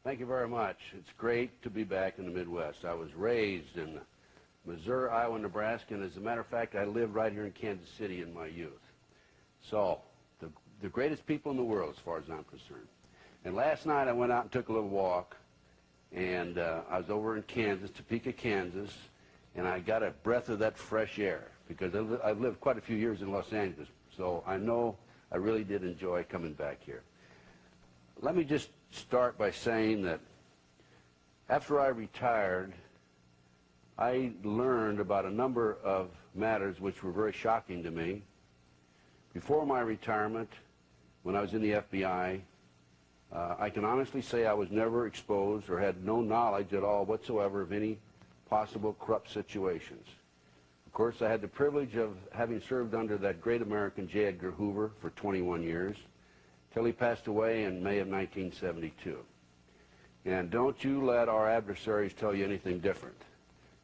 Thank you very much. It's great to be back in the Midwest. I was raised in Missouri, Iowa, Nebraska, and as a matter of fact, I lived right here in Kansas City in my youth. So, the greatest people in the world as far as I'm concerned. And last night I went out and took a little walk, and I was over in Kansas, Topeka, Kansas, and I got a breath of that fresh air because I've lived quite a few years in Los Angeles, so I know I really did enjoy coming back here. Let me just start by saying that after I retired, I learned about a number of matters which were very shocking to me. Before my retirement, when I was in the FBI, I can honestly say I was never exposed or had no knowledge at all whatsoever of any possible corrupt situations. Of course, I had the privilege of having served under that great American J. Edgar Hoover for 21 years, till he passed away in May of 1972. And don't you let our adversaries tell you anything different.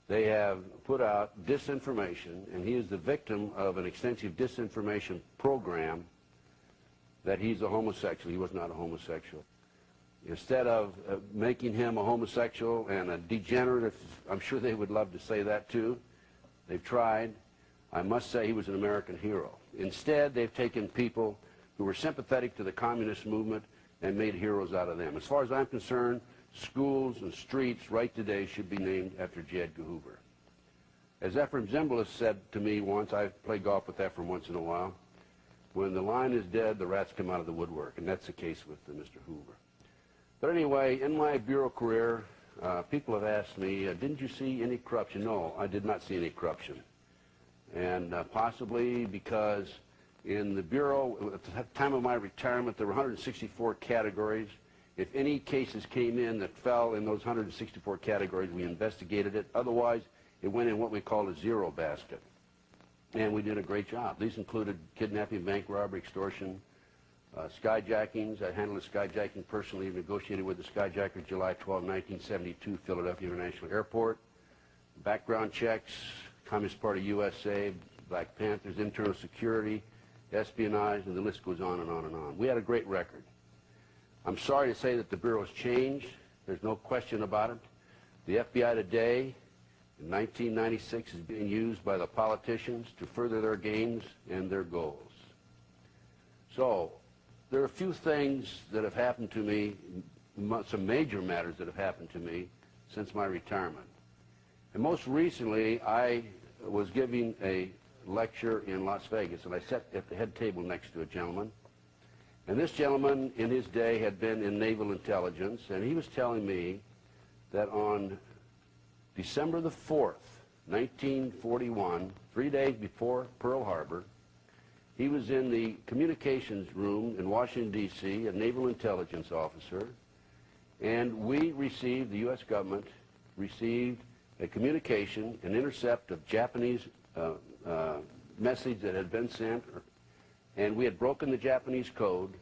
They have put out disinformation, and he is the victim of an extensive disinformation program that he's a homosexual. He was not a homosexual. Instead of making him a homosexual and a degenerate, I'm sure they would love to say that too, they've tried. I must say he was an American hero. Instead, they've taken people who were sympathetic to the communist movement and made heroes out of them. As far as I'm concerned, schools and streets right today should be named after J. Edgar Hoover. As Ephraim Zimbalist said to me once, I play golf with Ephraim once in a while, when the lion is dead, the rats come out of the woodwork, and that's the case with Mr. Hoover. But anyway, in my bureau career, people have asked me, didn't you see any corruption? No, I did not see any corruption. And possibly because in the bureau, at the time of my retirement, there were 164 categories. If any cases came in that fell in those 164 categories, we investigated it. Otherwise, it went in what we call a zero basket. And we did a great job. These included kidnapping, bank robbery, extortion, skyjackings. I handled the skyjacking personally, negotiated with the skyjacker July 12, 1972, Philadelphia International Airport. Background checks, Communist Party USA, Black Panthers, internal security, espionage, and the list goes on and on and on. We had a great record. I'm sorry to say that the Bureau has changed. There's no question about it. The FBI today, in 1996, is being used by the politicians to further their gains and their goals. So, there are a few things that have happened to me, some major matters that have happened to me since my retirement. And most recently, I was giving a lecture in Las Vegas, and I sat at the head table next to a gentleman. And this gentleman, in his day, had been in naval intelligence, and he was telling me that on December the 4th, 1941, 3 days before Pearl Harbor, he was in the communications room in Washington, D.C., a naval intelligence officer, and we received, the U.S. government received a communication, an intercept of Japanese message that had been sent, and we had broken the Japanese code,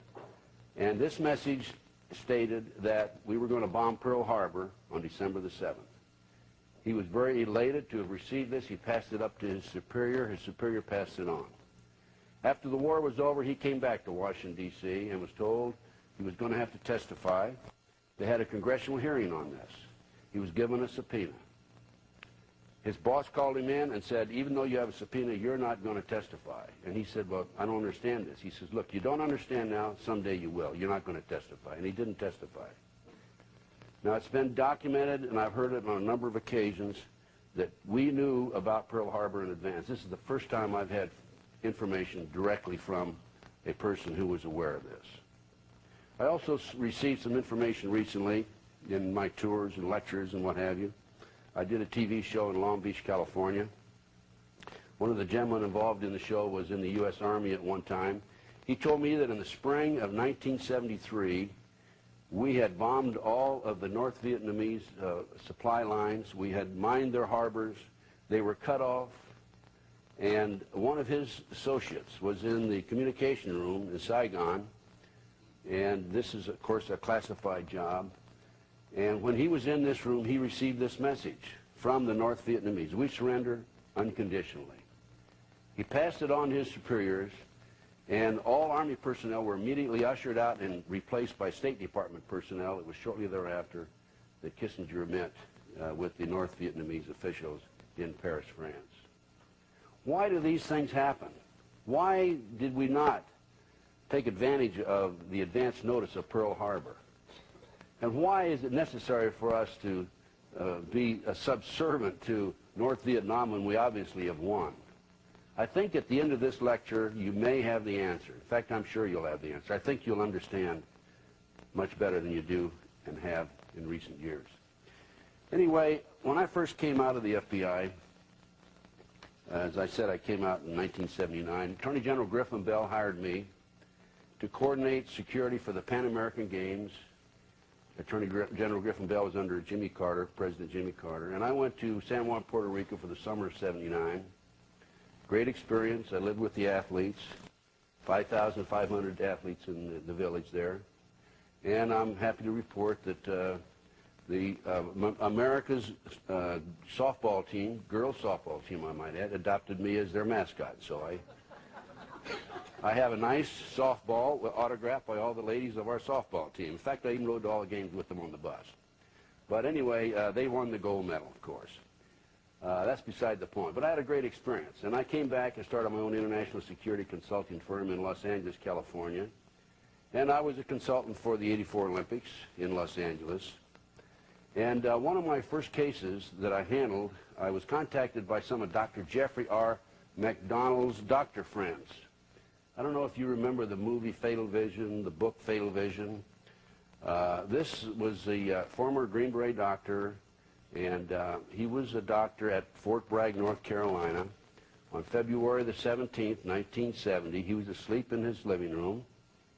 and this message stated that we were going to bomb Pearl Harbor on December the 7th. He was very elated to have received this. He passed it up to his superior passed it on. After the war was over, he came back to Washington, D.C., and was told he was going to have to testify. They had a congressional hearing on this. He was given a subpoena. His boss called him in and said, even though you have a subpoena, you're not going to testify. And he said, well, I don't understand this. He says, look, you don't understand now, someday you will. You're not going to testify. And he didn't testify. Now, it's been documented, and I've heard it on a number of occasions, that we knew about Pearl Harbor in advance. This is the first time I've had information directly from a person who was aware of this. I also received some information recently in my tours and lectures and what have you. I did a TV show in Long Beach, California. One of the gentlemen involved in the show was in the U.S. Army at one time. He told me that in the spring of 1973, we had bombed all of the North Vietnamese supply lines. We had mined their harbors. They were cut off. And one of his associates was in the communication room in Saigon. And this is, of course, a classified job. And when he was in this room, he received this message from the North Vietnamese: we surrender unconditionally. He passed it on to his superiors, And all Army personnel were immediately ushered out and replaced by State Department personnel. It was shortly thereafter that Kissinger met with the North Vietnamese officials in Paris, France. Why do these things happen? Why did we not take advantage of the advance notice of Pearl Harbor? And why is it necessary for us to be a subservient to North Vietnam when we obviously have won? I think at the end of this lecture you may have the answer. In fact, I'm sure you'll have the answer. I think you'll understand much better than you do and have in recent years. Anyway, when I first came out of the FBI, as I said, I came out in 1979. Attorney General Griffin Bell hired me to coordinate security for the Pan American Games. Attorney General Griffin Bell was under Jimmy Carter, President Jimmy Carter, and I went to San Juan, Puerto Rico for the summer of '79. Great experience. I lived with the athletes, 5,500 athletes in the village there, and I'm happy to report that America's softball team, girls softball team I might add, adopted me as their mascot. So I have a nice softball autographed by all the ladies of our softball team. In fact, I even rode to all the games with them on the bus. But anyway, they won the gold medal, of course. That's beside the point. But I had a great experience. And I came back and started my own international security consulting firm in Los Angeles, California. And I was a consultant for the '84 Olympics in Los Angeles. And one of my first cases that I handled, I was contacted by some of Dr. Jeffrey R. McDonald's doctor friends. I don't know if you remember the movie Fatal Vision, the book Fatal Vision. This was the former Green Beret doctor, and he was a doctor at Fort Bragg, North Carolina. On February the 17th, 1970, he was asleep in his living room.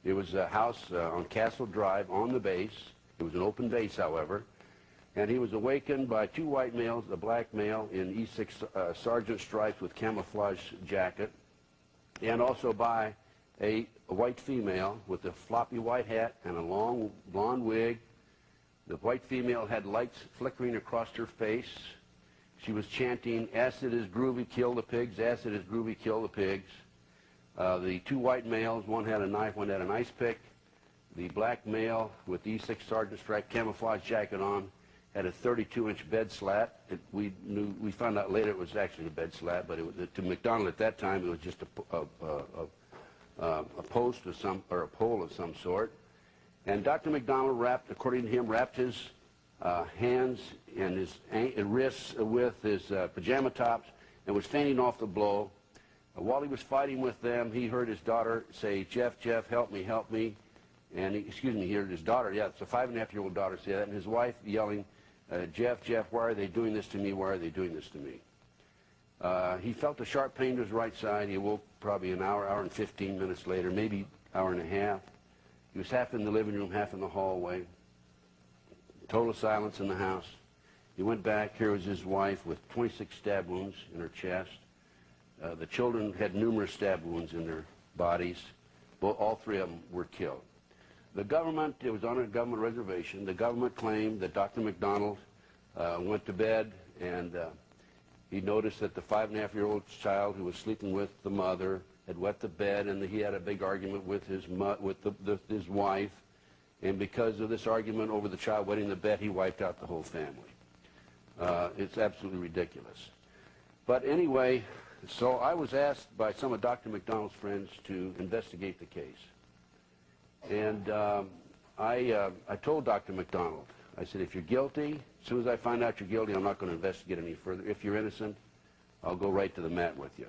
It was a house on Castle Drive on the base. It was an open base, however. And he was awakened by two white males, a black male in E6 sergeant stripes with camouflage jacket, and also by a white female with a floppy white hat and a long blonde wig. The white female had lights flickering across her face. She was chanting, "Acid is groovy, kill the pigs, acid is groovy, kill the pigs." The two white males, one had a knife, one had an ice pick. The black male with the E6 sergeant stripe camouflage jacket on had a 32-inch bed slat. We found out later it was actually a bed slat, but to McDonald at that time it was just a post of some, or a pole of some sort. And Dr. McDonald wrapped, according to him, wrapped his hands and his wrists with his pajama tops and was fainting off the blow. While he was fighting with them, he heard his daughter say, "Jeff, Jeff, help me, help me." And he heard his daughter, yeah, it's a 5.5-year-old daughter say that, and his wife yelling, "Jeff, Jeff, why are they doing this to me? Why are they doing this to me?" He felt a sharp pain to his right side. He awoke probably an hour and 15 minutes later, maybe hour and a half. He was half in the living room, half in the hallway. Total silence in the house. He went back. Here was his wife with 26 stab wounds in her chest. The children had numerous stab wounds in their bodies. All three of them were killed. The government, it was on a government reservation, the government claimed that Dr. McDonald went to bed and he noticed that the 5.5-year-old child who was sleeping with the mother had wet the bed, and he had a big argument with his wife, and because of this argument over the child wetting the bed, he wiped out the whole family. It's absolutely ridiculous. But anyway, so I was asked by some of Dr. McDonald's friends to investigate the case. And I told Dr. McDonald, I said, if you're guilty, as soon as I find out you're guilty, I'm not going to investigate any further. If you're innocent, I'll go right to the mat with you.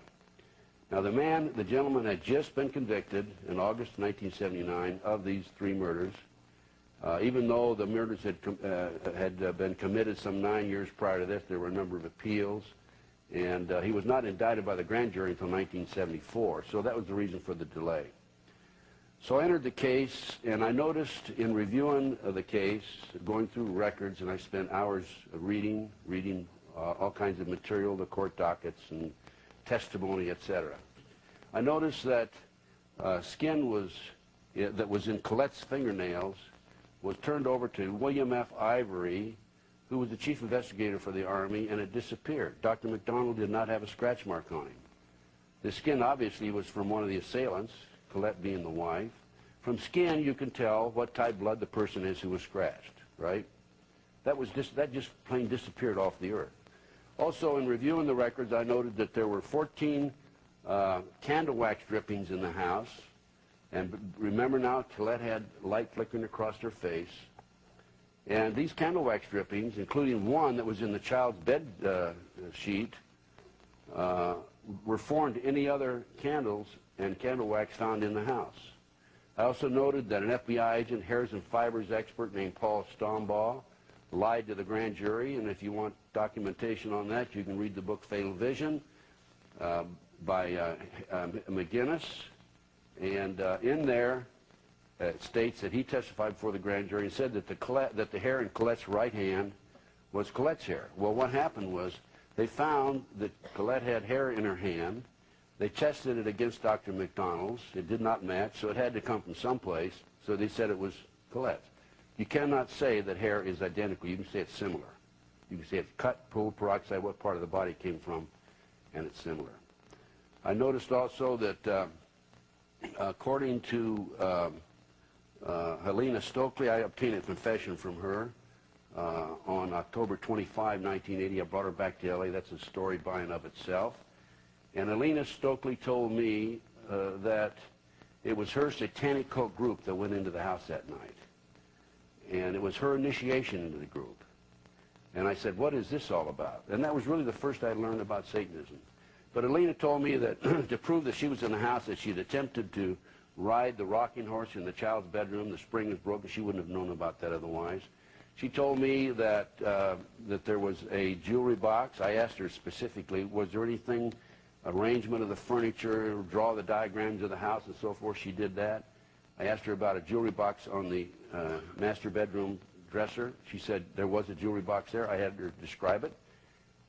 Now, the gentleman had just been convicted in August 1979 of these three murders, even though the murders had been committed some 9 years prior to this. There were a number of appeals, and he was not indicted by the grand jury until 1974, so that was the reason for the delay. So I entered the case, and I noticed in reviewing the case, going through records, and I spent hours reading all kinds of material, the court dockets and testimony, etc. I noticed that skin that was in Colette's fingernails was turned over to William F. Ivory, who was the chief investigator for the Army, and it disappeared. Dr. McDonald did not have a scratch mark on him. The skin obviously was from one of the assailants, Colette being the wife. From skin, you can tell what type blood the person is who was scratched, right? That just plain disappeared off the earth. Also, in reviewing the records, I noted that there were 14 candle wax drippings in the house. And remember now, Colette had light flickering across her face. And these candle wax drippings, including one that was in the child's bed sheet, were foreign to any other candles and candle wax found in the house. I also noted that an FBI agent, hairs and fibers expert named Paul Stombaugh, lied to the grand jury, and if you want documentation on that, you can read the book Fatal Vision by McGinnis. And in there, it states that he testified before the grand jury and said that the hair in Colette's right hand was Colette's hair. Well, what happened was they found that Colette had hair in her hand. They tested it against Dr. McDonald's. It did not match, so it had to come from someplace, so they said it was Colette's. You cannot say that hair is identical. You can say it's similar. You can say it's cut, pulled, peroxide, what part of the body it came from, and it's similar. I noticed also that according to Helena Stokely, I obtained a confession from her on October 25, 1980. I brought her back to LA. That's a story by and of itself. And Helena Stokely told me that it was her satanic cult group that went into the house that night. And it was her initiation into the group. And I said, what is this all about? And that was really the first I learned about Satanism. But Helena told me that to prove that she was in the house, that she had attempted to ride the rocking horse in the child's bedroom. The spring was broken. She wouldn't have known about that otherwise. She told me that that there was a jewelry box. I asked her specifically, was there anything, arrangement of the furniture, draw the diagrams of the house and so forth? She did that. I asked her about a jewelry box on the master bedroom dresser. She said there was a jewelry box there. I had her describe it.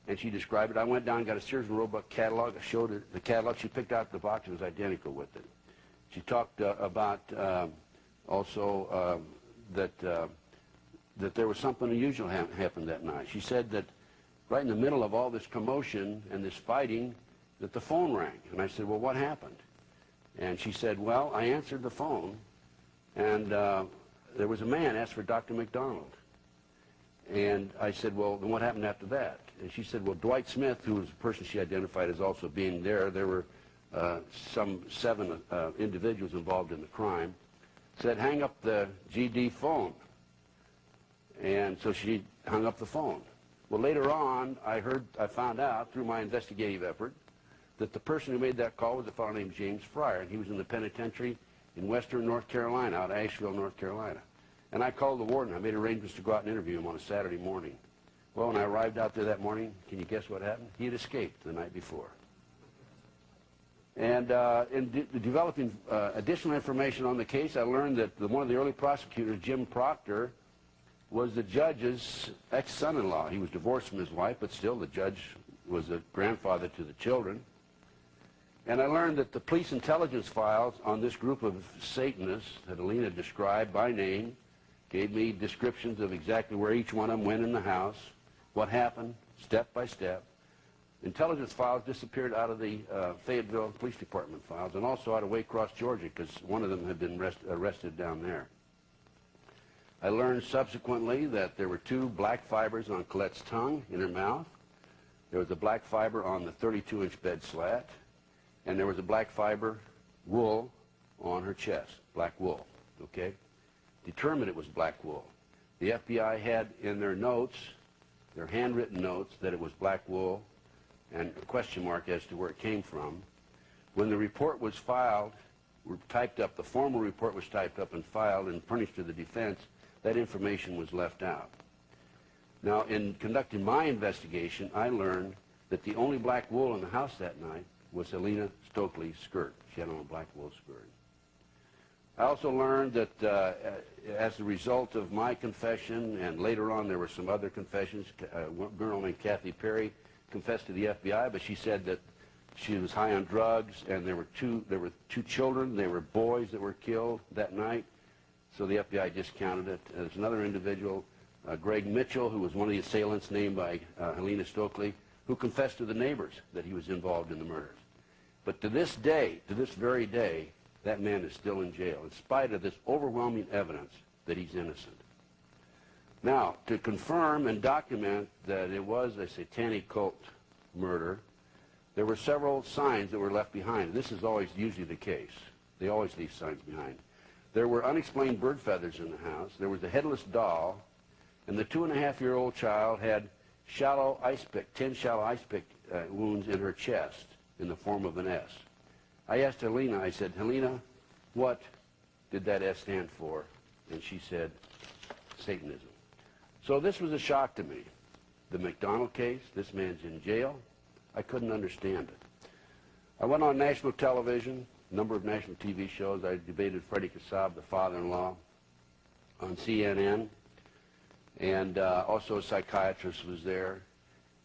And she described it. I went down and got a Sears and Roebuck catalog. I showed her the catalog. She picked out the box. It was identical with it. She talked about also that there was something unusual happened that night. She said that right in the middle of all this commotion and this fighting, that the phone rang. And I said, well, what happened? And she said, well, I answered the phone, and there was a man asked for Dr. McDonald. And I said, well, then what happened after that? And she said, well, Dwight Smith, who was the person she identified as also being there, there were some 7 individuals involved in the crime, said, hang up the GD phone. And so she hung up the phone. Well, later on, I found out through my investigative effort that the person who made that call was a fellow named James Fryer, and he was in the penitentiary in western North Carolina, out of Asheville, North Carolina. And I called the warden. I made arrangements to go out and interview him on a Saturday morning. Well, when I arrived out there that morning, can you guess what happened? He had escaped the night before. And in developing additional information on the case, I learned that one of the early prosecutors, Jim Proctor, was the judge's ex-son-in-law. He was divorced from his wife, but still the judge was a grandfather to the children. And I learned that the police intelligence files on this group of Satanists that Helena described by name gave me descriptions of exactly where each one of them went in the house, what happened, step by step. Intelligence files disappeared out of the Fayetteville Police Department files, and also out of Waycross, Georgia, because one of them had been arrested down there. I learned subsequently that there were 2 black fibers on Colette's tongue in her mouth. There was a black fiber on the 32-inch bed slat, and there was a black fiber wool on her chest, black wool, okay? Determined it was black wool. The FBI had in their notes, their handwritten notes, that it was black wool, and a question mark as to where it came from. When the report was filed, typed up, the formal report was typed up and filed and furnished to the defense, that information was left out. Now, in conducting my investigation, I learned that the only black wool in the house that night was Helena Stokely's skirt. She had on a black wool skirt. I also learned that as a result of my confession, and later on there were some other confessions, a girl named Kathy Perry confessed to the FBI, but she said that she was high on drugs, and there were two children, they were boys that were killed that night, so the FBI discounted it. There's another individual, Greg Mitchell, who was one of the assailants named by Helena Stokely, who confessed to the neighbors that he was involved in the murders. But to this day, to this very day, that man is still in jail, in spite of this overwhelming evidence that he's innocent. Now, to confirm and document that it was a satanic cult murder, there were several signs that were left behind. This is always usually the case. They always leave signs behind. There were unexplained bird feathers in the house. There was a headless doll. And the 2.5-year-old child had shallow ice pick, 10 shallow ice pick wounds in her chest in the form of an S. I asked Helena, I said, Helena, what did that S stand for? And she said, Satanism. So this was a shock to me. The McDonald case, this man's in jail. I couldn't understand it. I went on national television, a number of national TV shows. I debated Freddie Kassab, the father-in-law, on CNN, and also a psychiatrist was there.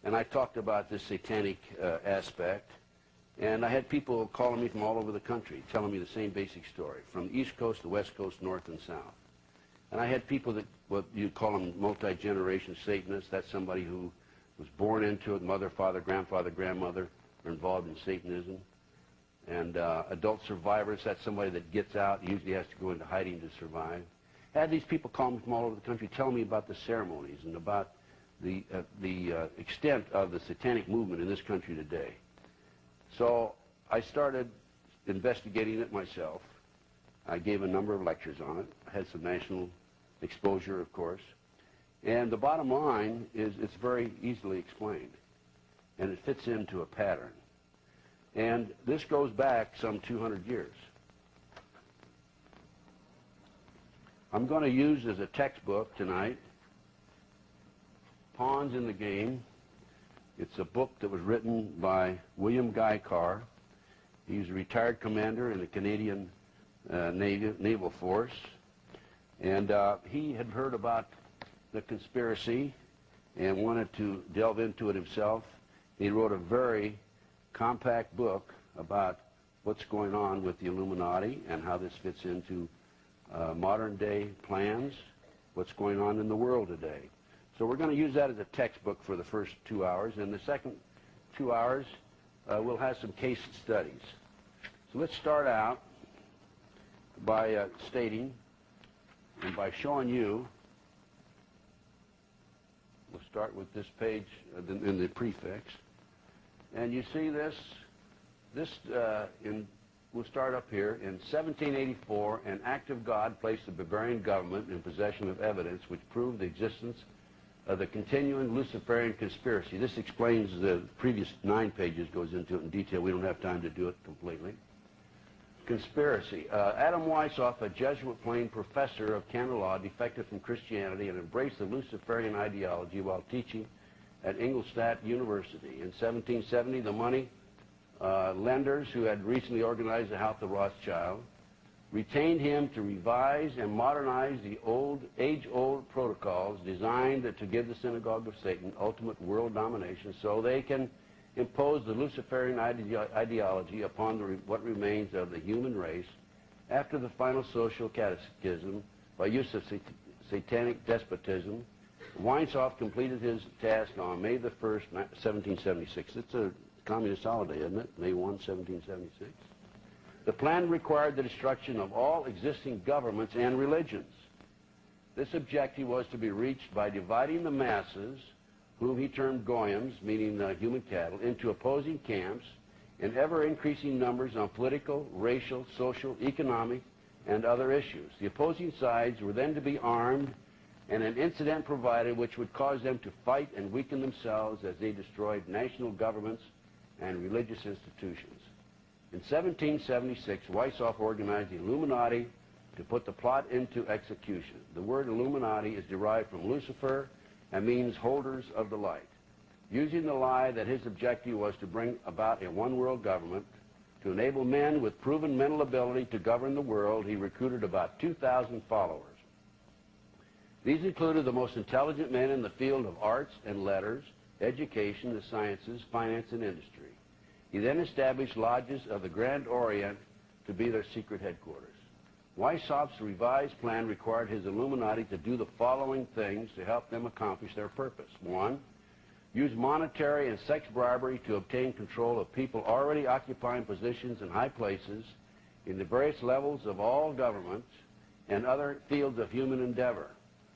And I talked about this satanic aspect, and I had people calling me from all over the country, telling me the same basic story, from the East Coast to West Coast, North and South. And I had people that, what you call them multi-generation Satanists. That's somebody who was born into it, mother, father, grandfather, grandmother are involved in Satanism. And adult survivors, that's somebody that gets out, usually has to go into hiding to survive. I had these people call me from all over the country telling me about the ceremonies and about the extent of the satanic movement in this country today. So I started investigating it myself. I gave a number of lectures on it. I had some national exposure, of course. And the bottom line is it's very easily explained, and it fits into a pattern. And this goes back some 200 years. I'm going to use as a textbook tonight Pawns in the Game. It's a book that was written by William Guy Carr. He's a retired commander in the Canadian Naval Force. And he had heard about the conspiracy and wanted to delve into it himself. He wrote a very compact book about what's going on with the Illuminati and how this fits into modern day plans, what's going on in the world today. So we're going to use that as a textbook for the first 2 hours, and the second 2 hours we'll have some case studies. So let's start out by stating and by showing you. We'll start with this page in the prefix. And you see this, we'll start up here. In 1784, an act of God placed the Bavarian government in possession of evidence which proved the existence of the continuing Luciferian conspiracy. This explains the previous 9 pages, goes into it in detail. We don't have time to do it completely. Conspiracy. Adam Weishaupt, a Jesuit-plain professor of canon law, defected from Christianity and embraced the Luciferian ideology while teaching at Ingolstadt University. In 1770, the money lenders who had recently organized the House of Rothschild retained him to revise and modernize the age-old protocols designed to give the Synagogue of Satan ultimate world domination so they can impose the Luciferian ideology upon what remains of the human race after the final social cataclysm by use of satanic despotism. Weishaupt completed his task on May the 1st, 1776. It's a communist holiday, isn't it? May 1, 1776. The plan required the destruction of all existing governments and religions. This objective was to be reached by dividing the masses, whom he termed goyim, meaning human cattle, into opposing camps in ever-increasing numbers on political, racial, social, economic, and other issues. The opposing sides were then to be armed, and an incident provided which would cause them to fight and weaken themselves as they destroyed national governments and religious institutions. In 1776, Weishaupt organized the Illuminati to put the plot into execution. The word Illuminati is derived from Lucifer and means holders of the light. Using the lie that his objective was to bring about a one-world government, to enable men with proven mental ability to govern the world, he recruited about 2,000 followers. These included the most intelligent men in the field of arts and letters, education, the sciences, finance, and industry. He then established lodges of the Grand Orient to be their secret headquarters. Weishaupt's revised plan required his Illuminati to do the following things to help them accomplish their purpose. 1, use monetary and sex bribery to obtain control of people already occupying positions in high places in the various levels of all governments and other fields of human endeavor.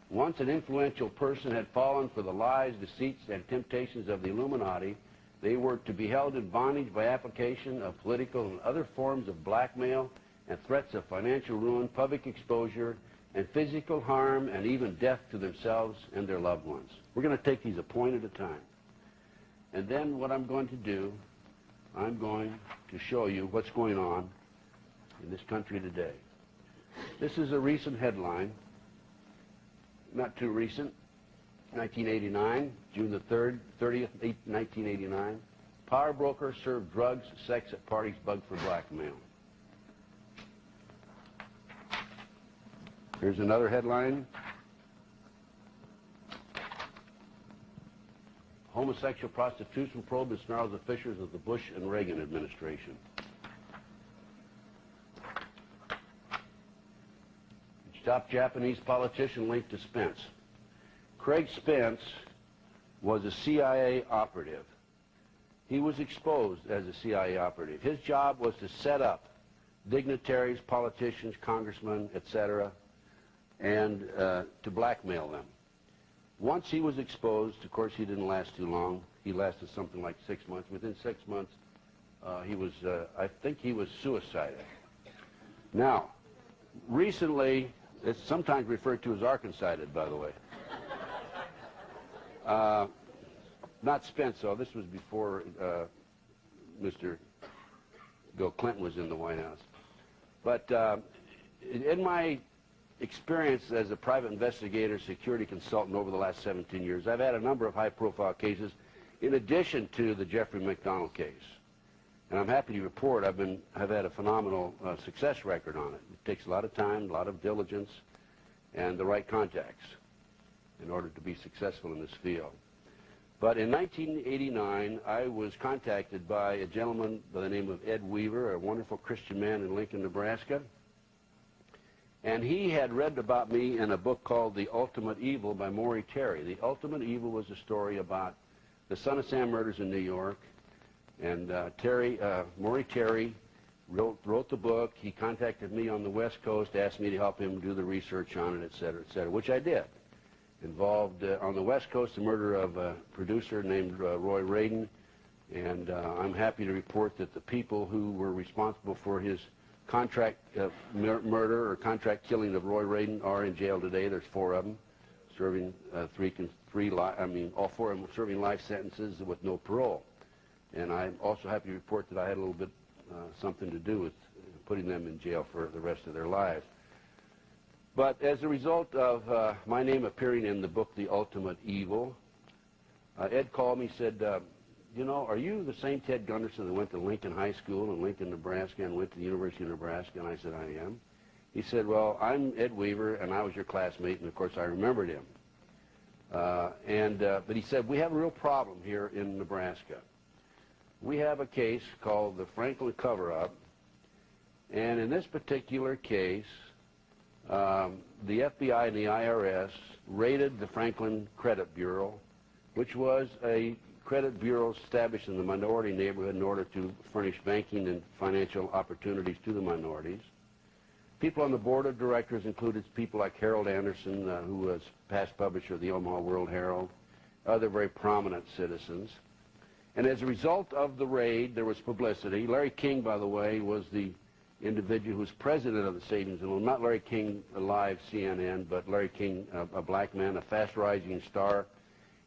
Once an influential person had fallen for the lies, deceits, and temptations of the Illuminati, they were to be held in bondage by application of political and other forms of blackmail and threats of financial ruin, public exposure, and physical harm, and even death to themselves and their loved ones. We're going to take these a point at a time. And then what I'm going to do, I'm going to show you what's going on in this country today. This is a recent headline, not too recent, 1989, June the 30th, 1989. Power broker served drugs, sex at parties, bugged for blackmail. Here's another headline. Homosexual prostitution probe ensnarls the fissures of the Bush and Reagan administration. Top Japanese politician linked to Spence. Craig Spence was a CIA operative. He was exposed as a CIA operative. His job was to set up dignitaries, politicians, congressmen, etc., and to blackmail them. Once he was exposed, of course, he didn't last too long. He lasted something like 6 months. Within 6 months, I think he was suicidal. Now, recently, it's sometimes referred to as Arkancided, by the way. Not Spence, though. This was before Mr. Bill Clinton was in the White House. But in my experience as a private investigator, security consultant over the last 17 years, I've had a number of high-profile cases in addition to the Jeffrey McDonald case. And I'm happy to report I've had a phenomenal success record on it. It takes a lot of time, a lot of diligence, and the right contacts in order to be successful in this field. But in 1989, I was contacted by a gentleman by the name of Ed Weaver, a wonderful Christian man in Lincoln, Nebraska. And he had read about me in a book called The Ultimate Evil by Maury Terry. The Ultimate Evil was a story about the Son of Sam murders in New York. And Maury Terry wrote the book. He contacted me on the West Coast, asked me to help him do the research on it, et cetera, which I did. Involved on the West Coast the murder of a producer named Roy Radin. And I'm happy to report that the people who were responsible for his contract murder or contract killing of Roy Radin are in jail today. There's 4 of them, serving all 4 of them serving life sentences with no parole. And I'm also happy to report that I had a little bit something to do with putting them in jail for the rest of their lives. But as a result of my name appearing in the book The Ultimate Evil, Ed called me and said, you know, are you the same Ted Gunderson that went to Lincoln High School in Lincoln, Nebraska, and went to the University of Nebraska? And I said, I am. He said, well, I'm Ed Weaver, and I was your classmate, and of course I remembered him. But he said, we have a real problem here in Nebraska. We have a case called the Franklin Cover-Up, and in this particular case, the FBI and the IRS raided the Franklin Credit Bureau, which was a credit bureau established in the minority neighborhood in order to furnish banking and financial opportunities to the minorities. People on the board of directors included people like Harold Anderson, who was past publisher of the Omaha World Herald, other very prominent citizens. And as a result of the raid, there was publicity. Larry King, by the way, was the individual who was president of the Savings and Loan. Not Larry King, live CNN, but Larry King, a black man, a fast-rising star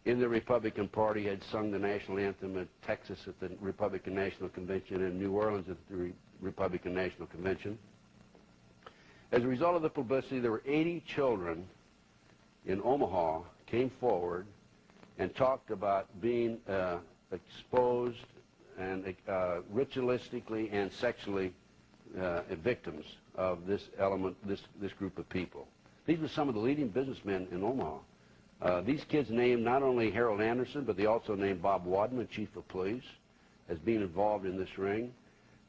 in the Republican Party, had sung the national anthem in Texas at the Republican National Convention and New Orleans at the Republican National Convention. As a result of the publicity, there were 80 children in Omaha came forward and talked about being exposed and ritualistically and sexually victims of this element, this group of people. These were some of the leading businessmen in Omaha. These kids named not only Harold Anderson, but they also named Bob Wadman, chief of police, as being involved in this ring.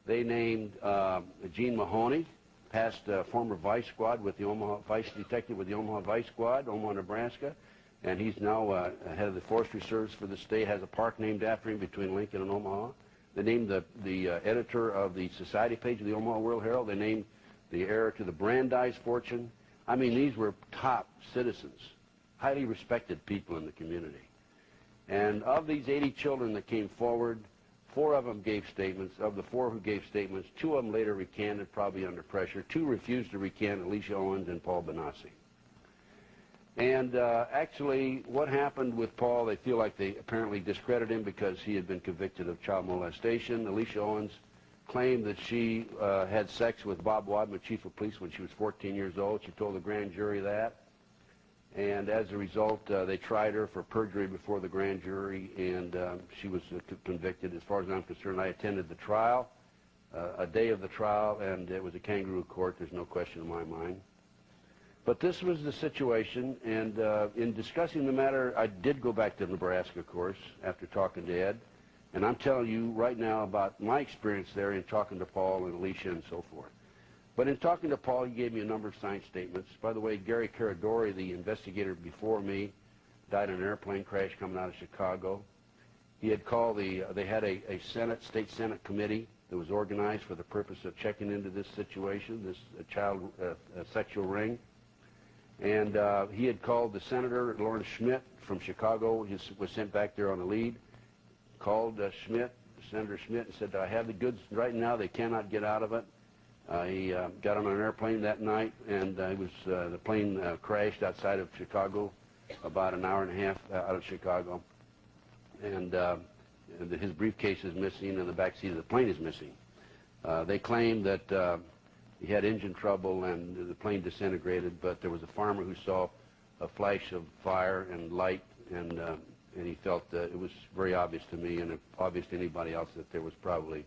They named Gene Mahoney, past former vice squad with the Omaha, vice detective with the Omaha Vice Squad, Omaha, Nebraska, and he's now head of the Forestry Service for the state, has a park named after him between Lincoln and Omaha. They named the editor of the society page of the Omaha World Herald. They named the heir to the Brandeis fortune. I mean, these were top citizens, highly respected people in the community. And of these 80 children that came forward, 4 of them gave statements. Of the 4 who gave statements, 2 of them later recanted, probably under pressure. 2 refused to recant, Alicia Owens and Paul Bonacci. And actually, what happened with Paul, they feel like they apparently discredited him because he had been convicted of child molestation. Alicia Owens claimed that she had sex with Bob Wadman, chief of police, when she was 14 years old. She told the grand jury that. And as a result, they tried her for perjury before the grand jury, and she was convicted. As far as I'm concerned, I attended the trial, a day of the trial, and it was a kangaroo court. There's no question in my mind. But this was the situation, and in discussing the matter, I did go back to Nebraska, of course, after talking to Ed. And I'm telling you right now about my experience there in talking to Paul and Alicia and so forth. But in talking to Paul, he gave me a number of signed statements. By the way, Gary Caradori, the investigator before me, died in an airplane crash coming out of Chicago. He had called they had a state Senate committee that was organized for the purpose of checking into this situation, this child sexual ring. And he had called the Senator, Lawrence Schmidt from Chicago. He was sent back there on a lead. Called Senator Schmidt, and said, I have the goods right now. They cannot get out of it. He got on an airplane that night, and the plane crashed outside of Chicago, about an hour and a half out of Chicago. And his briefcase is missing, and the back seat of the plane is missing. They claim that he had engine trouble and the plane disintegrated, but there was a farmer who saw a flash of fire and light, and he felt that it was very obvious to me and obvious to anybody else that there was probably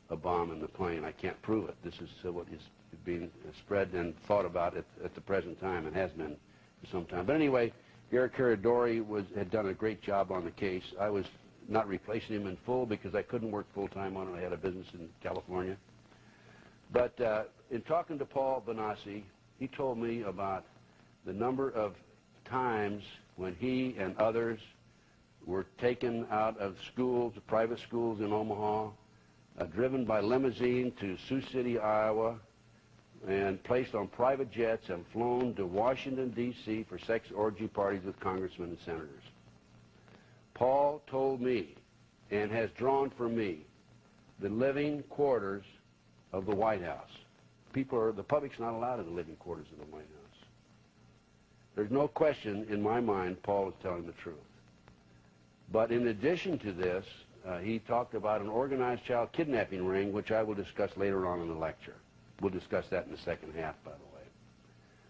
a bomb in the plane. I can't prove it. This is what is being spread and thought about at the present time, and has been for some time. But anyway, Gary Caradori had done a great job on the case. I was not replacing him in full because I couldn't work full-time on it. I had a business in California. But in talking to Paul Bonacci, he told me about the number of times when he and others were taken out of schools, private schools in Omaha, driven by limousine to Sioux City, Iowa, and placed on private jets and flown to Washington, D.C. for sex orgy parties with congressmen and senators. Paul told me, and has drawn for me, the living quarters of the White House. The public's not allowed in the living quarters of the White House. There's no question in my mind Paul is telling the truth. But in addition to this, he talked about an organized child kidnapping ring, which I will discuss later on in the lecture. We'll discuss that in the second half, by the way.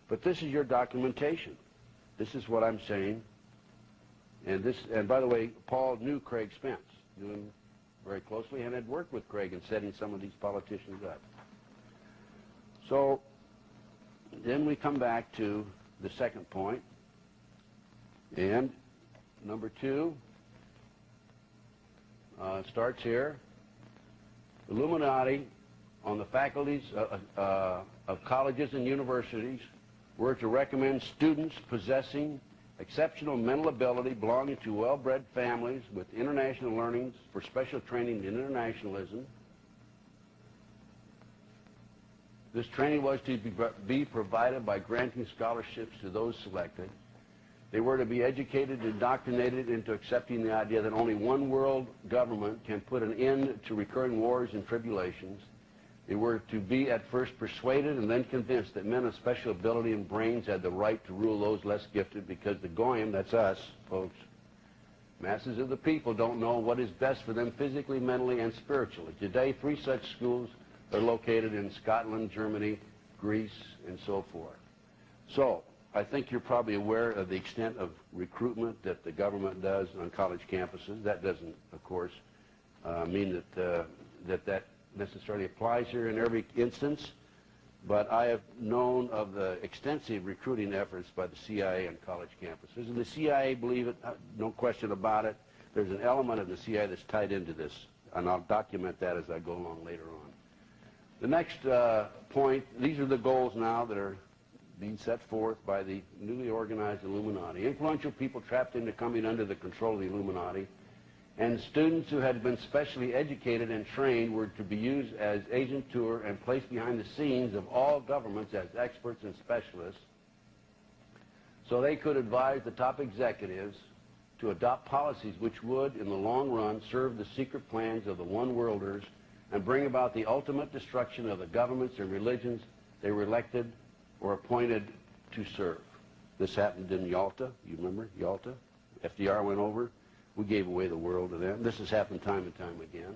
But this is your documentation. This is what I'm saying. And by the way, Paul knew Craig Spence, knew him very closely, and had worked with Craig in setting some of these politicians up. So then we come back to the second point, and number 2 starts here. Illuminati on the faculties of colleges and universities were to recommend students possessing exceptional mental ability belonging to well-bred families with international learnings for special training in internationalism. This training was to be provided by granting scholarships to those selected. They were to be educated and indoctrinated into accepting the idea that only one world government can put an end to recurring wars and tribulations. They were to be at first persuaded and then convinced that men of special ability and brains had the right to rule those less gifted, because the goyim, that's us, folks, masses of the people, don't know what is best for them physically, mentally, and spiritually. Today, 3 such schools are located in Scotland, Germany, Greece, and so forth. So I think you're probably aware of the extent of recruitment that the government does on college campuses. That doesn't, of course, mean that necessarily applies here in every instance, but I have known of the extensive recruiting efforts by the CIA on college campuses. And the CIA, believe it, no question about it, there's an element of the CIA that's tied into this, and I'll document that as I go along later on. The next point, these are the goals now that are being set forth by the newly organized Illuminati. Influential people trapped into coming under the control of the Illuminati and students who had been specially educated and trained were to be used as agent tour and placed behind the scenes of all governments as experts and specialists so they could advise the top executives to adopt policies which would, in the long run, serve the secret plans of the one-worlders and bring about the ultimate destruction of the governments and religions they were elected or appointed to serve. This happened in Yalta. You remember Yalta? FDR went over. We gave away the world to them. This has happened time and time again.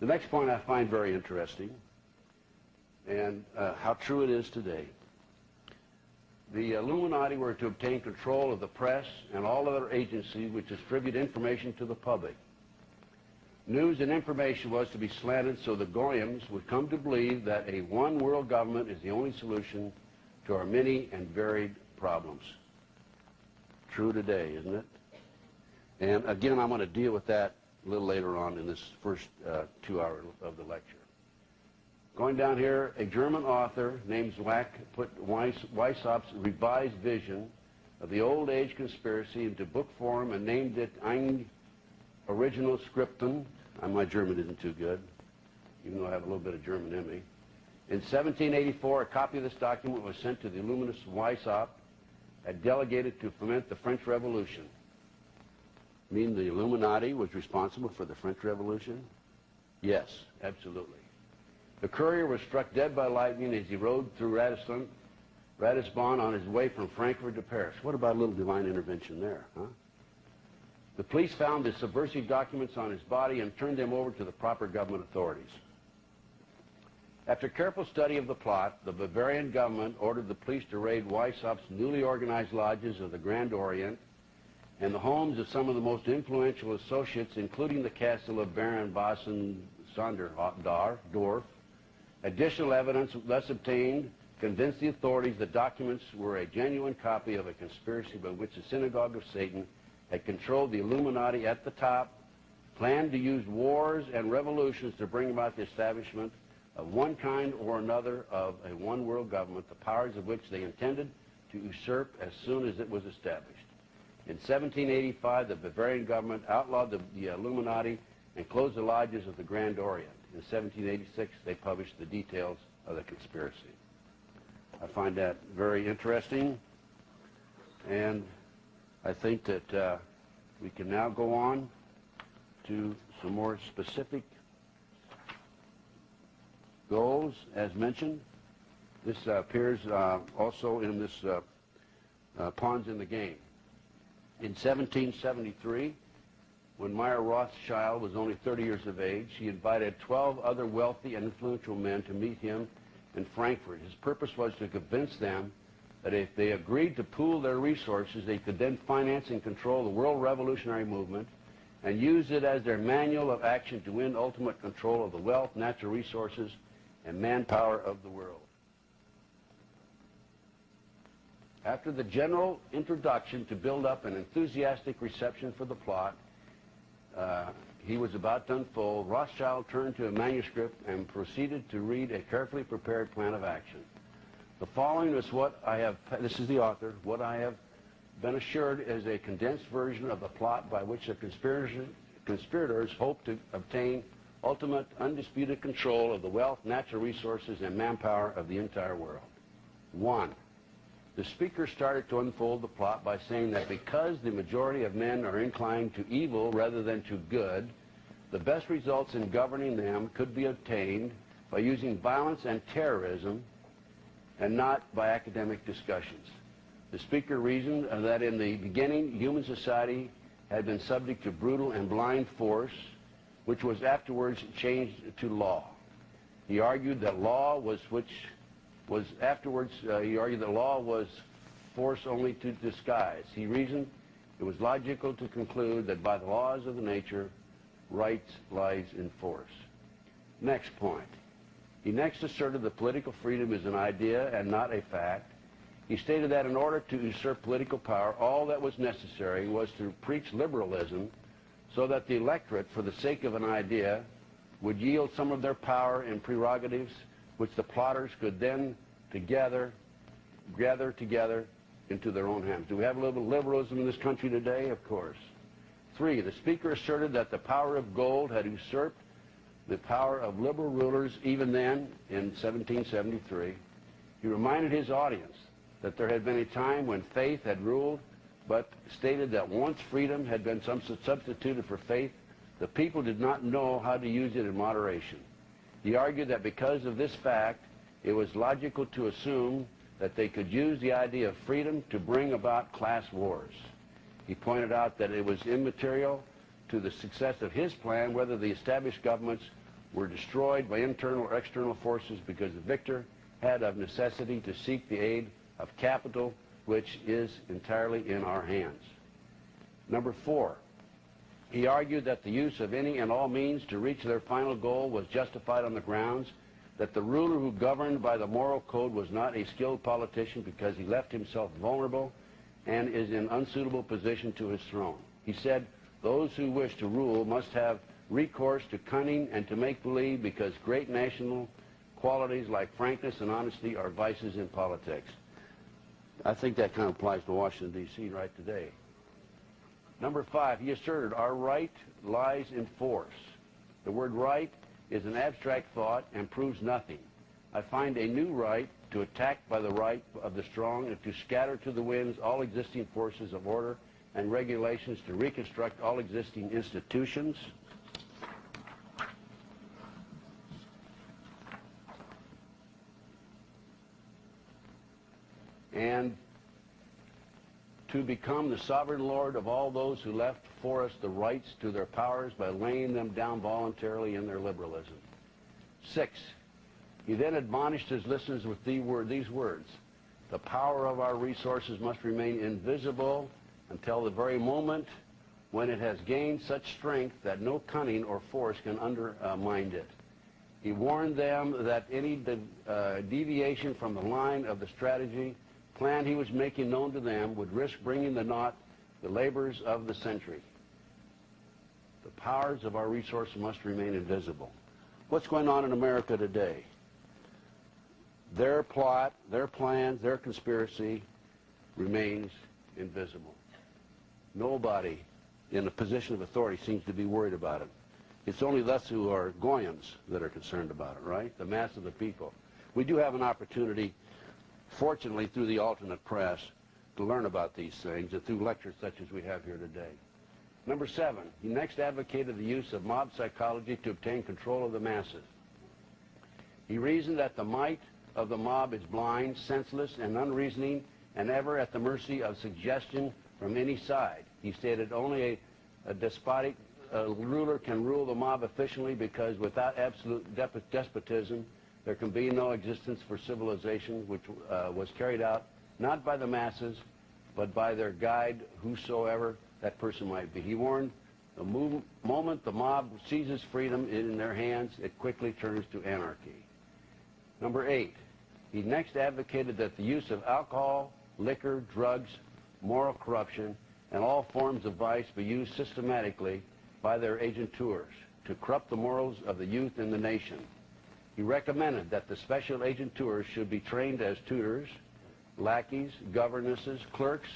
The next point I find very interesting, and how true it is today. The Illuminati were to obtain control of the press and all other agencies which distribute information to the public. News and information was to be slanted so the Goyams would come to believe that a one-world government is the only solution to our many and varied problems. True today, isn't it? And again, I'm going to deal with that a little later on in this first 2 hours of the lecture. Going down here, a German author named Zwack put Weishaupt's revised vision of the old age conspiracy into book form and named it Ein Original Scriptum. My German isn't too good, even though I have a little bit of German in me. In 1784, a copy of this document was sent to the illuminist Weishaupt and delegated to foment the French Revolution. Mean the Illuminati was responsible for the French Revolution? Yes, absolutely. The courier was struck dead by lightning as he rode through Ratisbon on his way from Frankfurt to Paris. What about a little divine intervention there, huh? The police found the subversive documents on his body and turned them over to the proper government authorities. After careful study of the plot, the Bavarian government ordered the police to raid Weishaupt's newly organized lodges of the Grand Orient and the homes of some of the most influential associates, including the castle of Baron Bossendorf. Additional evidence thus obtained convinced the authorities the documents were a genuine copy of a conspiracy by which the Synagogue of Satan had controlled the Illuminati at the top, planned to use wars and revolutions to bring about the establishment of one kind or another of a one-world government, the powers of which they intended to usurp as soon as it was established. In 1785, the Bavarian government outlawed the Illuminati and closed the lodges of the Grand Orient. In 1786, they published the details of the conspiracy. I find that very interesting, and I think that we can now go on to some more specific goals, as mentioned. This appears also in this Pawns in the Game. In 1773, when Meyer Rothschild was only 30 years of age, he invited 12 other wealthy and influential men to meet him in Frankfurt. His purpose was to convince them that if they agreed to pool their resources, they could then finance and control the world revolutionary movement and use it as their manual of action to win ultimate control of the wealth, natural resources, and manpower of the world. After the general introduction to build up an enthusiastic reception for the plot, he was about to unfold, Rothschild turned to a manuscript and proceeded to read a carefully prepared plan of action. The following is what I have, this is the author, what I have been assured is a condensed version of the plot by which the conspirators hope to obtain ultimate undisputed control of the wealth, natural resources, and manpower of the entire world. 1. The speaker started to unfold the plot by saying that because the majority of men are inclined to evil rather than to good, the best results in governing them could be obtained by using violence and terrorism and not by academic discussions. The speaker reasoned that in the beginning, human society had been subject to brutal and blind force, which was afterwards changed to law. He argued that law was force only to disguise. He reasoned it was logical to conclude that by the laws of the nature, right lies in force. Next point. He next asserted that political freedom is an idea and not a fact. He stated that in order to usurp political power, all that was necessary was to preach liberalism so that the electorate, for the sake of an idea, would yield some of their power and prerogatives, which the plotters could then gather together into their own hands. Do we have a little liberalism in this country today? Of course. 3. The Speaker asserted that the power of gold had usurped the power of liberal rulers even then, in 1773. He reminded his audience that there had been a time when faith had ruled, but stated that once freedom had been substituted for faith, the people did not know how to use it in moderation. He argued that because of this fact, it was logical to assume that they could use the idea of freedom to bring about class wars. He pointed out that it was immaterial to the success of his plan whether the established governments were destroyed by internal or external forces, because the victor had of necessity to seek the aid of capital, which is entirely in our hands. Number 4, he argued that the use of any and all means to reach their final goal was justified on the grounds that the ruler who governed by the moral code was not a skilled politician because he left himself vulnerable and is in unsuitable position to his throne. He said, those who wish to rule must have recourse to cunning and to make-believe, because great national qualities like frankness and honesty are vices in politics. I think that kind of applies to Washington, D.C. right today. Number 5, he asserted our right lies in force. The word right is an abstract thought and proves nothing. I find a new right to attack by the right of the strong and to scatter to the winds all existing forces of order and regulations, to reconstruct all existing institutions, and to become the sovereign lord of all those who left for us the rights to their powers by laying them down voluntarily in their liberalism. 6, he then admonished his listeners with these words: the power of our resources must remain invisible until the very moment when it has gained such strength that no cunning or force can undermine it. He warned them that any deviation from the line of the strategy plan he was making known to them would risk bringing to naught the labors of the century. The powers of our resources must remain invisible. What's going on in America today? Their plot, their plans, their conspiracy remains invisible. Nobody in a position of authority seems to be worried about it. It's only us who are Goyans that are concerned about it, right? The mass of the people. We do have an opportunity, fortunately, through the alternate press, to learn about these things, and through lectures such as we have here today. Number 7, he next advocated the use of mob psychology to obtain control of the masses. He reasoned that the might of the mob is blind, senseless, and unreasoning, and ever at the mercy of suggestion from any side. He stated only a despotic ruler can rule the mob efficiently, because without absolute despotism, there can be no existence for civilization, which was carried out not by the masses, but by their guide, whosoever that person might be. He warned, the moment the mob seizes freedom in their hands, it quickly turns to anarchy. Number 8, he next advocated that the use of alcohol, liquor, drugs, moral corruption, and all forms of vice be used systematically by their agenteurs to corrupt the morals of the youth in the nation. He recommended that the special agenteurs should be trained as tutors, lackeys, governesses, clerks,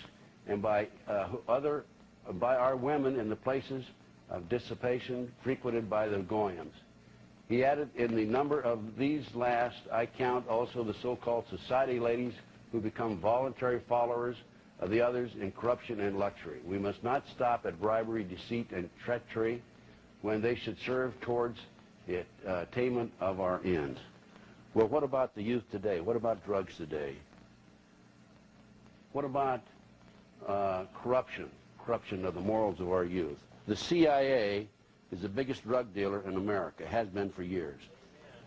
and by our women in the places of dissipation frequented by the Goyans. He added, in the number of these last, I count also the so-called society ladies who become voluntary followers of the others in corruption and luxury. We must not stop at bribery, deceit, and treachery when they should serve towards the attainment of our ends. Well, what about the youth today? What about drugs today? What about corruption of the morals of our youth? The CIA is the biggest drug dealer in America, has been for years,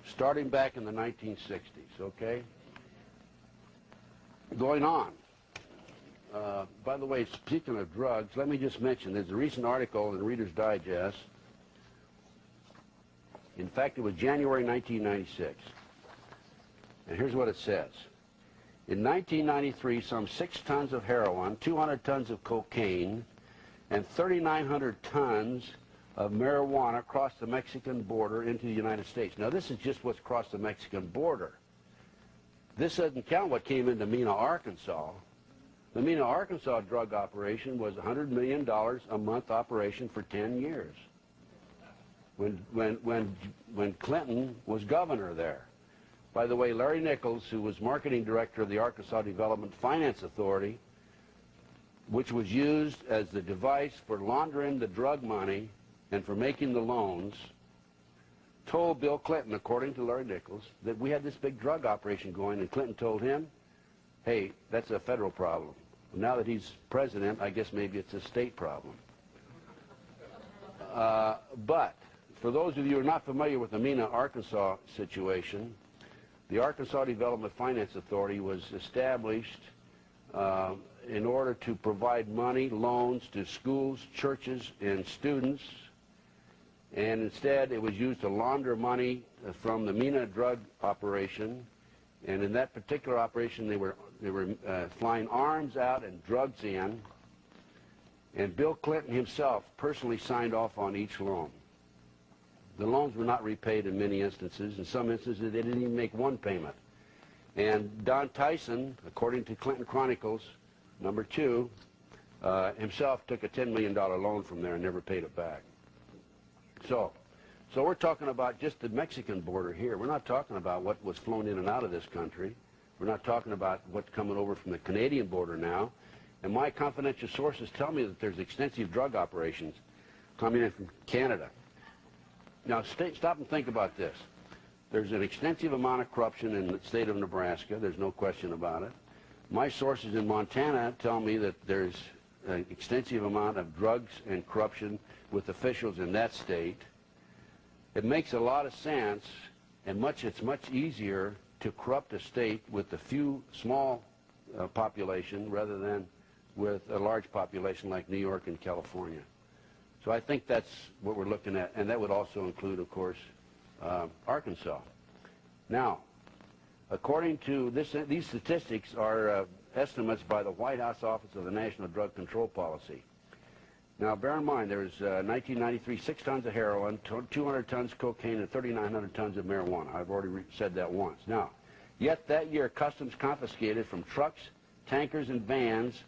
starting back in the 1960s, okay? Going on. By the way, speaking of drugs, let me just mention, there's a recent article in Reader's Digest. In fact, it was January 1996. And here's what it says. In 1993, some 6 tons of heroin, 200 tons of cocaine, and 3,900 tons of marijuana crossed the Mexican border into the United States. Now, this is just what's crossed the Mexican border. This doesn't count what came into Mena, Arkansas. The Mena, Arkansas drug operation was a $100 million a month operation for 10 years when Clinton was governor there. By the way, Larry Nichols, who was marketing director of the Arkansas Development Finance Authority, which was used as the device for laundering the drug money and for making the loans, told Bill Clinton, according to Larry Nichols, that we had this big drug operation going, and Clinton told him, hey, that's a federal problem. Now that he's president, I guess maybe it's a state problem. But for those of you who are not familiar with the Mena, Arkansas situation, the Arkansas Development Finance Authority was established in order to provide money, loans to schools, churches, and students. And instead, it was used to launder money from the Mena drug operation. And in that particular operation, they were flying arms out and drugs in. And Bill Clinton himself personally signed off on each loan. The loans were not repaid in many instances. In some instances, they didn't even make one payment. And Don Tyson, according to Clinton Chronicles, number 2, himself took a $10 million loan from there and never paid it back. So we're talking about just the Mexican border here. We're not talking about what was flown in and out of this country. We're not talking about what's coming over from the Canadian border now. And my confidential sources tell me that there's extensive drug operations coming in from Canada. Now, stop and think about this. There's an extensive amount of corruption in the state of Nebraska. There's no question about it. My sources in Montana tell me that there's an extensive amount of drugs and corruption with officials in that state. It makes a lot of sense, and it's much easier to corrupt a state with a few small population rather than with a large population like New York and California. So I think that's what we're looking at, and that would also include, of course, Arkansas. Now, according to these statistics are estimates by the White House Office of the National Drug Control Policy. Now, bear in mind, there was 1993, 6 tons of heroin, 200 tons of cocaine, and 3,900 tons of marijuana. I've already said that once. Now, yet that year, Customs confiscated from trucks, tankers, and vans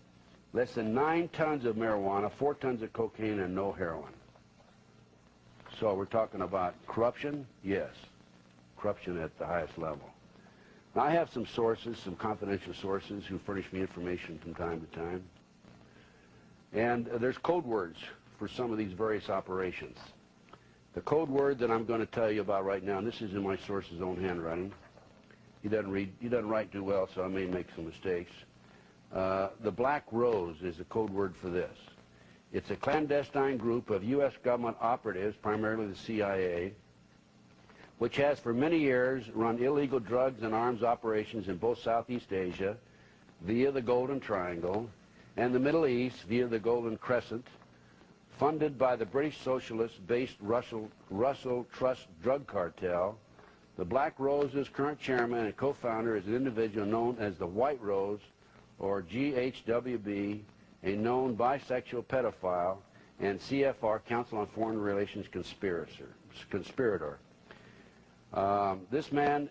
less than 9 tons of marijuana, 4 tons of cocaine, and no heroin. So we're talking about corruption? Yes. Corruption at the highest level. Now, I have some sources, some confidential sources who furnish me information from time to time. And there's code words for some of these various operations. The code word that I'm going to tell you about right now, and this is in my source's own handwriting. He doesn't write too well, so I may make some mistakes. The Black Rose is the code word for this. It's a clandestine group of U.S. government operatives, primarily the CIA, which has for many years run illegal drugs and arms operations in both Southeast Asia via the Golden Triangle and the Middle East via the Golden Crescent, funded by the British socialist-based Russell Trust drug cartel. The Black Rose's current chairman and co-founder is an individual known as the White Rose, or GHWB, a known bisexual pedophile and CFR, Council on Foreign Relations conspirator. This man,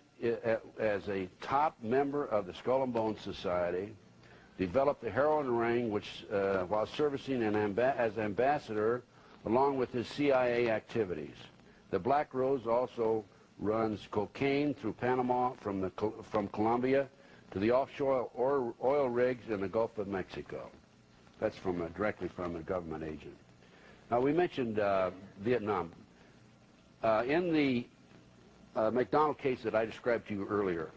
as a top member of the Skull and Bones Society, developed a heroin ring which, while servicing as ambassador along with his CIA activities. The Black Rose also runs cocaine through Panama from Colombia to the offshore oil rigs in the Gulf of Mexico. That's directly from a government agent. Now, we mentioned Vietnam. In the McDonald case that I described to you earlier,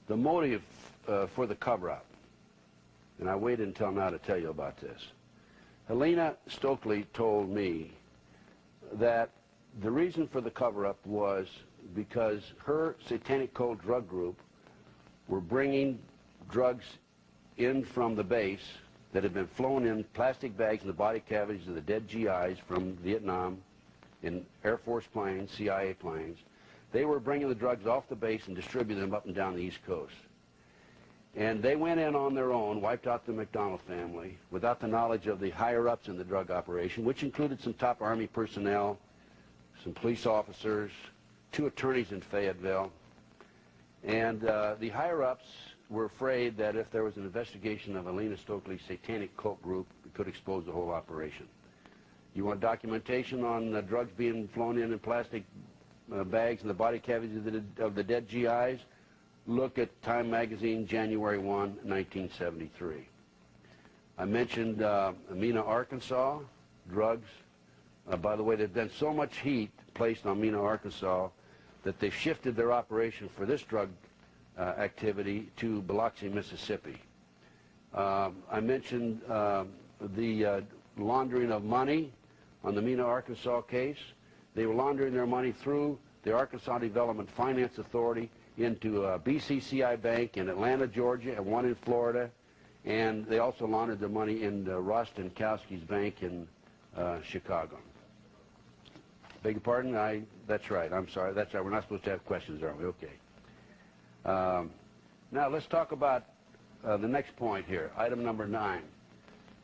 the motive for the cover-up, and I waited until now to tell you about this. Helena Stokely told me that the reason for the cover-up was because her Satanic Cult drug group were bringing drugs in from the base that had been flown in plastic bags in the body cavities of the dead GIs from Vietnam in Air Force planes, CIA planes. They were bringing the drugs off the base and distributing them up and down the East Coast. And they went in on their own, wiped out the McDonald family, without the knowledge of the higher-ups in the drug operation, which included some top Army personnel, some police officers, 2 attorneys in Fayetteville. And the higher-ups were afraid that if there was an investigation of Alina Stokely's satanic cult group, it could expose the whole operation. You want documentation on drugs being flown in plastic bags in the body cavities of the dead GIs? Look at Time Magazine, January 1, 1973. I mentioned Mena, Arkansas, drugs. By the way, there's been so much heat placed on Mena, Arkansas, that they've shifted their operation for this drug activity to Biloxi, Mississippi. I mentioned the laundering of money on the Mena, Arkansas case. They were laundering their money through the Arkansas Development Finance Authority into a BCCI bank in Atlanta, Georgia, and one in Florida. And they also laundered their money in Ross Stankowski's bank in Chicago. Beg your pardon? That's right. I'm sorry. That's right. We're not supposed to have questions, are we? Okay. Now let's talk about the next point here, item number 9.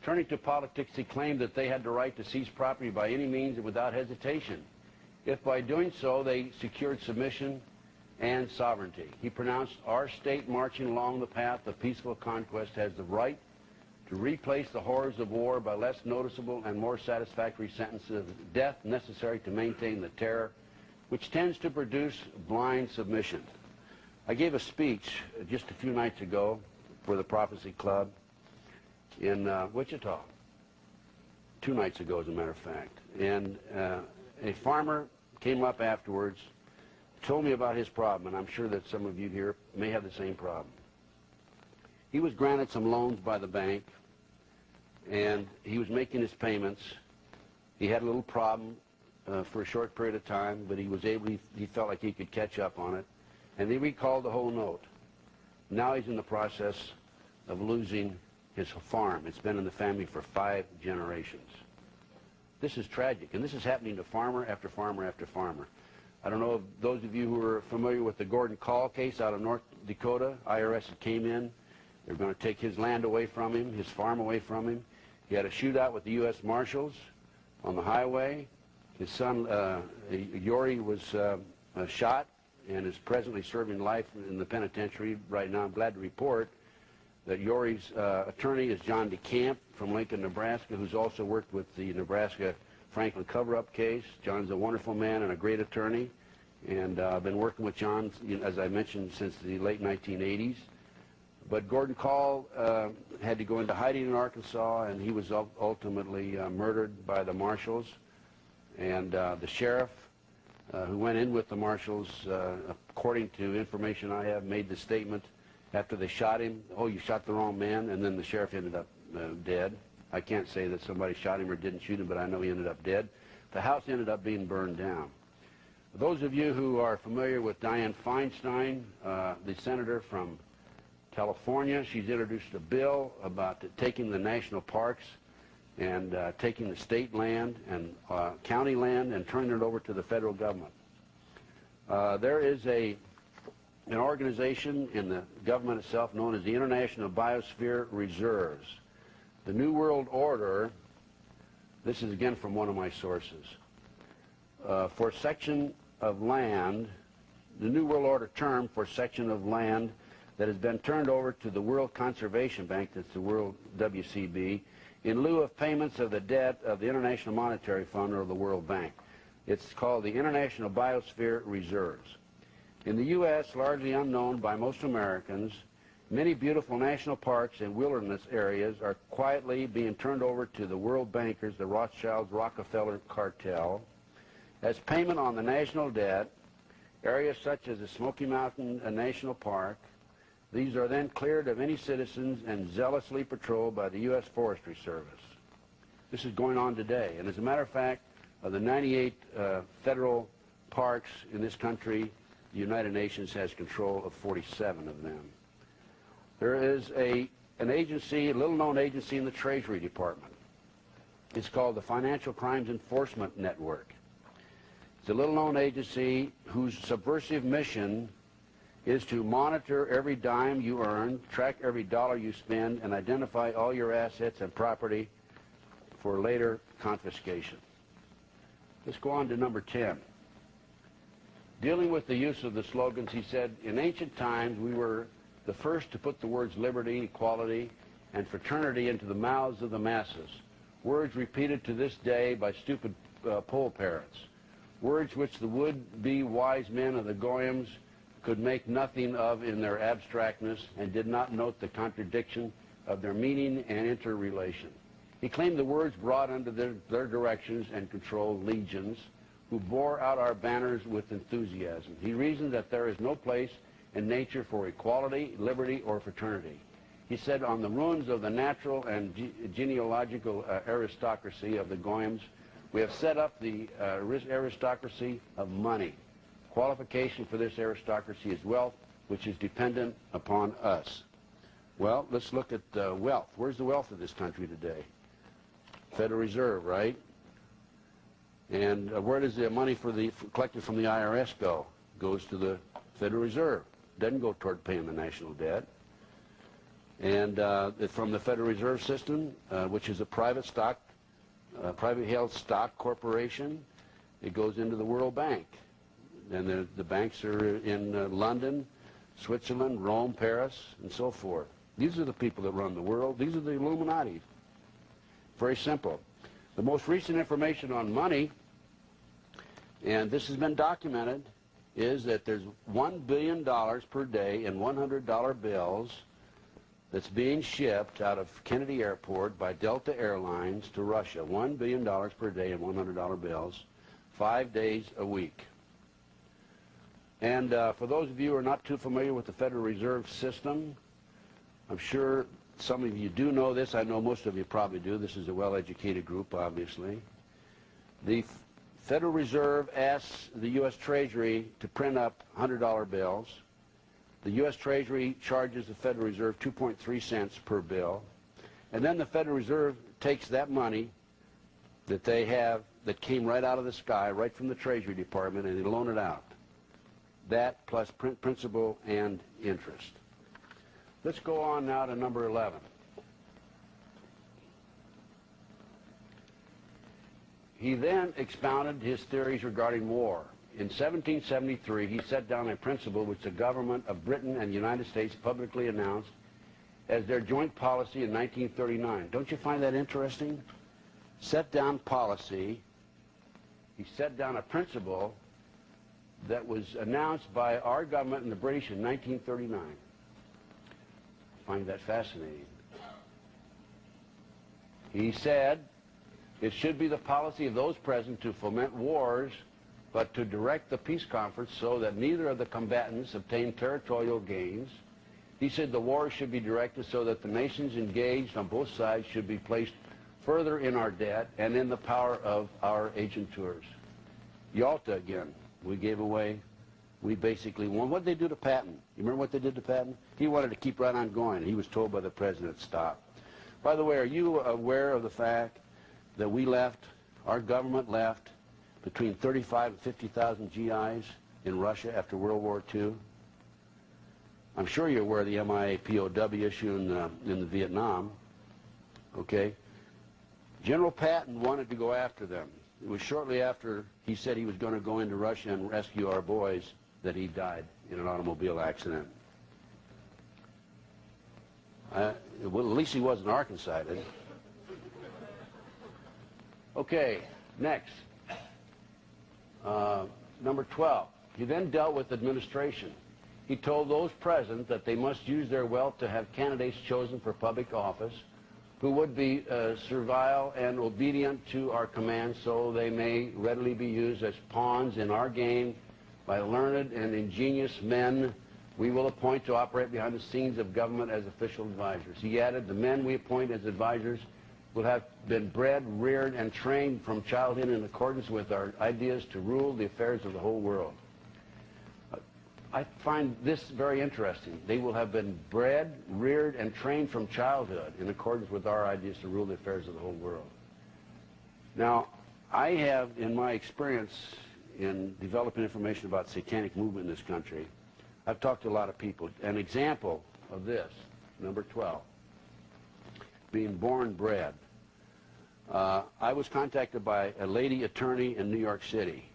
Turning to politics, he claimed that they had the right to seize property by any means and without hesitation, if by doing so they secured submission and sovereignty. He pronounced our state marching along the path of peaceful conquest has the right to replace the horrors of war by less noticeable and more satisfactory sentences of death necessary to maintain the terror, which tends to produce blind submission. I gave a speech just a few nights ago for the Prophecy Club in Wichita, 2 nights ago, as a matter of fact. And a farmer came up afterwards, told me about his problem, and I'm sure that some of you here may have the same problem. He was granted some loans by the bank, and he was making his payments. He had a little problem for a short period of time, but he was able, he felt like he could catch up on it, and they recalled the whole note. Now he's in the process of losing his farm. It's been in the family for 5 generations. This is tragic, and this is happening to farmer after farmer after farmer. I don't know if those of you who are familiar with the Gordon Call case out of North Dakota. IRS came in. They were going to take his land away from him, his farm away from him. He had a shootout with the U.S. Marshals on the highway. His son, Yori, was shot and is presently serving life in the penitentiary right now. I'm glad to report that Yori's attorney is John DeCamp from Lincoln, Nebraska, who's also worked with the Nebraska Franklin cover-up case. John's a wonderful man and a great attorney, and I've been working with John, as I mentioned, since the late 1980s. But Gordon Call had to go into hiding in Arkansas, and he was ultimately murdered by the marshals. And the sheriff who went in with the marshals, according to information I have, made the statement after they shot him, "Oh, you shot the wrong man," and then the sheriff ended up dead. I can't say that somebody shot him or didn't shoot him, but I know he ended up dead. The house ended up being burned down. Those of you who are familiar with Dianne Feinstein, the senator from California, she's introduced a bill about taking the national parks and taking the state land and county land and turning it over to the federal government. There is an organization in the government itself known as the International Biosphere Reserves. The New World Order, this is again from one of my sources, for section of land, the New World Order term for section of land that has been turned over to the World Conservation Bank, that's the World WCB, in lieu of payments of the debt of the International Monetary Fund or the World Bank. It's called the International Biosphere Reserves. In the U.S., largely unknown by most Americans, many beautiful national parks and wilderness areas are quietly being turned over to the world bankers, the Rothschilds, Rockefeller cartel, as payment on the national debt. Areas such as the Smoky Mountain National Park, these are then cleared of any citizens and zealously patrolled by the U.S. Forestry Service. This is going on today, and as a matter of fact, of the 98 federal parks in this country, the United Nations has control of 47 of them. There is an agency, a little-known agency in the Treasury Department. It's called the Financial Crimes Enforcement Network. It's a little-known agency whose subversive mission is to monitor every dime you earn, track every dollar you spend, and identify all your assets and property for later confiscation. Let's go on to number 10. Dealing with the use of the slogans, he said, in ancient times we were the first to put the words liberty, equality, and fraternity into the mouths of the masses, words repeated to this day by stupid poll parrots, words which the would-be wise men of the Goyams could make nothing of in their abstractness and did not note the contradiction of their meaning and interrelation. He claimed the words brought under their directions and control legions who bore out our banners with enthusiasm. He reasoned that there is no place in nature for equality, liberty, or fraternity. He said, on the ruins of the natural and genealogical aristocracy of the Goyams, we have set up the aristocracy of money. Qualification for this aristocracy is wealth, which is dependent upon us. Well, let's look at wealth. Where's the wealth of this country today? Federal Reserve, right? And where does the money collected from the IRS go? Goes to the Federal Reserve. Doesn't go toward paying the national debt. And from the Federal Reserve System, which is a private held stock corporation, it goes into the World Bank. And the banks are in London, Switzerland, Rome, Paris, and so forth. These are the people that run the world. These are the Illuminati. Very simple. The most recent information on money, and this has been documented, is that there's $1 billion per day in $100 bills that's being shipped out of Kennedy Airport by Delta Airlines to Russia. $1 billion per day in $100 bills, 5 days a week. And for those of you who are not too familiar with the Federal Reserve System, I'm sure some of you do know this. I know most of you probably do. This is a well-educated group, obviously. The Federal Reserve asks the U.S. Treasury to print up $100 bills. The U.S. Treasury charges the Federal Reserve 2.3 cents per bill. And then the Federal Reserve takes that money that they have that came right out of the sky, right from the Treasury Department, and they loan it out. That plus principal and interest. Let's go on now to number 11. He then expounded his theories regarding war. In 1773, he set down a principle which the government of Britain and the United States publicly announced as their joint policy in 1939. Don't you find that interesting? Set down policy. He set down a principle that was announced by our government and the British in 1939. I find that fascinating. He said it should be the policy of those present to foment wars, but to direct the peace conference so that neither of the combatants obtain territorial gains. He said the war should be directed so that the nations engaged on both sides should be placed further in our debt and in the power of our agentures. Yalta again. We gave away, we basically won. What did they do to Patton? You remember what they did to Patton? He wanted to keep right on going. He was told by the president, stop. By the way, are you aware of the fact that we left, our government left, between 35 and 50,000 GIs in Russia after World War II? I'm sure you're aware of the MIA POW issue in the Vietnam. Okay? General Patton wanted to go after them. It was shortly after he said he was going to go into Russia and rescue our boys that he died in an automobile accident. Well, at least he wasn't Arkansas-ed. Okay, next. Number 12. He then dealt with administration. He told those present that they must use their wealth to have candidates chosen for public office who would be servile and obedient to our commands so they may readily be used as pawns in our game by learned and ingenious men we will appoint to operate behind the scenes of government as official advisors. He added, the men we appoint as advisors will have been bred, reared, and trained from childhood in accordance with our ideas to rule the affairs of the whole world. I find this very interesting. They will have been bred, reared, and trained from childhood in accordance with our ideas to rule the affairs of the whole world. Now, I have, in my experience in developing information about satanic movement in this country, I've talked to a lot of people. An example of this, number 12, being born bred. I was contacted by a lady attorney in New York City.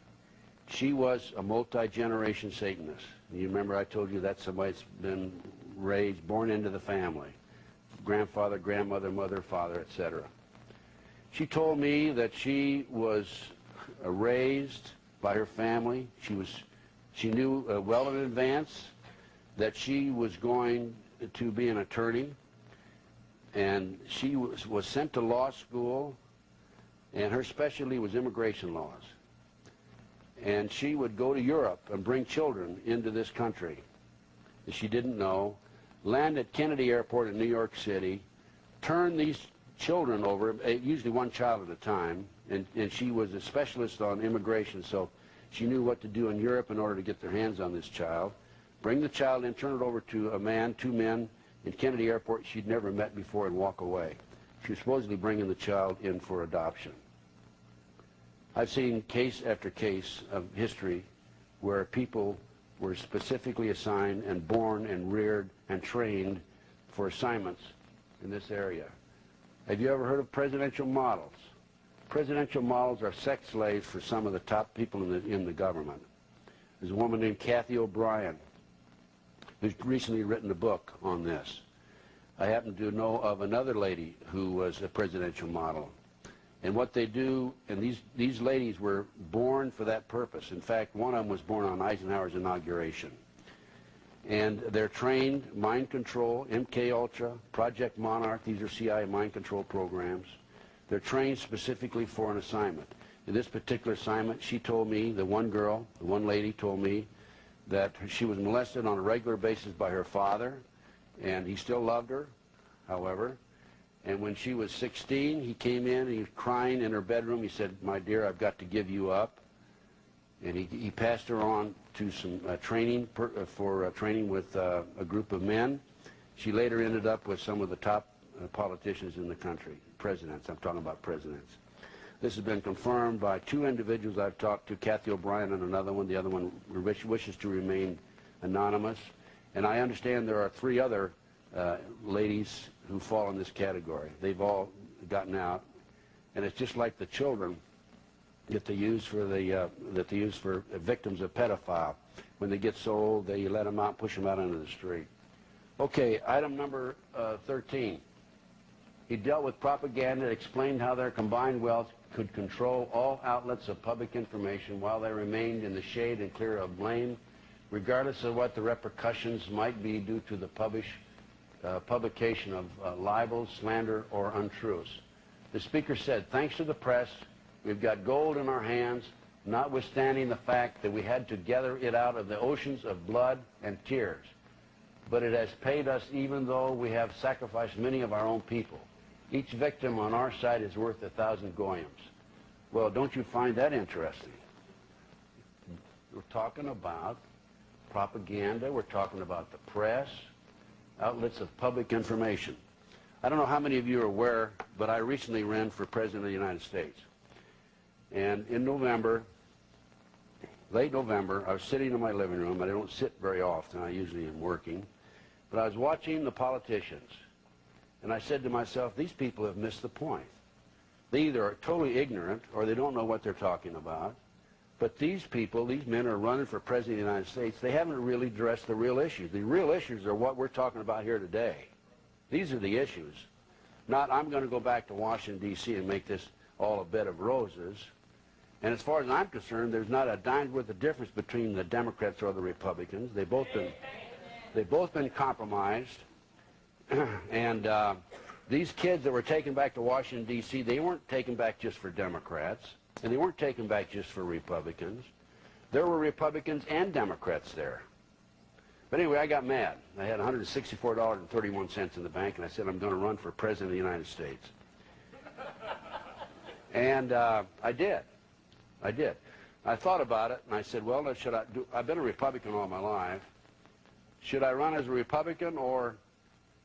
She was a multi-generation Satanist. You remember I told you that's somebody that's been raised, born into the family. Grandfather, grandmother, mother, father, etc. She told me that she was raised by her family. She knew well in advance that she was going to be an attorney, and she was sent to law school, and her specialty was immigration laws. And she would go to Europe and bring children into this country that she didn't know, land at Kennedy Airport in New York City, turn these children over, usually one child at a time, and she was a specialist on immigration, so she knew what to do in Europe in order to get their hands on this child. Bring the child in, turn it over to a man, two men, in Kennedy Airport she'd never met before, and walk away. She was supposedly bringing the child in for adoption. I've seen case after case of history where people were specifically assigned and born and reared and trained for assignments in this area. Have you ever heard of presidential models? Presidential models are sex slaves for some of the top people in the government. There's a woman named Kathy O'Brien who's recently written a book on this. I happen to know of another lady who was a presidential model. And what they do, and these ladies were born for that purpose. In fact, one of them was born on Eisenhower's inauguration. And they're trained mind control, MK Ultra, Project Monarch. These are CIA mind control programs. They're trained specifically for an assignment. In this particular assignment, she told me, the one lady told me that she was molested on a regular basis by her father, and he still loved her, however. And when she was 16, he came in and he was crying in her bedroom. He said, "My dear, I've got to give you up." And he passed her on to some training for training with a group of men. She later ended up with some of the top politicians in the country, presidents. I'm talking about presidents. This has been confirmed by two individuals I've talked to, Kathy O'Brien and another one. The other one wishes to remain anonymous. And I understand there are three other ladies who fall in this category. They've all gotten out, and it's just like the children that they use for victims of pedophile. When they get so old, they let them out, push them out into the street. Okay, item number 13. He dealt with propaganda that explained how their combined wealth could control all outlets of public information while they remained in the shade and clear of blame, regardless of what the repercussions might be due to the publication of libels, slander, or untruths. The speaker said, "Thanks to the press, we've got gold in our hands, notwithstanding the fact that we had to gather it out of the oceans of blood and tears. But it has paid us even though we have sacrificed many of our own people. Each victim on our side is worth 1,000 goyams." Well, don't you find that interesting? We're talking about propaganda. We're talking about the press, outlets of public information. I don't know how many of you are aware, but I recently ran for President of the United States. And in November, late November, I was sitting in my living room. I don't sit very often. I usually am working. But I was watching the politicians. And I said to myself, these people have missed the point. They either are totally ignorant or they don't know what they're talking about. But these people, these men are running for President of the United States. They haven't really addressed the real issues. The real issues are what we're talking about here today. These are the issues. Not, I'm going to go back to Washington, D.C. and make this all a bed of roses. And as far as I'm concerned, there's not a dime's worth of difference between the Democrats or the Republicans. They've both been compromised. And these kids that were taken back to Washington, D.C., they weren't taken back just for Democrats, and they weren't taken back just for Republicans. There were Republicans and Democrats there. But anyway, I got mad. I had $164.31 in the bank, and I said, I'm going to run for President of the United States. And I did. I did. I thought about it, and I said, well, I've been a Republican all my life. Should I run as a Republican, or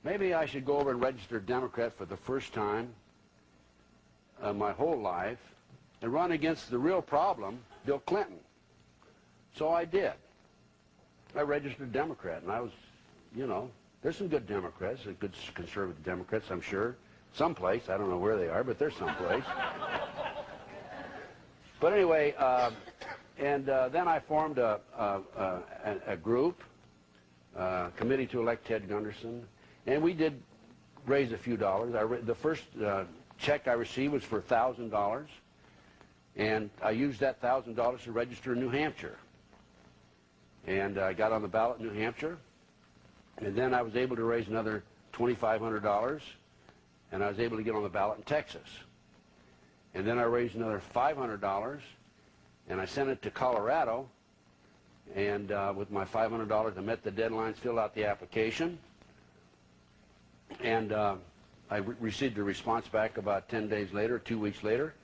maybe I should go over and register Democrat for the first time my whole life and run against the real problem, Bill Clinton? So I did. I registered Democrat, and I was, you know, there's some good Democrats, good conservative Democrats, I'm sure. Someplace, I don't know where they are, but there's someplace. But anyway, then I formed a group, committee to elect Ted Gunderson, and we did raise a few dollars. The first check I received was for $1,000, and I used that $1,000 to register in New Hampshire. And I got on the ballot in New Hampshire, and then I was able to raise another $2,500, and I was able to get on the ballot in Texas. And then I raised another $500, and I sent it to Colorado, and with my $500, I met the deadlines, filled out the application, and I received a response back about 10 days later, 2 weeks later.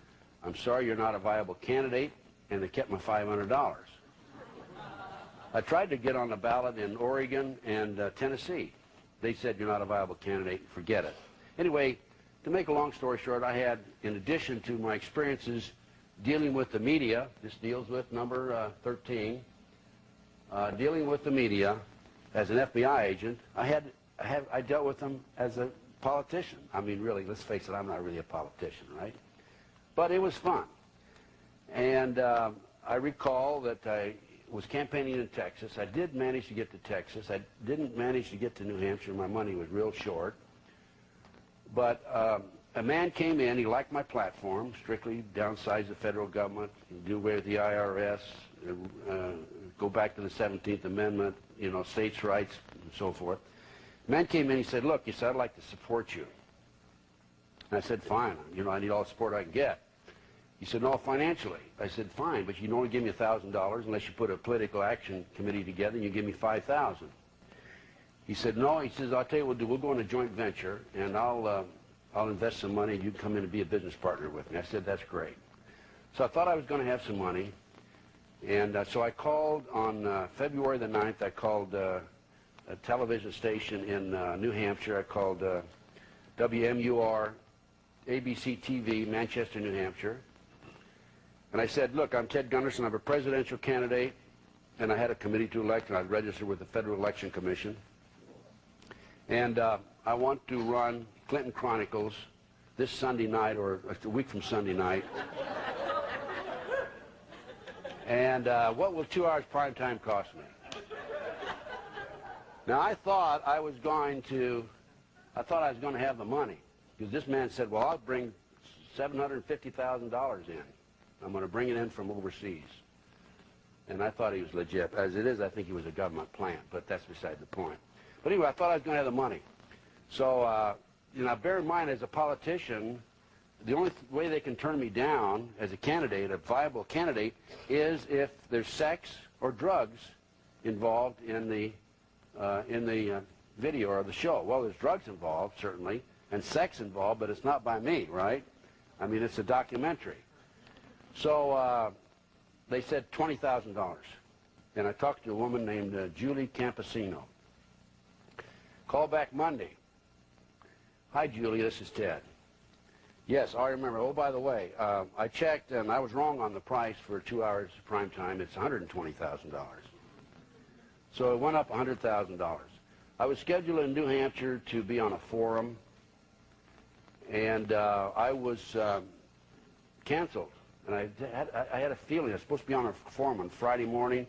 I'm sorry, you're not a viable candidate, and they kept my $500. I tried to get on the ballot in Oregon and Tennessee. They said, you're not a viable candidate, forget it. Anyway, to make a long story short, I had, in addition to my experiences dealing with the media, this deals with number 13, dealing with the media as an FBI agent, I dealt with them as a politician. I mean, really, let's face it, I'm not really a politician, right? But it was fun. And I recall that I was campaigning in Texas. I did manage to get to Texas. I didn't manage to get to New Hampshire. My money was real short. But a man came in. He liked my platform, strictly downsize the federal government, do away with the IRS, go back to the 17th Amendment, you know, states' rights, and so forth. The man came in. He said, look, he said, I'd like to support you. And I said, fine. You know, I need all the support I can get. He said, no, financially. I said, fine, but you can only give me $1,000 unless you put a political action committee together and you give me $5,000. He said, no. He says, I'll tell you what we'll do. We'll go on a joint venture, and I'll invest some money, and you can come in and be a business partner with me. I said, that's great. So I thought I was going to have some money, and so I called on February the 9th. I called a television station in New Hampshire. I called WMUR, ABC TV, Manchester, New Hampshire. And I said, look, I'm Ted Gunderson. I'm a presidential candidate, and I had a committee to elect, and I'd registered with the Federal Election Commission. And I want to run Clinton Chronicles this Sunday night, or a week from Sunday night. And what will 2 hours prime time cost me? Now, I thought I was going to have the money, because this man said, well, I'll bring $750,000 in. I'm going to bring it in from overseas. And I thought he was legit. As it is, I think he was a government plant, but that's beside the point. But anyway, I thought I was going to have the money. So, you know, bear in mind, as a politician, the only way they can turn me down as a candidate, a viable candidate, is if there's sex or drugs involved in the video or the show. Well, there's drugs involved, certainly, and sex involved, but it's not by me, right? I mean, it's a documentary. So they said $20,000. And I talked to a woman named Julie Campesino. Call back Monday. Hi, Julie, this is Ted. Yes, I remember. Oh, by the way, I checked, and I was wrong on the price for 2 hours prime time. It's $120,000. So it went up $100,000. I was scheduled in New Hampshire to be on a forum, and I was canceled. And I had a feeling I was supposed to be on a forum on Friday morning.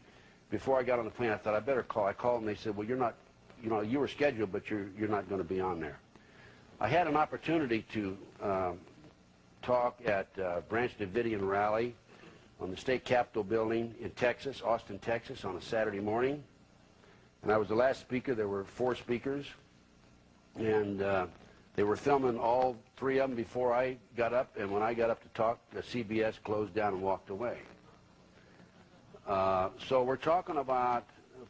Before I got on the plane, I thought I better call. I called, and they said, well, you're not, you know, you were scheduled, but you're not going to be on there. I had an opportunity to talk at Branch Davidian rally on the state capitol building in Texas, Austin, Texas, on a Saturday morning. And I was the last speaker. There were 4 speakers. And they were filming all 3 of them before I got up. And when I got up to talk, the CBS closed down and walked away. So we're talking about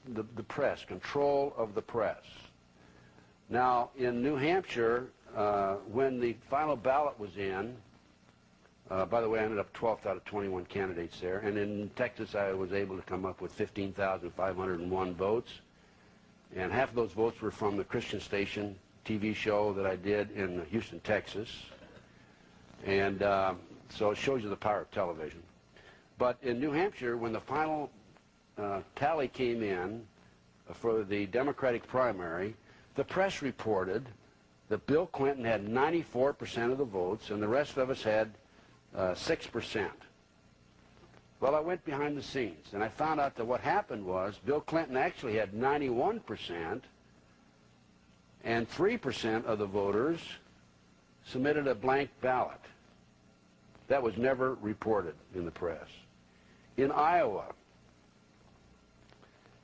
the press, control of the press. Now, in New Hampshire, when the final ballot was in, by the way, I ended up 12th out of 21 candidates there. And in Texas, I was able to come up with 15,501 votes. And half of those votes were from the Christian Station TV show that I did in Houston, Texas. And so it shows you the power of television. But in New Hampshire, when the final tally came in for the Democratic primary, the press reported that Bill Clinton had 94% of the votes, and the rest of us had 6%. Well, I went behind the scenes, and I found out that what happened was Bill Clinton actually had 91%, and 3% of the voters submitted a blank ballot. That was never reported in the press. In Iowa,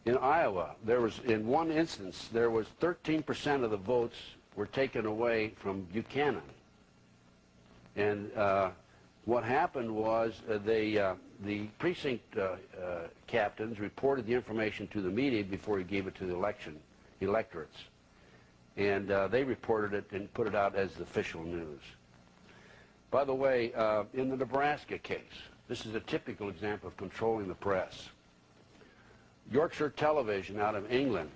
there was, in one instance, there was 13% of the votes were taken away from Buchanan. And what happened was the precinct captains reported the information to the media before he gave it to the electorates. And they reported it and put it out as official news. By the way, in the Nebraska case, this is a typical example of controlling the press. Yorkshire Television out of England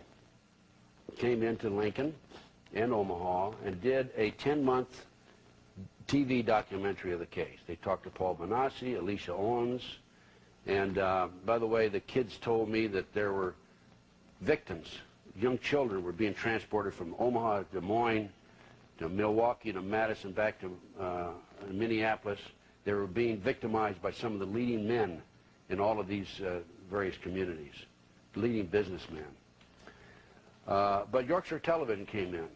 came into Lincoln and Omaha and did a 10-month TV documentary of the case. They talked to Paul Bonacci, Alicia Owens, and by the way, the kids told me that there were victims. Young children were being transported from Omaha to Des Moines, to Milwaukee, to Madison, back to Minneapolis. They were being victimized by some of the leading men in all of these various communities, leading businessmen. But Yorkshire Television came in.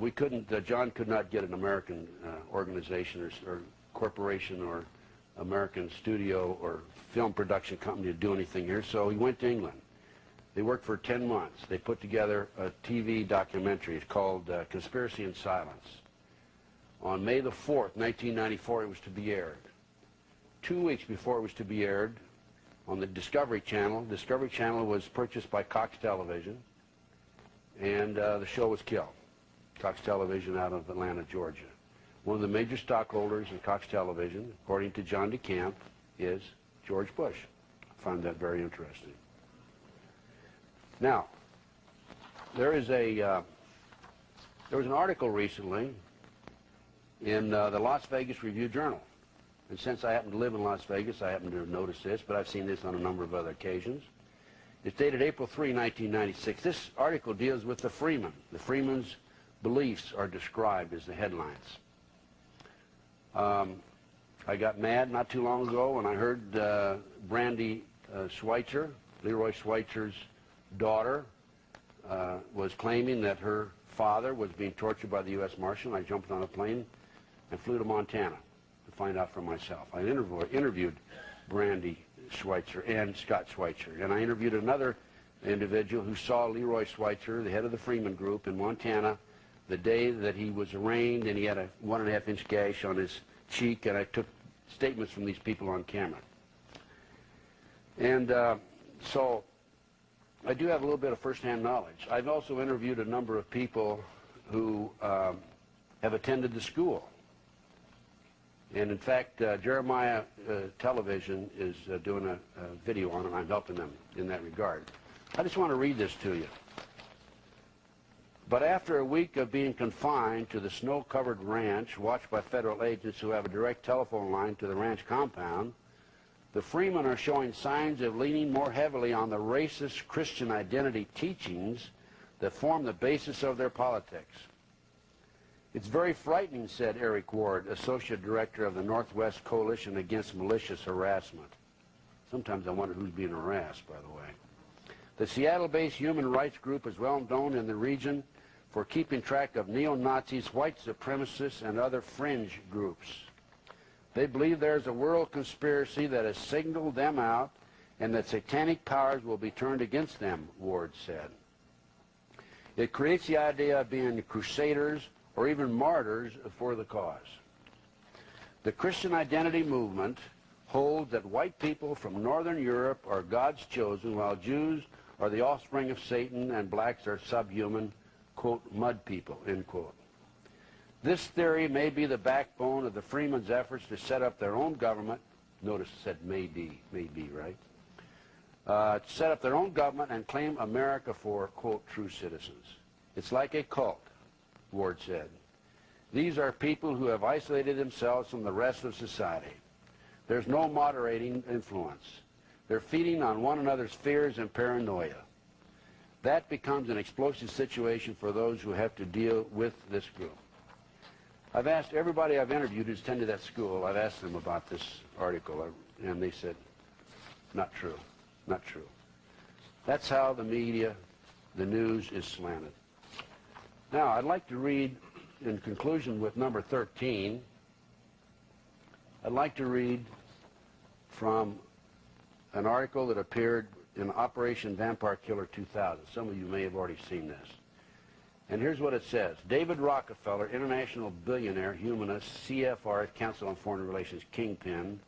We couldn't, John could not get an American organization or corporation or American studio or film production company to do anything here, so he went to England. They worked for 10 months. They put together a TV documentary. It's called Conspiracy in Silence. On May the 4th, 1994, it was to be aired. 2 weeks before it was to be aired, on the Discovery Channel. Discovery Channel was purchased by Cox Television, and the show was killed. Cox Television out of Atlanta, Georgia. One of the major stockholders in Cox Television, according to John DeCamp, is George Bush. I find that very interesting. Now, there was an article recently in the Las Vegas Review-Journal. And since I happen to live in Las Vegas, I happen to have noticed this, but I've seen this on a number of other occasions. It's dated April 3, 1996. This article deals with the Freeman. The Freeman's beliefs are described as the headlines. I got mad not too long ago when I heard Brandy Schweitzer, Leroy Schweitzer's daughter, was claiming that her father was being tortured by the U.S. Marshal. I jumped on a plane and flew to Montana to find out for myself. I interviewed Brandy Schweitzer and Scott Schweitzer, and I interviewed another individual who saw Leroy Schweitzer, the head of the Freeman Group in Montana, the day that he was arraigned, and he had a 1.5-inch gash on his cheek, and I took statements from these people on camera. And so I do have a little bit of first-hand knowledge. I've also interviewed a number of people who have attended the school. And in fact, Jeremiah Television is doing a video on it, and I'm helping them in that regard. I just want to read this to you. But after a week of being confined to the snow-covered ranch, watched by federal agents who have a direct telephone line to the ranch compound, the Freemen are showing signs of leaning more heavily on the racist Christian identity teachings that form the basis of their politics. It's very frightening, said Eric Ward, Associate Director of the Northwest Coalition Against Malicious Harassment. Sometimes I wonder who's being harassed, by the way. The Seattle-based human rights group is well known in the region for keeping track of neo-Nazis, white supremacists, and other fringe groups. They believe there's a world conspiracy that has signaled them out and that satanic powers will be turned against them, Ward said. It creates the idea of being crusaders or even martyrs for the cause. The Christian identity movement holds that white people from Northern Europe are God's chosen, while Jews are the offspring of Satan and blacks are subhuman, quote, mud people, end quote. This theory may be the backbone of the Freemen's efforts to set up their own government. Notice it said may be, right? To set up their own government and claim America for, quote, true citizens. It's like a cult, Ward said. These are people who have isolated themselves from the rest of society. There's no moderating influence. They're feeding on one another's fears and paranoia. That becomes an explosive situation for those who have to deal with this group. I've asked everybody I've interviewed who's attended that school, I've asked them about this article, and they said, Not true. Not true. That's how the media, the news is slanted. Now, I'd like to read, in conclusion with number 13, I'd like to read from an article that appeared in Operation Vampire Killer 2000. Some of you may have already seen this. And here's what it says. David Rockefeller, international billionaire, humanist, CFR, Council on Foreign Relations kingpin,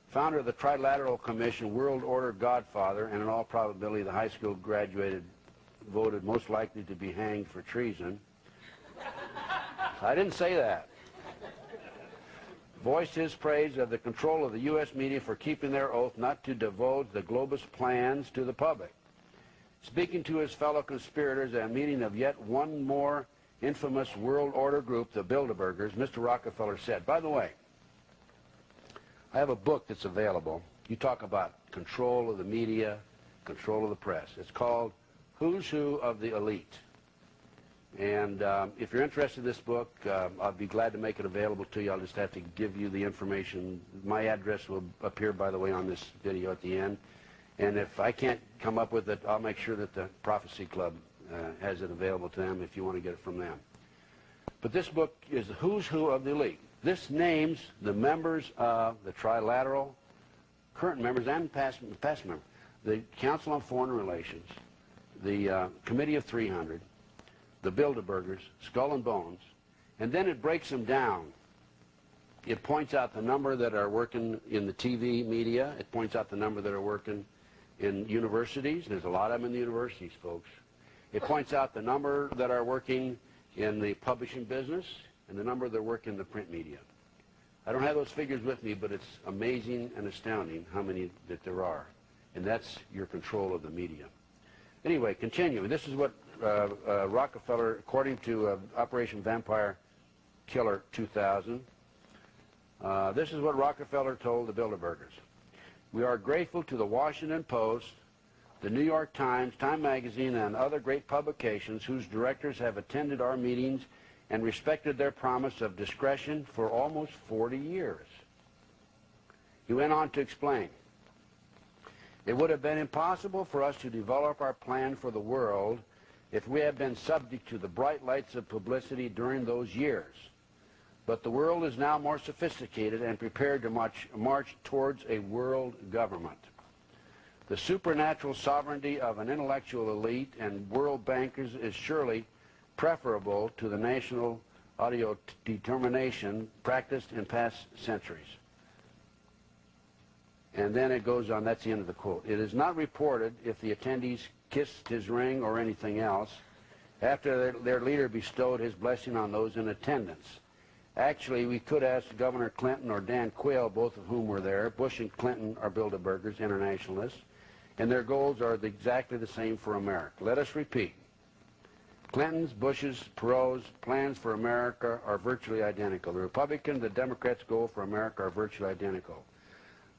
founder of the Trilateral Commission, World Order godfather, and in all probability the high school graduated voted most likely to be hanged for treason. I didn't say that. Voiced his praise of the control of the U.S. media for keeping their oath not to divulge the globalist plans to the public. Speaking to his fellow conspirators at a meeting of yet one more infamous world order group, the Bilderbergers, Mr. Rockefeller said, by the way, I have a book that's available. You talk about control of the media, control of the press. It's called Who's Who of the Elite. And if you're interested in this book, I'll be glad to make it available to you. I'll just have to give you the information. My address will appear, by the way, on this video at the end. And if I can't come up with it, I'll make sure that the Prophecy Club has it available to them if you want to get it from them. But this book is the Who's Who of the Elite. This names the members of the Trilateral, current members and past members, the Council on Foreign Relations, the Committee of 300, the Bilderbergers, Skull and Bones, and then it breaks them down. It points out the number that are working in the TV media. It points out the number that are working in universities. There's a lot of them in the universities, folks. It points out the number that are working in the publishing business and the number that work in the print media. I don't have those figures with me, but it's amazing and astounding how many that there are. And that's your control of the media. Anyway, continuing. This is what Rockefeller, according to Operation Vampire Killer 2000, this is what Rockefeller told the Bilderbergers. We are grateful to the Washington Post, the New York Times, Time Magazine, and other great publications whose directors have attended our meetings and respected their promise of discretion for almost 40 years. He went on to explain, it would have been impossible for us to develop our plan for the world if we had been subject to the bright lights of publicity during those years. But the world is now more sophisticated and prepared to march towards a world government. The supernatural sovereignty of an intellectual elite and world bankers is surely preferable to the national autodetermination practiced in past centuries. And then it goes on, that's the end of the quote. It is not reported if the attendees kissed his ring or anything else after their leader bestowed his blessing on those in attendance. Actually, we could ask Governor Clinton or Dan Quayle, both of whom were there. Bush and Clinton are Bilderbergers, internationalists, and their goals are exactly the same for America. Let us repeat. Clinton's, Bush's, Perot's plans for America are virtually identical. The Republican, the Democrats' goal for America are virtually identical.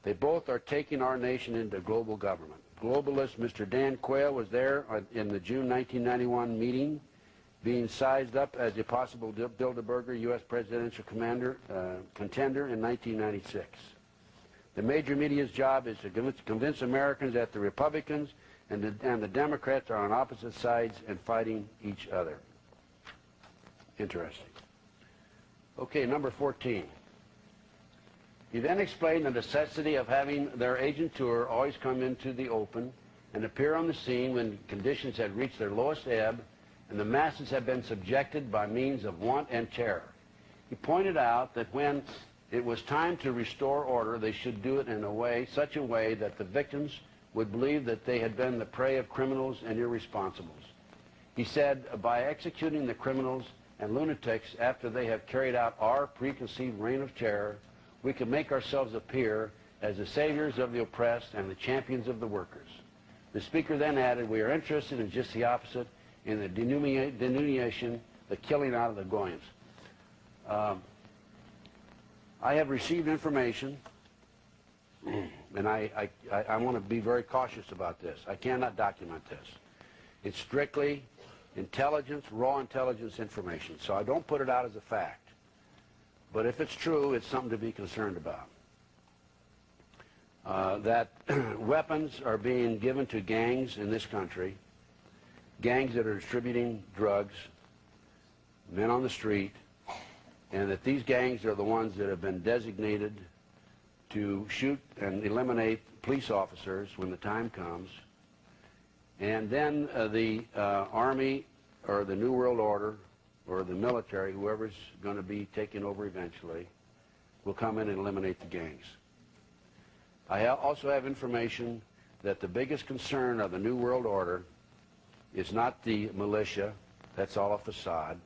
They both are taking our nation into global government. Globalist Mr. Dan Quayle was there in the June 1991 meeting, being sized up as a possible Bilderberger U.S. presidential contender in 1996. The major media's job is to convince Americans that the Republicans and the Democrats are on opposite sides and fighting each other. Interesting. Okay, number 14. He then explained the necessity of having their agent tour always come into the open and appear on the scene when conditions had reached their lowest ebb and the masses have been subjected by means of want and terror. He pointed out that when it was time to restore order, they should do it in such a way that the victims would believe that they had been the prey of criminals and irresponsibles. He said, by executing the criminals and lunatics after they have carried out our preconceived reign of terror, we can make ourselves appear as the saviors of the oppressed and the champions of the workers. The speaker then added, we are interested in just the opposite, in the denudation, the killing out of the goyim. I have received information, and I want to be very cautious about this. I cannot document this. It's strictly intelligence, raw intelligence information, so I don't put it out as a fact. But if it's true, it's something to be concerned about. that weapons are being given to gangs in this country, gangs that are distributing drugs, men on the street, and that these gangs are the ones that have been designated to shoot and eliminate police officers when the time comes. And then the Army or the New World Order or the military, whoever's going to be taking over eventually, will come in and eliminate the gangs. I also have information that the biggest concern of the New World Order is not the militia. That's all a facade.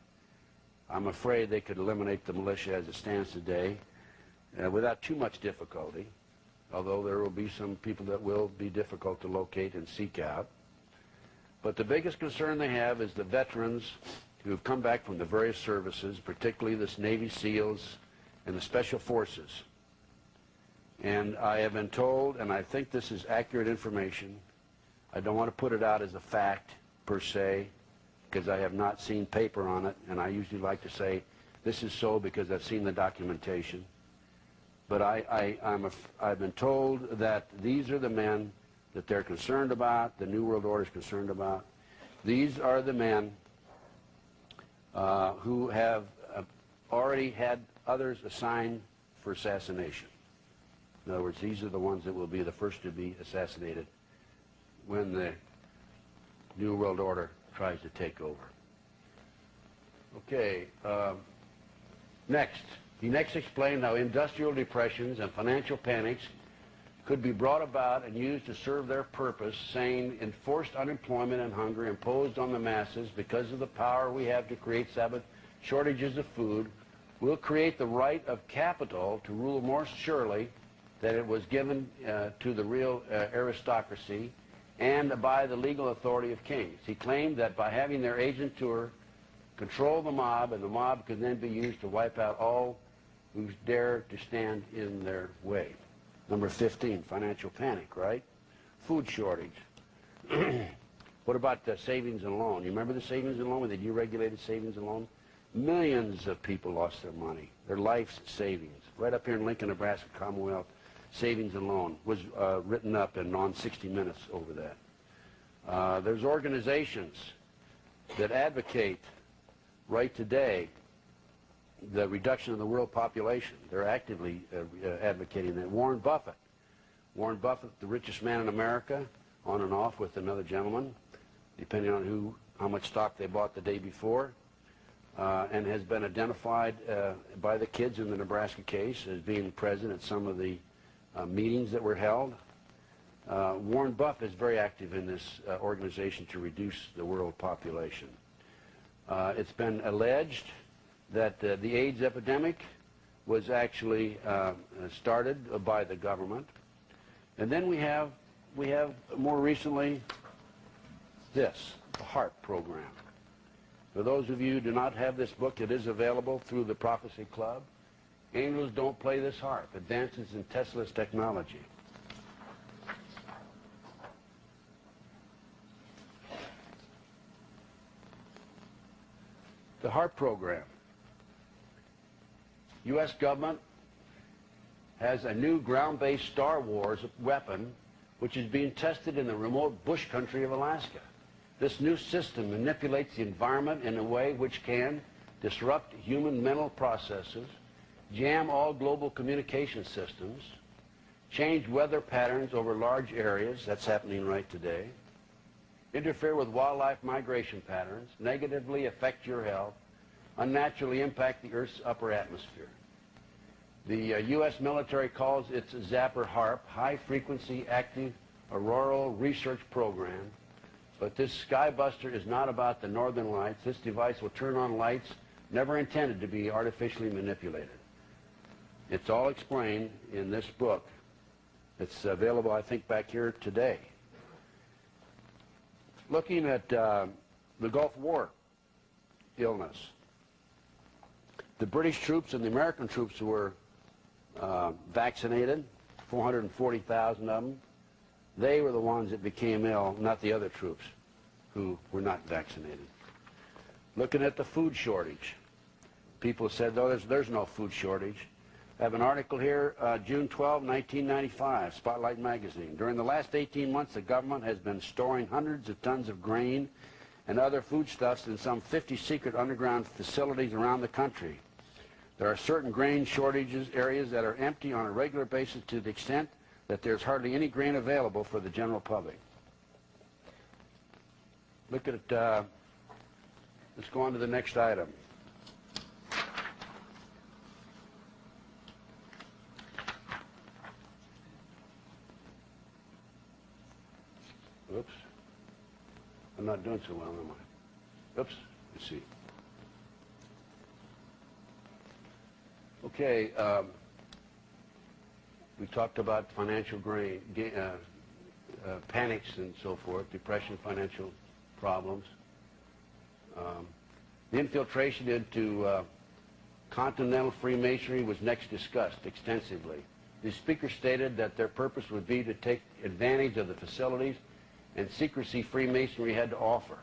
I'm afraid they could eliminate the militia as it stands today without too much difficulty, although there will be some people that will be difficult to locate and seek out. But the biggest concern they have is the veterans who have come back from the various services, particularly the Navy SEALs and the Special Forces. And I have been told, and I think this is accurate information, I don't want to put it out as a fact per se, because I have not seen paper on it, and I usually like to say this is so because I've seen the documentation. But I've been told that these are the men that they're concerned about, the New World Order is concerned about. These are the men who have already had others assigned for assassination. In other words, these are the ones that will be the first to be assassinated when the New World Order tries to take over. Okay, next. He next explained how industrial depressions and financial panics could be brought about and used to serve their purpose, saying enforced unemployment and hunger imposed on the masses because of the power we have to create shortages of food will create the right of capital to rule more surely than it was given to the real aristocracy and by the legal authority of kings. He claimed that by having their agent tour control the mob, and the mob could then be used to wipe out all who dare to stand in their way. Number 15, financial panic, right? Food shortage. What about savings and loan? You remember the savings and loan, when they deregulated savings and loan? Millions of people lost their money, their life's savings. Right up here in Lincoln, Nebraska, Commonwealth Savings and Loan was written up in on 60 Minutes over that. There's organizations that advocate right today the reduction of the world population. They're actively advocating that. Warren Buffett, the richest man in America, on and off with another gentleman, depending on how much stock they bought the day before, and has been identified by the kids in the Nebraska case as being present at some of the meetings that were held. Warren Buffett is very active in this organization to reduce the world population. It's been alleged that the AIDS epidemic was actually started by the government. And then we have more recently this, the HARP program. For those of you who do not have this book, it is available through the Prophecy Club. Angels Don't Play This Harp, Advances in Tesla's Technology. The HARP program. U.S. government has a new ground-based Star Wars weapon which is being tested in the remote bush country of Alaska. This new system manipulates the environment in a way which can disrupt human mental processes, jam all global communication systems, change weather patterns over large areas, that's happening right today, interfere with wildlife migration patterns, negatively affect your health, unnaturally impact the Earth's upper atmosphere. The U.S. military calls its Zapper HARP, High Frequency Active Auroral Research Program, but this Skybuster is not about the northern lights. This device will turn on lights never intended to be artificially manipulated. It's all explained in this book. It's available, I think, back here today. Looking at the Gulf War illness, the British troops and the American troops who were vaccinated, 440,000 of them, they were the ones that became ill, not the other troops who were not vaccinated. Looking at the food shortage, people said, oh, there's no food shortage. I have an article here, June 12, 1995, Spotlight Magazine. During the last 18 months, the government has been storing hundreds of tons of grain and other foodstuffs in some 50 secret underground facilities around the country. There are certain grain shortages areas that are empty on a regular basis to the extent that there's hardly any grain available for the general public. Look at, let's go on to the next item. Oops. I'm not doing so well, am I? Oops. Let's see. Okay. We talked about financial panics and so forth, depression, financial problems. The infiltration into continental Freemasonry was next discussed extensively. The speaker stated that their purpose would be to take advantage of the facilities and secrecy Freemasonry had to offer.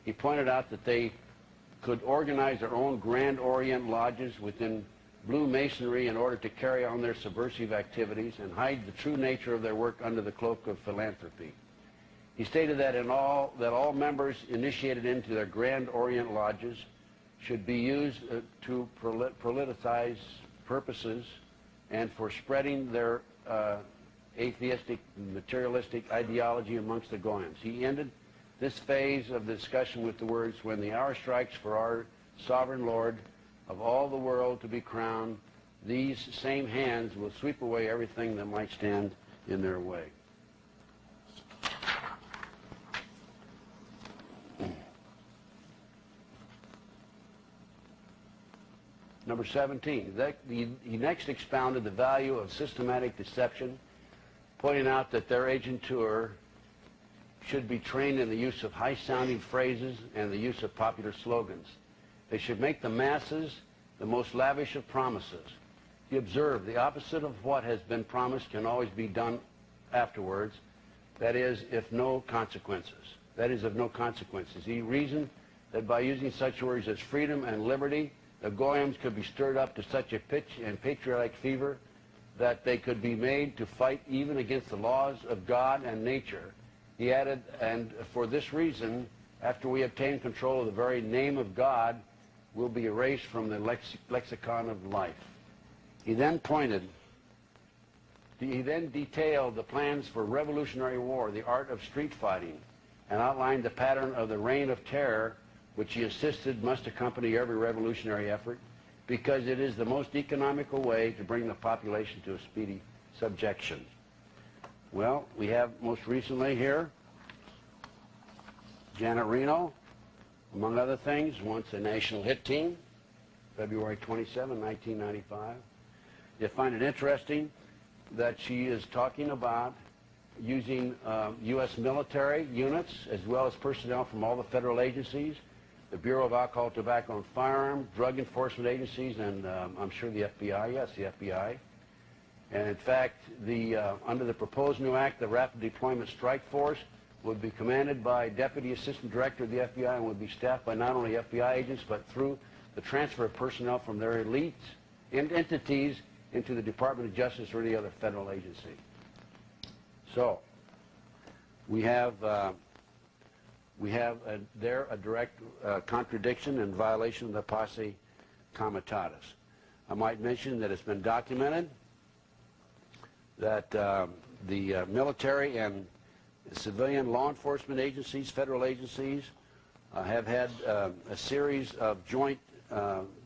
He pointed out that they could organize their own Grand Orient lodges within Blue Masonry in order to carry on their subversive activities and hide the true nature of their work under the cloak of philanthropy. He stated that all members initiated into their Grand Orient lodges should be used to politicize purposes and for spreading their atheistic, materialistic ideology amongst the Goyans. He ended this phase of the discussion with the words, "When the hour strikes for our sovereign Lord of all the world to be crowned, these same hands will sweep away everything that might stand in their way." Number 17, he next expounded the value of systematic deception, pointing out that their agentur should be trained in the use of high-sounding phrases and the use of popular slogans. They should make the masses the most lavish of promises. He observed the opposite of what has been promised can always be done afterwards, that is, if no consequences. That is, of no consequences. He reasoned that by using such words as freedom and liberty, the Goyams could be stirred up to such a pitch and patriotic fever that they could be made to fight even against the laws of God and nature. He added, and for this reason, after we obtain control of the very name of God, we'll be erased from the lexicon of life. He then detailed the plans for revolutionary war, the art of street fighting, and outlined the pattern of the reign of terror which he insisted must accompany every revolutionary effort, because it is the most economical way to bring the population to a speedy subjection. Well, we have most recently here Janet Reno, among other things, once a national hit team, February 27, 1995. You find it interesting that she is talking about using U.S. military units as well as personnel from all the federal agencies, the Bureau of Alcohol, Tobacco, and Firearms, drug enforcement agencies, and I'm sure the FBI, yes, the FBI. And in fact, under the proposed new act, the Rapid Deployment Strike Force would be commanded by Deputy Assistant Director of the FBI and would be staffed by not only FBI agents, but through the transfer of personnel from their elites and entities into the Department of Justice or any other federal agency. So, we have there a direct contradiction and violation of the Posse Comitatus. I might mention that it's been documented that the military and civilian law enforcement agencies, federal agencies, have had a series of joint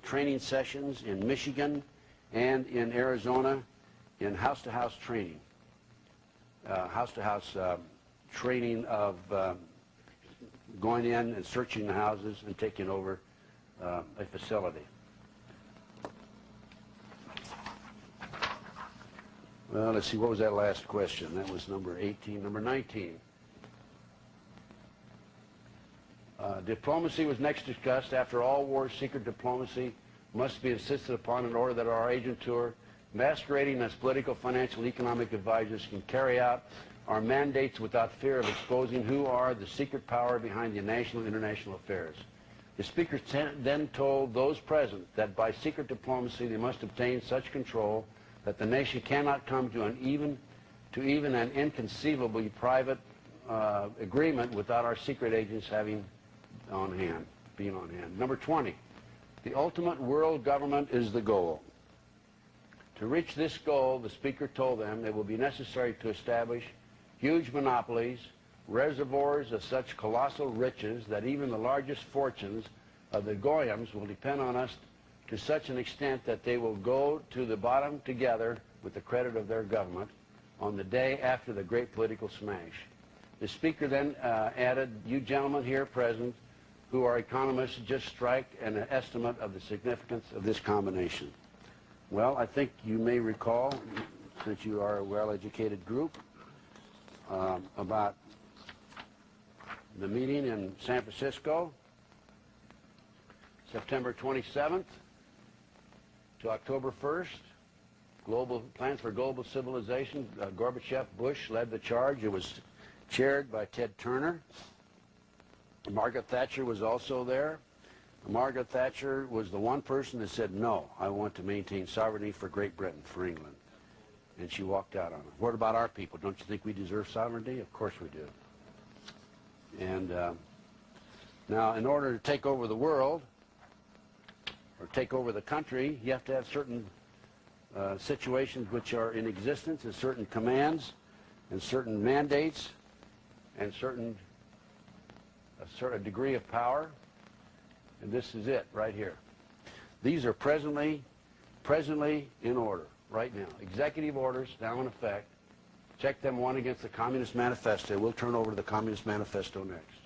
training sessions in Michigan and in Arizona in house-to-house training. House-to-house training of going in and searching the houses and taking over a facility. Well, let's see, what was that last question? That was number 18. Number 19. Diplomacy was next discussed. After all wars, secret diplomacy must be insisted upon in order that our agentur, masquerading as political, financial, economic advisors, can carry out our mandates without fear of exposing who are the secret power behind the national and international affairs. The speaker then told those present that by secret diplomacy they must obtain such control that the nation cannot come to even an inconceivably private agreement without our secret agents being on hand. Number 20, the ultimate world government is the goal. To reach this goal, the speaker told them it will be necessary to establish huge monopolies, reservoirs of such colossal riches that even the largest fortunes of the Goyams will depend on us to such an extent that they will go to the bottom together with the credit of their government on the day after the great political smash. The speaker then added, you gentlemen here present who are economists just strike an estimate of the significance of this combination. Well, I think you may recall, since you are a well-educated group, about the meeting in San Francisco, September 27th to October 1st, Plans for Global Civilization. Gorbachev, Bush led the charge. It was chaired by Ted Turner. Margaret Thatcher was also there. Margaret Thatcher was the one person that said, no, I want to maintain sovereignty for Great Britain, for England. And she walked out on it. What about our people? Don't you think we deserve sovereignty? Of course we do. And now, in order to take over the world, or take over the country, you have to have certain situations which are in existence, and certain commands, and certain mandates, and a certain degree of power. And this is it right here. These are presently in order right now. Executive orders now in effect. Check them one against the Communist Manifesto. We'll turn over to the Communist Manifesto next.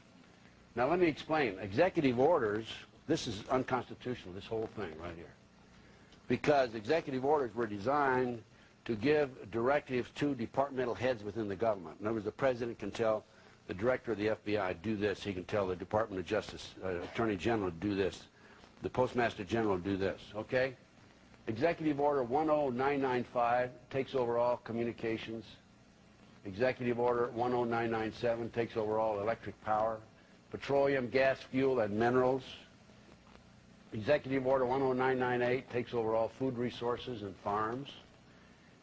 Now let me explain. Executive orders, this is unconstitutional, this whole thing right here. Because executive orders were designed to give directives to departmental heads within the government. In other words, the president can tell the director of the FBI, do this. He can tell the Department of Justice, Attorney General, do this. The Postmaster General, do this. Okay? Executive Order 10995 takes over all communications. Executive Order 10997 takes over all electric power, petroleum, gas, fuel, and minerals. Executive Order 10998 takes over all food resources and farms.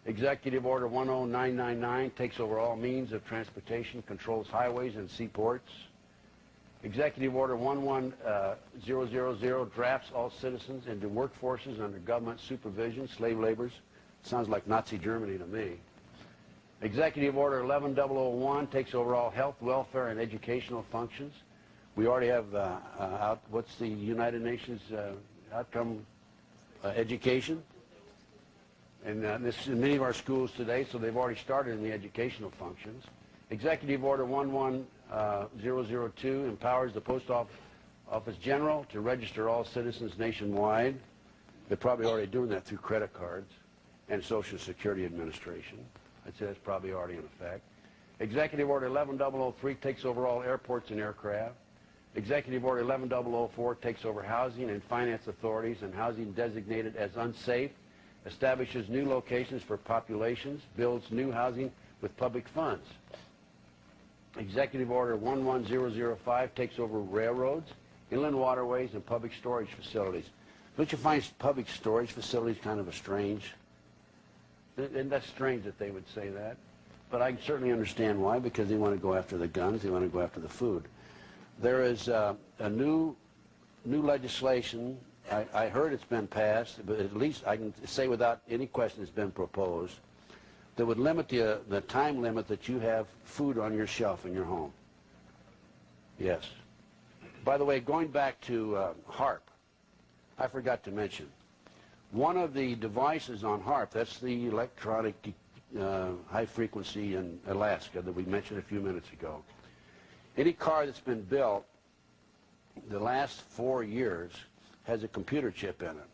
Executive Order 10999 takes over all means of transportation, controls highways and seaports. Executive Order 11000 drafts all citizens into workforces under government supervision, slave laborers. Sounds like Nazi Germany to me. Executive Order 11001 takes over all health, welfare, and educational functions. We already have, what's the United Nations outcome education? And this is in many of our schools today, so they've already started in the educational functions. Executive Order 11002 empowers the Post Office General to register all citizens nationwide. They're probably already doing that through credit cards, and Social Security Administration. I'd say that's probably already in effect. Executive Order 11003 takes over all airports and aircraft. Executive Order 11004 takes over housing and finance authorities and housing designated as unsafe, establishes new locations for populations, builds new housing with public funds. Executive Order 11005 takes over railroads, inland waterways, and public storage facilities. Don't you find public storage facilities kind of a strange? Isn't that strange that they would say that? But I can certainly understand why, because they want to go after the guns, they want to go after the food. There is a new legislation. I heard it's been passed, but at least I can say without any question it's been proposed, that would limit the time limit that you have food on your shelf in your home. Yes. By the way, going back to HAARP, I forgot to mention, one of the devices on HAARP, that's the electronic high frequency in Alaska that we mentioned a few minutes ago. Any car that's been built the last 4 years has a computer chip in it.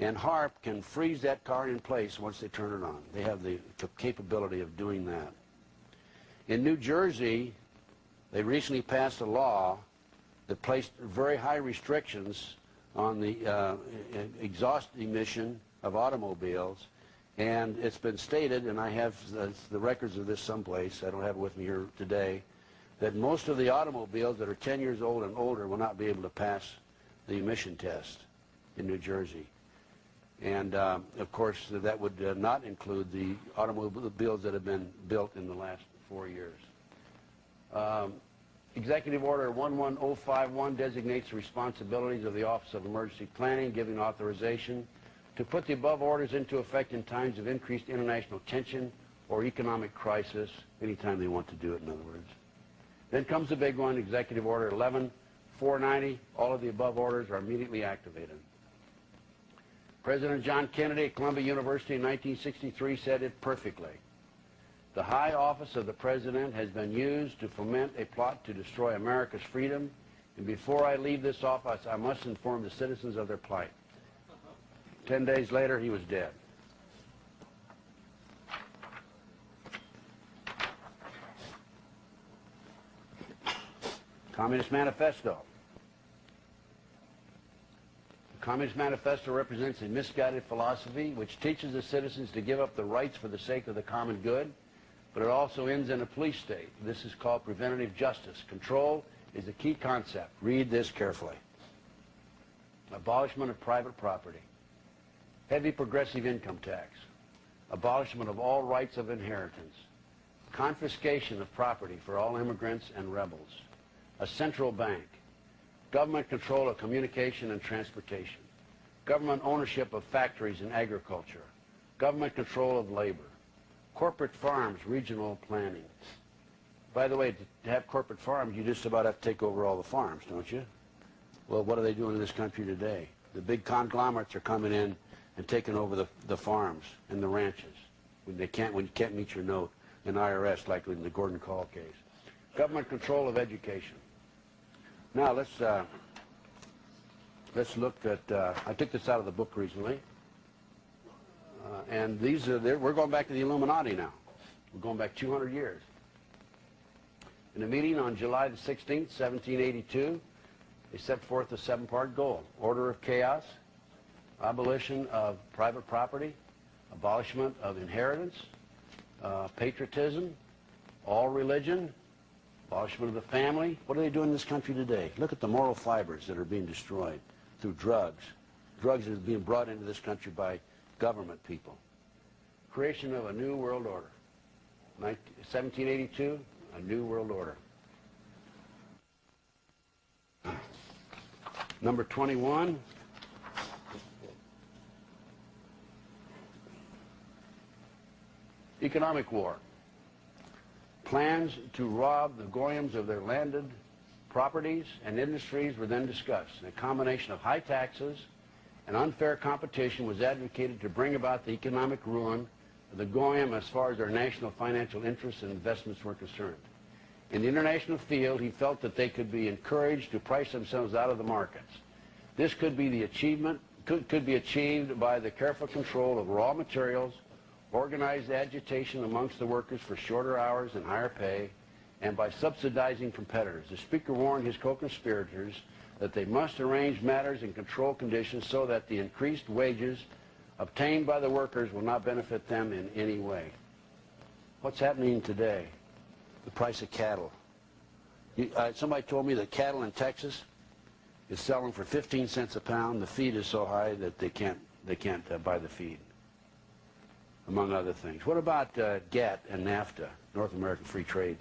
And HAARP can freeze that car in place once they turn it on. They have the capability of doing that. In New Jersey, they recently passed a law that placed very high restrictions on the exhaust emission of automobiles. And it's been stated, and I have the records of this someplace, I don't have it with me here today, that most of the automobiles that are 10 years old and older will not be able to pass the emission test in New Jersey. And, of course, that would not include the automobiles that have been built in the last 4 years. Executive Order 11051 designates the responsibilities of the Office of Emergency Planning, giving authorization to put the above orders into effect in times of increased international tension or economic crisis, anytime they want to do it, in other words. Then comes the big one, Executive Order 11490. All of the above orders are immediately activated. President John Kennedy at Columbia University in 1963 said it perfectly. The high office of the President has been used to foment a plot to destroy America's freedom, and before I leave this office, I must inform the citizens of their plight. 10 days later, he was dead. Communist Manifesto. The Communist Manifesto represents a misguided philosophy which teaches the citizens to give up the rights for the sake of the common good, but it also ends in a police state. This is called preventative justice. Control is the key concept. Read this carefully. Abolishment of private property. Heavy progressive income tax. Abolishment of all rights of inheritance. Confiscation of property for all immigrants and rebels. A central bank. Government control of communication and transportation. Government ownership of factories and agriculture. Government control of labor. Corporate farms, regional planning. By the way, to have corporate farms, you just about have to take over all the farms, don't you? Well, what are they doing in this country today? The big conglomerates are coming in and taking over the farms and the ranches when you can't meet your note in IRS, like in the Gordon Call case. Government control of education. Now let's look at. I took this out of the book recently. And these are, we're going back to the Illuminati now. We're going back 200 years. In a meeting on July the 16th, 1782, they set forth a 7-part goal. Order of chaos, abolition of private property, abolishment of inheritance, patriotism, all religion, abolishment of the family. What are they doing in this country today? Look at the moral fibers that are being destroyed through drugs. Drugs that are being brought into this country by government people. Creation of a new world order. 1782, a new world order. Number 21. Economic war. Plans to rob the Goyams of their landed properties and industries were then discussed. A combination of high taxes and unfair competition was advocated to bring about the economic ruin of the Goyim as far as their national financial interests and investments were concerned. In the international field, he felt that they could be encouraged to price themselves out of the markets. This could be the achievement, could be achieved by the careful control of raw materials, organized agitation amongst the workers for shorter hours and higher pay, and by subsidizing competitors. The speaker warned his co-conspirators that they must arrange matters and control conditions so that the increased wages obtained by the workers will not benefit them in any way. What's happening today? The price of cattle. Somebody told me that cattle in Texas is selling for 15 cents a pound. The feed is so high that they can't buy the feed, among other things. What about GATT and NAFTA, North American Free Trade?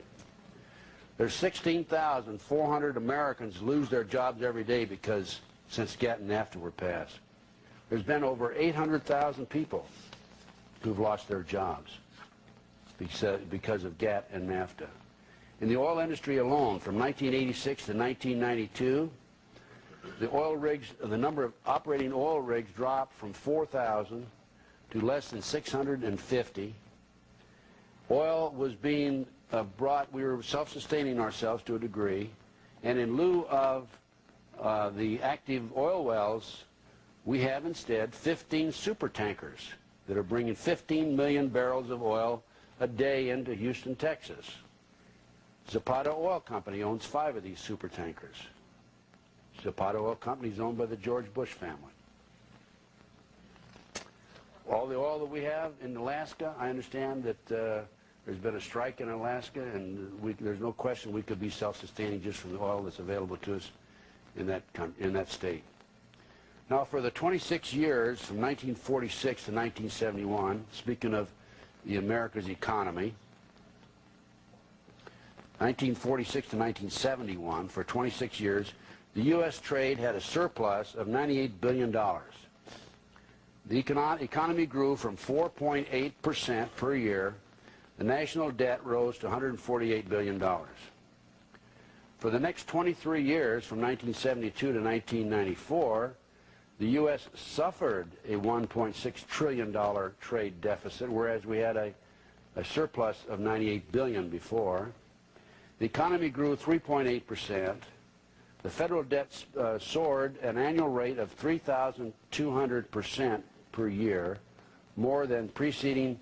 There's 16,400 Americans lose their jobs every day since GATT and NAFTA were passed. There's been over 800,000 people who've lost their jobs because of GATT and NAFTA. In the oil industry alone, from 1986 to 1992, the number of operating oil rigs dropped from 4,000 to less than 650. Oil was being we were self-sustaining ourselves to a degree, and in lieu of the active oil wells, we have instead 15 super tankers that are bringing 15 million barrels of oil a day into Houston, Texas. Zapata Oil Company owns 5 of these super tankers. Zapata Oil Company is owned by the George Bush family. All the oil that we have in Alaska, I understand that There's been a strike in Alaska, and there's no question we could be self-sustaining just from the oil that's available to us in that state. Now, for the 26 years from 1946 to 1971, speaking of the America's economy, 1946 to 1971, for 26 years, the U.S. trade had a surplus of $98 billion. The economy grew from 4.8% per year. The national debt rose to $148 billion. For the next 23 years, from 1972 to 1994, the U.S. suffered a $1.6 trillion trade deficit, whereas we had a surplus of $98 billion before. The economy grew 3.8%. The federal debt soared at an annual rate of 3,200% per year, more than preceding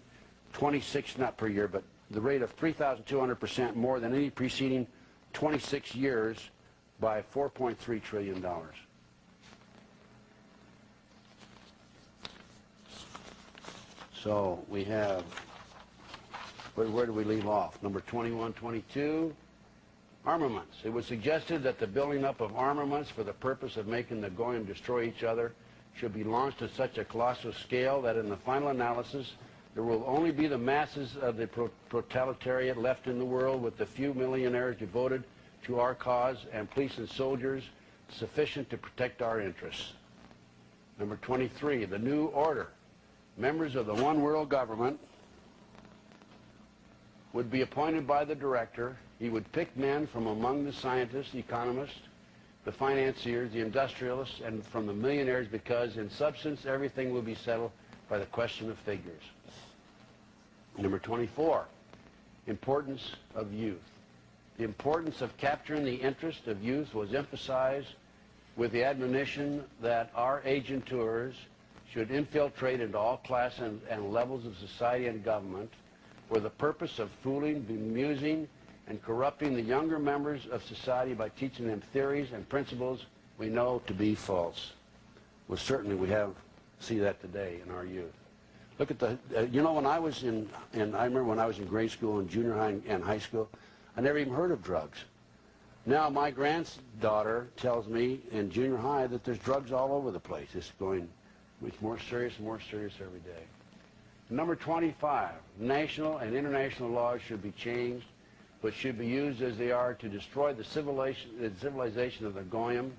26, not per year, but the rate of 3,200% more than any preceding 26 years by $4.3 trillion. So we have, where do we leave off? Number 21, 22, armaments. It was suggested that the building up of armaments for the purpose of making the Goyim destroy each other should be launched at such a colossal scale that in the final analysis there will only be the masses of the proletariat left in the world, with the few millionaires devoted to our cause and police and soldiers sufficient to protect our interests. Number 23, the new order. Members of the one world government would be appointed by the director. He would pick men from among the scientists, the economists, the financiers, the industrialists, and from the millionaires, because in substance everything will be settled by the question of figures. Number 24, importance of youth. The importance of capturing the interest of youth was emphasized with the admonition that our agenteurs should infiltrate into all classes and levels of society and government for the purpose of fooling, bemusing, and corrupting the younger members of society by teaching them theories and principles we know to be false. Well, certainly we see that today in our youth. Look at the, you know, when I was I remember when I was in grade school and junior high and high school, I never even heard of drugs. Now my granddaughter tells me in junior high that there's drugs all over the place. It's more serious and more serious every day. Number 25, national and international laws should be changed, but should be used as they are to destroy the civilization of the Goyim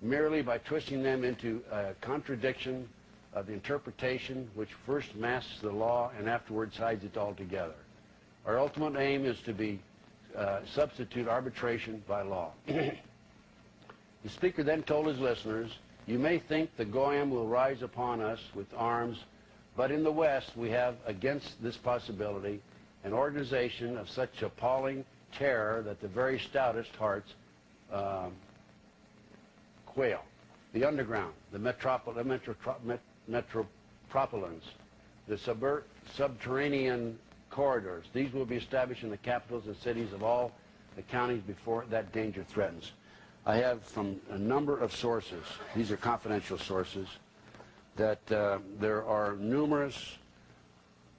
merely by twisting them into a contradiction of the interpretation which first masks the law and afterwards hides it altogether. Our ultimate aim is to substitute arbitration by law. The speaker then told his listeners, "You may think the Goyim will rise upon us with arms, but in the West we have against this possibility an organization of such appalling terror that the very stoutest hearts quail. The underground, the metropolitans, the subterranean corridors, these will be established in the capitals and cities of all the counties before that danger threatens." I have from a number of sources, these are confidential sources, that there are numerous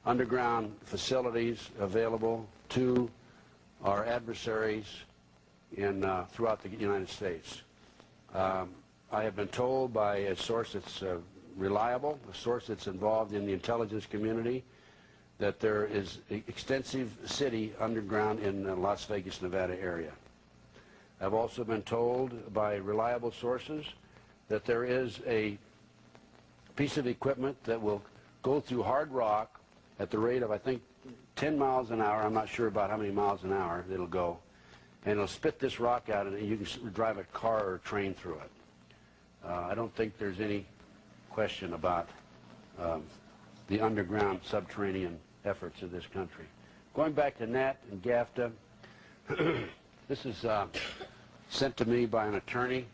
underground facilities available to our adversaries throughout the United States. I have been told by a source that's reliable, a source that's involved in the intelligence community, that there is extensive city underground in the Las Vegas, Nevada area. I've also been told by reliable sources that there is a piece of equipment that will go through hard rock at the rate of, I think, 10 miles an hour. I'm not sure about how many miles an hour it'll go. And it'll spit this rock out, and you can drive a car or a train through it. I don't think there's any question about the underground subterranean efforts of this country. Going back to NAT and GAFTA, this is sent to me by an attorney,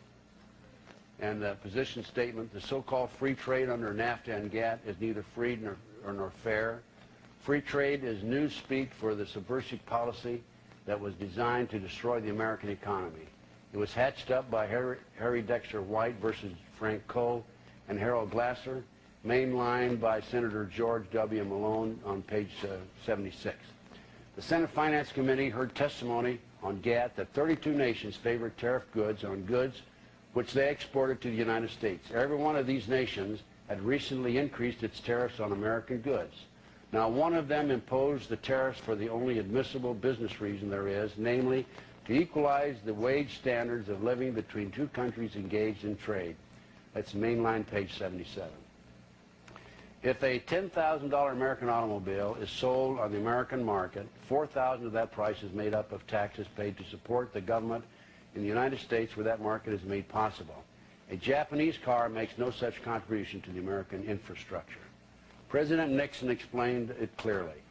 and the position statement: the so-called free trade under NAFTA and GATT is neither free nor fair. Free trade is newspeak for the subversive policy that was designed to destroy the American economy. It was hatched up by Harry Dexter White versus Frank Coe and Harold Glasser, mainlined by Senator George W. Malone on page 76. The Senate Finance Committee heard testimony on GATT that 32 nations favored tariff goods on goods which they exported to the United States. Every one of these nations had recently increased its tariffs on American goods. Now, one of them imposed the tariffs for the only admissible business reason there is, namely, to equalize the wage standards of living between two countries engaged in trade. That's mainline page 77. If a $10,000 American automobile is sold on the American market, $4,000 of that price is made up of taxes paid to support the government in the United States where that market is made possible. A Japanese car makes no such contribution to the American infrastructure. President Nixon explained it clearly.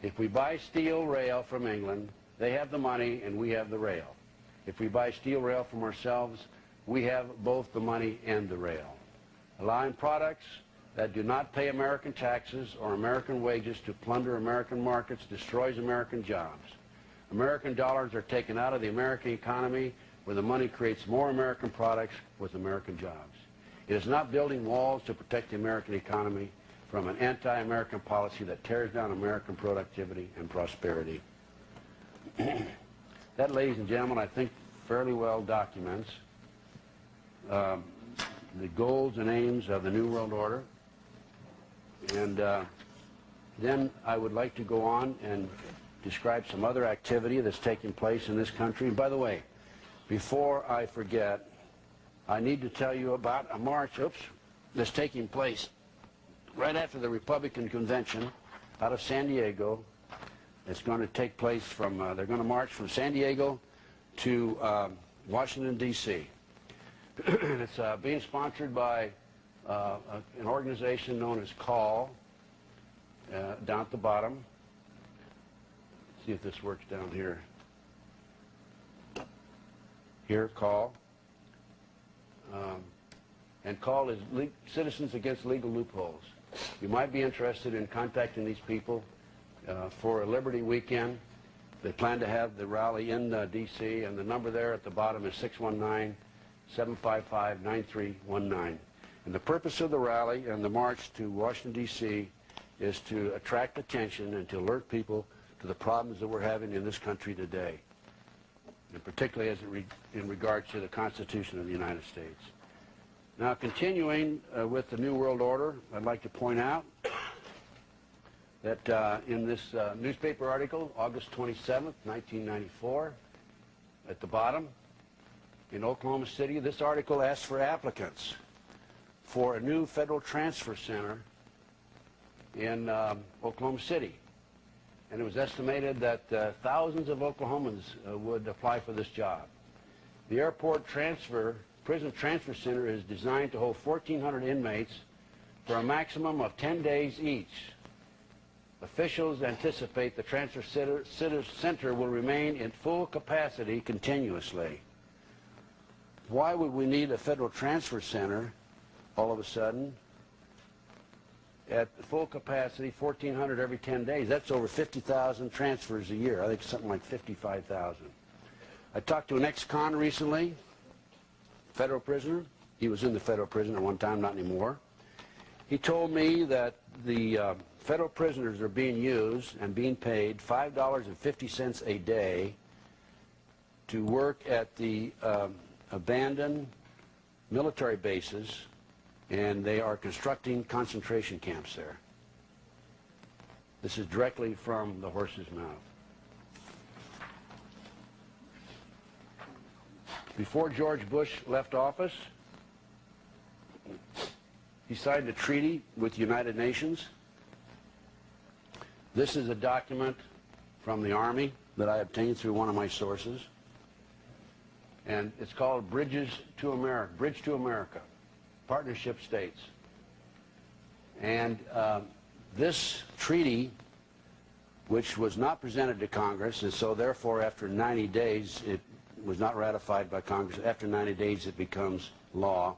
If we buy steel rail from England, they have the money and we have the rail. If we buy steel rail from ourselves, we have both the money and the rail. Allowing products that do not pay American taxes or American wages to plunder American markets destroys American jobs. American dollars are taken out of the American economy where the money creates more American products with American jobs. It is not building walls to protect the American economy from an anti-American policy that tears down American productivity and prosperity. That, ladies and gentlemen, I think fairly well documents the goals and aims of the New World Order. And then I would like to go on and describe some other activity that's taking place in this country. And by the way, before I forget, I need to tell you about a march, that's taking place right after the Republican convention out of San Diego. It's going to take place from, they're going to march from San Diego to Washington, D.C. It's being sponsored by an organization known as CALL, down at the bottom. See if this works down here. Here, CALL. And CALL is Citizens Against Legal Loopholes. You might be interested in contacting these people for a Liberty Weekend. They plan to have the rally in D.C., and the number there at the bottom is 619-755-9319. And the purpose of the rally and the march to Washington, D.C. is to attract attention and to alert people to the problems that we're having in this country today, and particularly as in regards to the Constitution of the United States. Now, continuing with the New World Order, I'd like to point out that in this newspaper article, August 27th, 1994, at the bottom, in Oklahoma City, this article asks for applicants for a new federal transfer center in Oklahoma City. And it was estimated that thousands of Oklahomans would apply for this job. The prison transfer center is designed to hold 1,400 inmates for a maximum of 10 days each. Officials anticipate the transfer center will remain in full capacity continuously. Why would we need a federal transfer center all of a sudden at full capacity, 1,400 every 10 days? That's over 50,000 transfers a year. I think something like 55,000. I talked to an ex-con recently, federal prisoner. He was in the federal prison at one time, not anymore. He told me that the federal prisoners are being used and being paid $5.50 a day to work at the abandoned military bases, and they are constructing concentration camps there. This is directly from the horse's mouth. Before George Bush left office, he signed a treaty with the United Nations. This is a document from the Army that I obtained through one of my sources. And it's called Bridge to America, Partnership States. And this treaty, which was not presented to Congress, and so therefore after 90 days it was not ratified by Congress. After 90 days it becomes law.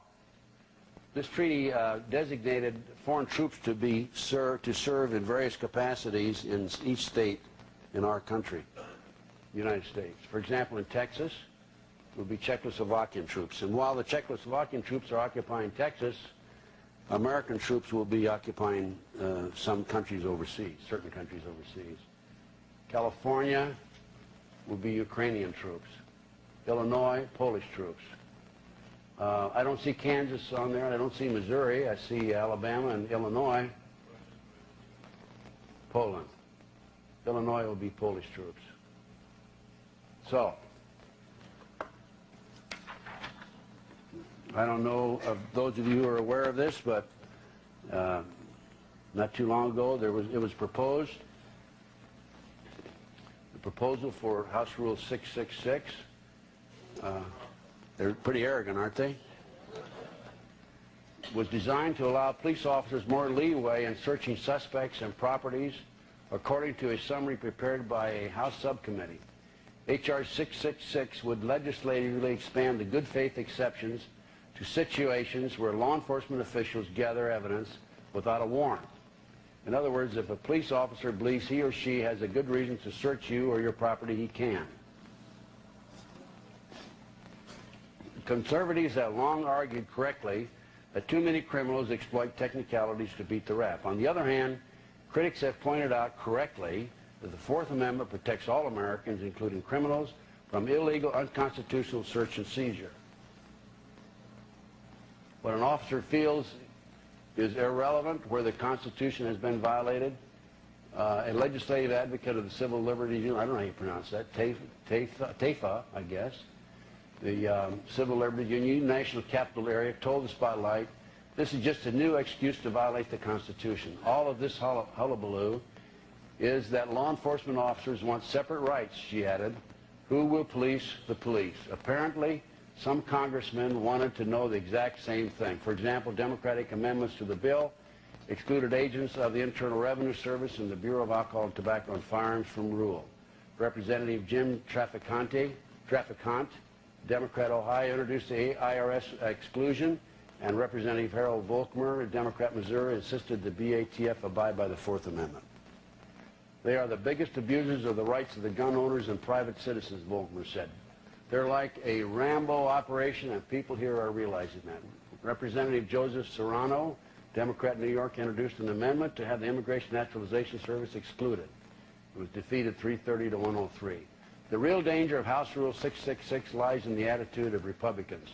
This treaty designated foreign troops to serve in various capacities in each state in our country, the United States. For example, in Texas, it would be Czechoslovakian troops. And while the Czechoslovakian troops are occupying Texas, American troops will be occupying some countries overseas, certain countries overseas. California will be Ukrainian troops. Illinois, Polish troops. I don't see Kansas on there. I don't see Missouri. I see Alabama and Illinois. Poland. Illinois will be Polish troops. So, I don't know of those of you who are aware of this, but not too long ago it was proposed. The proposal for House Rule 666. They're pretty arrogant, aren't they? Was designed to allow police officers more leeway in searching suspects and properties, according to a summary prepared by a House subcommittee. H.R. 666 would legislatively expand the good faith exceptions to situations where law enforcement officials gather evidence without a warrant. In other words, if a police officer believes he or she has a good reason to search you or your property, he can. Conservatives have long argued correctly that too many criminals exploit technicalities to beat the rap. On the other hand, critics have pointed out correctly that the Fourth Amendment protects all Americans, including criminals, from illegal, unconstitutional search and seizure. What an officer feels is irrelevant where the Constitution has been violated. A legislative advocate of the Civil Liberties Union, I don't know how you pronounce that, TAFA, I guess, the Civil Liberties Union, National Capital Area, told the Spotlight, this is just a new excuse to violate the Constitution. All of this hullabaloo is that law enforcement officers want separate rights, she added. Who will police the police? Apparently, some congressmen wanted to know the exact same thing. For example, Democratic amendments to the bill excluded agents of the Internal Revenue Service and the Bureau of Alcohol, Tobacco, and Firearms from rule. Representative Jim Traficant, Democrat Ohio, introduced the IRS exclusion, and Representative Harold Volkmer, a Democrat Missouri, insisted the BATF abide by the Fourth Amendment. They are the biggest abusers of the rights of the gun owners and private citizens, Volkmer said. They're like a Rambo operation, and people here are realizing that. Representative Joseph Serrano, Democrat New York, introduced an amendment to have the Immigration Naturalization Service excluded. It was defeated 330 to 103. The real danger of House Rule 666 lies in the attitude of Republicans,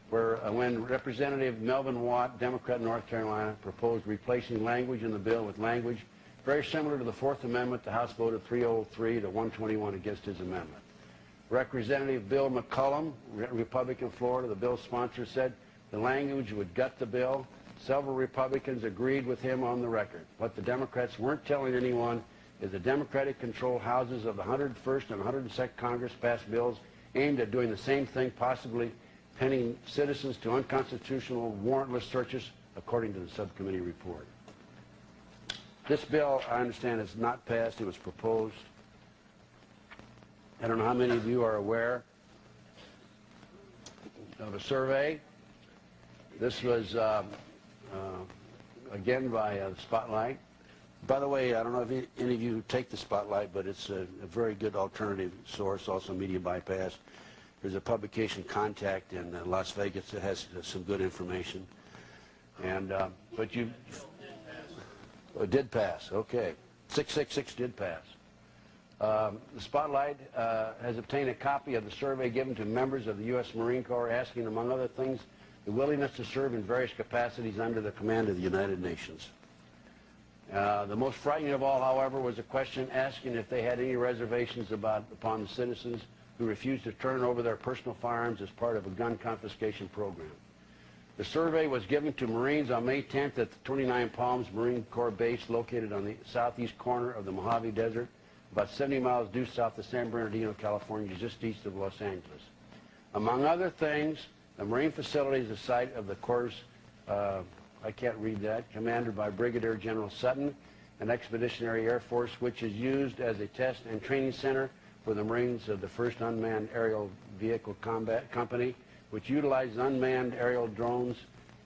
where when Representative Melvin Watt, Democrat North Carolina, proposed replacing language in the bill with language very similar to the Fourth Amendment, the House voted 303 to 121 against his amendment. Representative Bill McCollum, Republican Florida, the bill's sponsor, said the language would gut the bill. Several Republicans agreed with him on the record. What the Democrats weren't telling anyone is the Democratic-controlled houses of the 101st and 102nd Congress passed bills aimed at doing the same thing, possibly penning citizens to unconstitutional warrantless searches, according to the subcommittee report. This bill, I understand, is not passed. It was proposed. I don't know how many of you are aware of a survey. This was, again, by Spotlight. By the way, I don't know if any of you take the Spotlight, but it's a very good alternative source, also Media Bypass. There's a publication, Contact, in Las Vegas that has some good information. And, but you... It did pass, okay. 666 did pass. The Spotlight has obtained a copy of the survey given to members of the U.S. Marine Corps asking, among other things, the willingness to serve in various capacities under the command of the United Nations. The most frightening of all, however, was a question asking if they had any reservations upon the citizens who refused to turn over their personal firearms as part of a gun confiscation program. The survey was given to Marines on May 10th at the 29 Palms Marine Corps base located on the southeast corner of the Mojave Desert, about 70 miles due south of San Bernardino, California, just east of Los Angeles. Among other things, the Marine facility is the site of the Corps' I can't read that, commanded by Brigadier General Sutton, an Expeditionary Air Force, which is used as a test and training center for the Marines of the 1st Unmanned Aerial Vehicle Combat Company, which utilizes unmanned aerial drones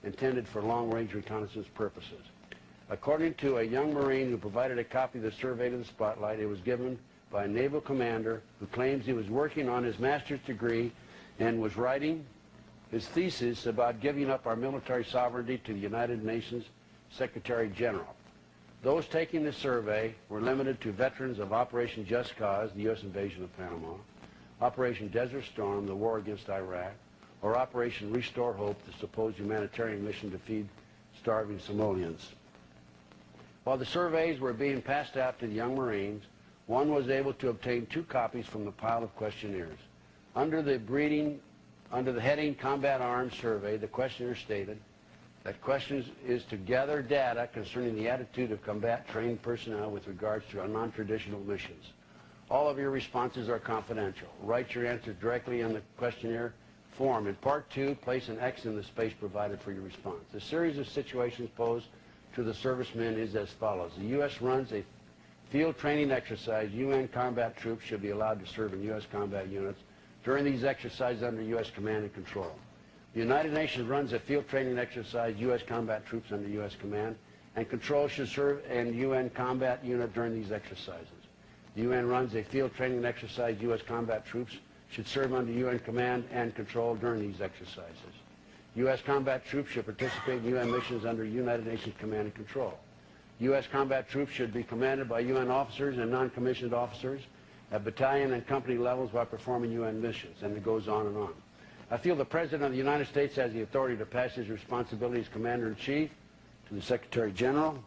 intended for long-range reconnaissance purposes. According to a young Marine who provided a copy of the survey to the Spotlight, it was given by a naval commander who claims he was working on his master's degree and was writing his thesis about giving up our military sovereignty to the United Nations Secretary General. Those taking the survey were limited to veterans of Operation Just Cause, the U.S. invasion of Panama, Operation Desert Storm, the war against Iraq, or Operation Restore Hope, the supposed humanitarian mission to feed starving Somalians. While the surveys were being passed out to the young Marines, one was able to obtain 2 copies from the pile of questionnaires. Under the heading Combat Arms Survey, the questionnaire stated that question is to gather data concerning the attitude of combat-trained personnel with regards to non-traditional missions. All of your responses are confidential. Write your answers directly in the questionnaire form. In Part 2, place an X in the space provided for your response. The series of situations posed to the servicemen is as follows. The U.S. runs a field training exercise. UN combat troops should be allowed to serve in U.S. combat units during these exercises under U.S. command and control. The United Nations runs a field training exercise. U.S. combat troops under U.S. command and control should serve in UN combat unit during these exercises. The UN runs a field training exercise. U.S. combat troops should serve under UN command and control during these exercises. U.S. combat troops should participate in UN missions under United Nations command and control. U.S. combat troops should be commanded by UN officers and non-commissioned officers at battalion and company levels while performing UN missions, and it goes on and on. I feel the President of the United States has the authority to pass his responsibilities as Commander-in-Chief to the Secretary General.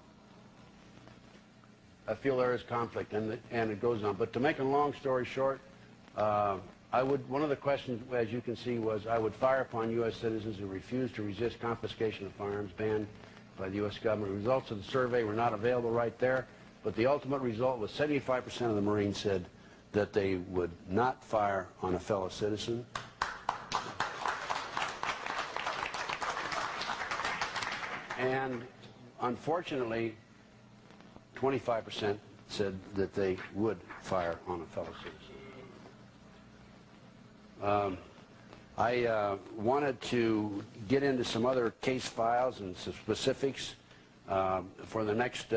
I feel there is conflict, and it goes on. But to make a long story short, one of the questions, as you can see, was I would fire upon U.S. citizens who refuse to resist confiscation of firearms banned by the U.S. government. The results of the survey were not available right there, but the ultimate result was 75% of the Marines said that they would not fire on a fellow citizen. And unfortunately, 25% said that they would fire on a fellow citizen. I wanted to get into some other case files and some specifics for the next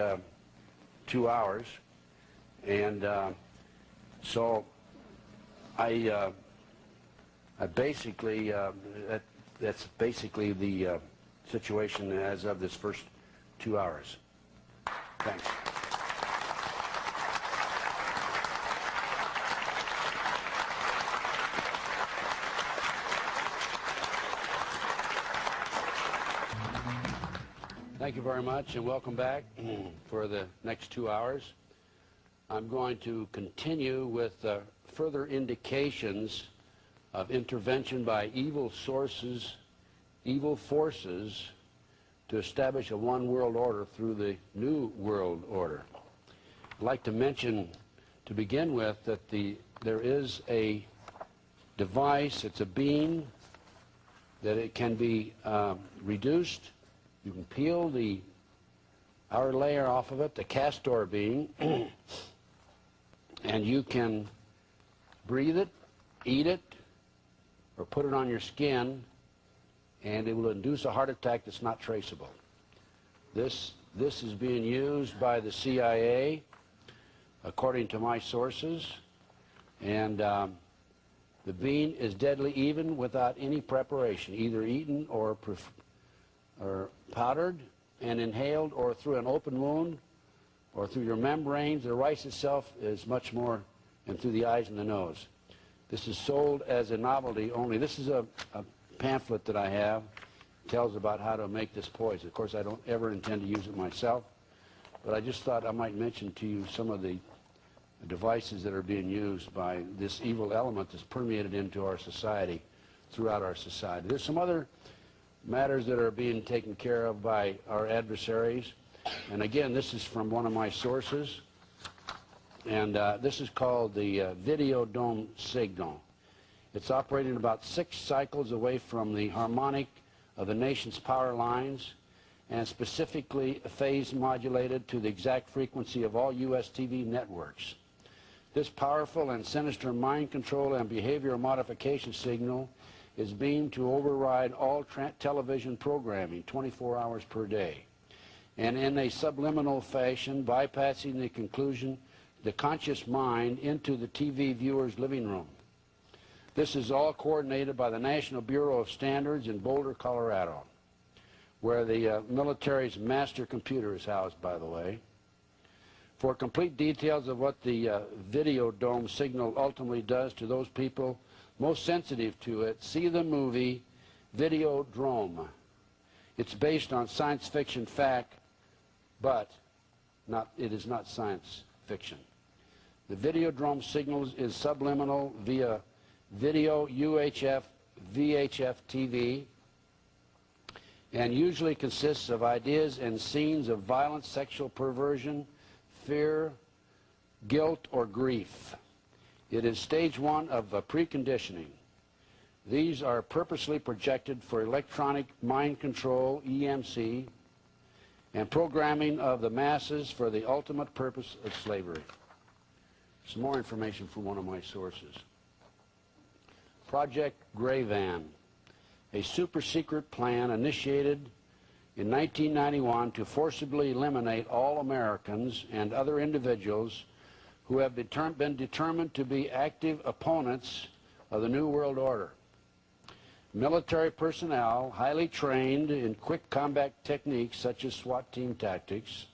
2 hours. And so I basically, that's basically the situation as of this first 2 hours. Thanks. Thank you very much, and welcome back for the next 2 hours. I'm going to continue with further indications of intervention by evil sources, evil forces, to establish a one world order through the New World Order. I'd like to mention, to begin with, that there is a device, it's a bean, that it can be reduced. You can peel the outer layer off of it, the castor bean, and you can breathe it, eat it, or put it on your skin, and it will induce a heart attack that's not traceable. This is being used by the CIA, according to my sources, and the bean is deadly even without any preparation, either eaten or powdered and inhaled, or through an open wound, or through your membranes. The rice itself is much more, and through the eyes and the nose. This is sold as a novelty only. This is a pamphlet that I have. It tells about how to make this poison. Of course, I don't ever intend to use it myself, but I just thought I might mention to you some of the devices that are being used by this evil element that's permeated into our society, throughout our society. There's some other matters that are being taken care of by our adversaries, and again, this is from one of my sources, and this is called the Videodome signal. It's operating about 6 cycles away from the harmonic of the nation's power lines, and specifically phase modulated to the exact frequency of all U.S. TV networks. This powerful and sinister mind control and behavioral modification signal is beamed to override all television programming 24 hours per day, and in a subliminal fashion, bypassing the conscious mind into the TV viewer's living room. This is all coordinated by the National Bureau of Standards in Boulder, Colorado, where the military's master computer is housed, by the way. For complete details of what the video dome signal ultimately does to those people most sensitive to it, see the movie Videodrome. It's based on science fiction fact, but it is not science fiction. The Videodrome signals is subliminal via video, UHF, VHF TV, and usually consists of ideas and scenes of violence, sexual perversion, fear, guilt, or grief. It is stage one of preconditioning. These are purposely projected for electronic mind control, EMC, and programming of the masses for the ultimate purpose of slavery. Some more information from one of my sources. Project Grey Van, a super-secret plan initiated in 1991 to forcibly eliminate all Americans and other individuals who have been determined to be active opponents of the New World Order. Military personnel, highly trained in quick combat techniques such as SWAT team tactics,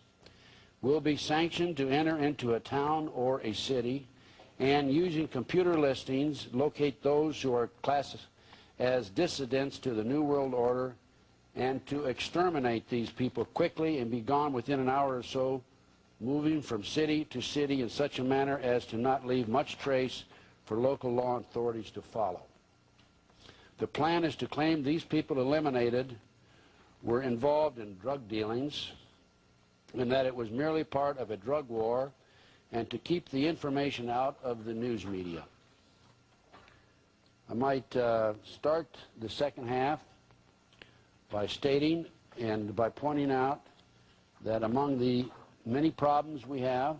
will be sanctioned to enter into a town or a city and, using computer listings, locate those who are classed as dissidents to the New World Order and to exterminate these people quickly and be gone within an hour or so, moving from city to city in such a manner as to not leave much trace for local law authorities to follow. The plan is to claim these people eliminated were involved in drug dealings and that it was merely part of a drug war, and to keep the information out of the news media. I might start the second half by stating and by pointing out that among the many problems we have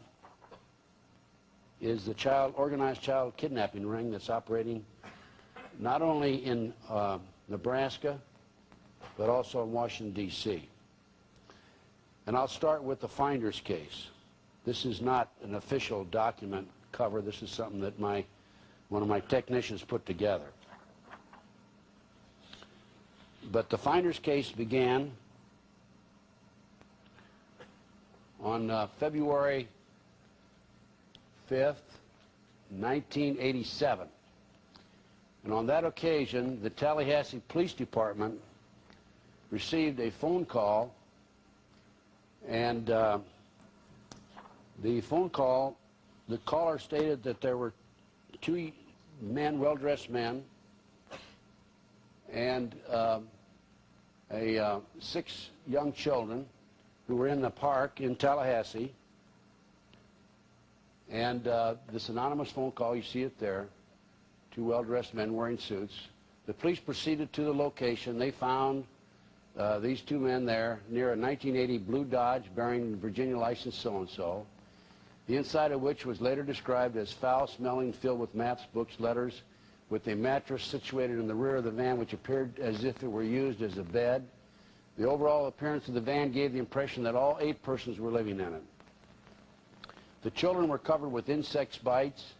is the organized child kidnapping ring that's operating not only in Nebraska, but also in Washington, D.C. And I'll start with the Finders case. This is not an official document cover. This is something that one of my technicians put together. But the Finders case began on February 5th, 1987. And on that occasion, the Tallahassee Police Department received a phone call, and the phone call, the caller stated that there were two men, well-dressed men, and 6 young children who were in the park in Tallahassee. And this anonymous phone call, you see it there, 2 well-dressed men wearing suits. The police proceeded to the location. They found these 2 men there near a 1980 blue Dodge bearing Virginia license so-and-so, the inside of which was later described as foul-smelling, filled with maps, books, letters, with a mattress situated in the rear of the van which appeared as if it were used as a bed. The overall appearance of the van gave the impression that all 8 persons were living in it. The children were covered with insect bites,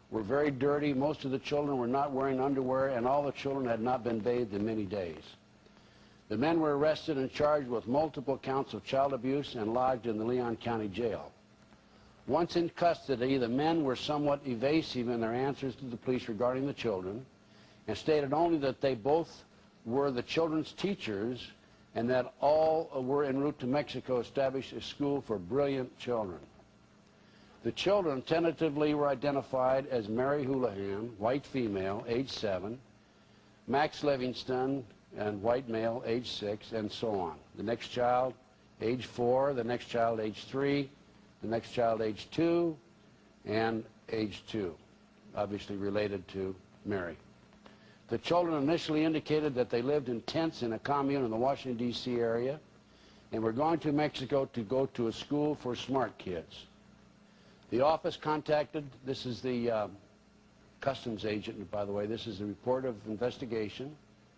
were very dirty. Most of the children were not wearing underwear, and all the children had not been bathed in many days. The men were arrested and charged with multiple counts of child abuse and lodged in the Leon County Jail. Once in custody, the men were somewhat evasive in their answers to the police regarding the children, and stated only that they both were the children's teachers and that all were en route to Mexico to establish a school for brilliant children. The children tentatively were identified as Mary Houlihan, white female, age 7, Max Livingston, and white male, age 6, and so on. The next child, age 4, the next child, age 3, the next child, age 2, and age 2, obviously related to Mary. The children initially indicated that they lived in tents in a commune in the Washington, D.C. area and were going to Mexico to go to a school for smart kids. The office contacted, this is the customs agent, by the way, this is the report of investigation,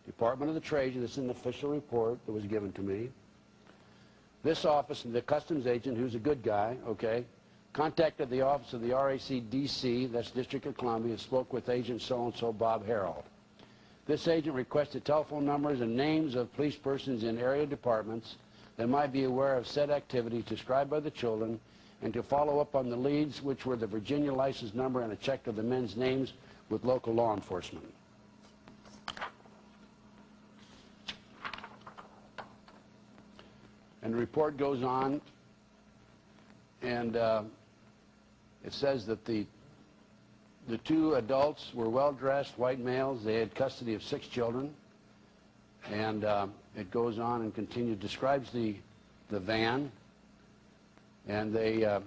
Department of the Treasury, this is an official report that was given to me. This office, the customs agent, who's a good guy, okay, contacted the office of the RACDC, that's District of Columbia, and spoke with Agent so-and-so Bob Harold. This agent requested telephone numbers and names of police persons in area departments that might be aware of said activities described by the children, and to follow up on the leads, which were the Virginia license number and a check of the men's names with local law enforcement. And the report goes on, and it says that the two adults were well-dressed, white males. They had custody of 6 children. And it goes on and continues, describes the van. And the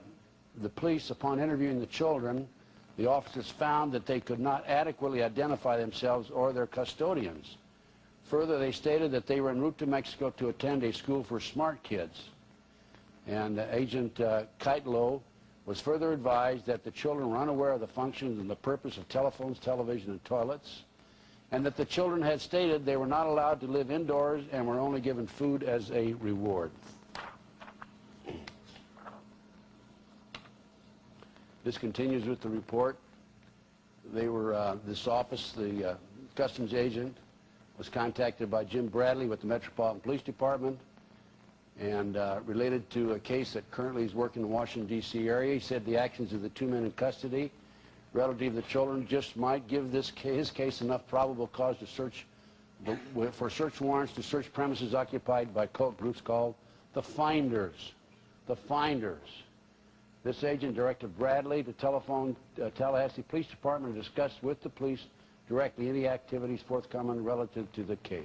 police, upon interviewing the children, the officers found that they could not adequately identify themselves or their custodians. Further, they stated that they were en route to Mexico to attend a school for smart kids. And Agent Keitlow was further advised that the children were unaware of the functions and the purpose of telephones, television, and toilets, and that the children had stated they were not allowed to live indoors and were only given food as a reward. This continues with the report. They were, this office, the customs agent, was contacted by Jim Bradley with the Metropolitan Police Department and related to a case that currently is working in the Washington, D.C. area. He said the actions of the 2 men in custody relative to the children just might give his case enough probable cause to search, for search warrants to search premises occupied by cult groups called the Finders. The Finders. This agent directed Bradley to telephone Tallahassee Police Department and discuss with the police directly any activities forthcoming relative to the case.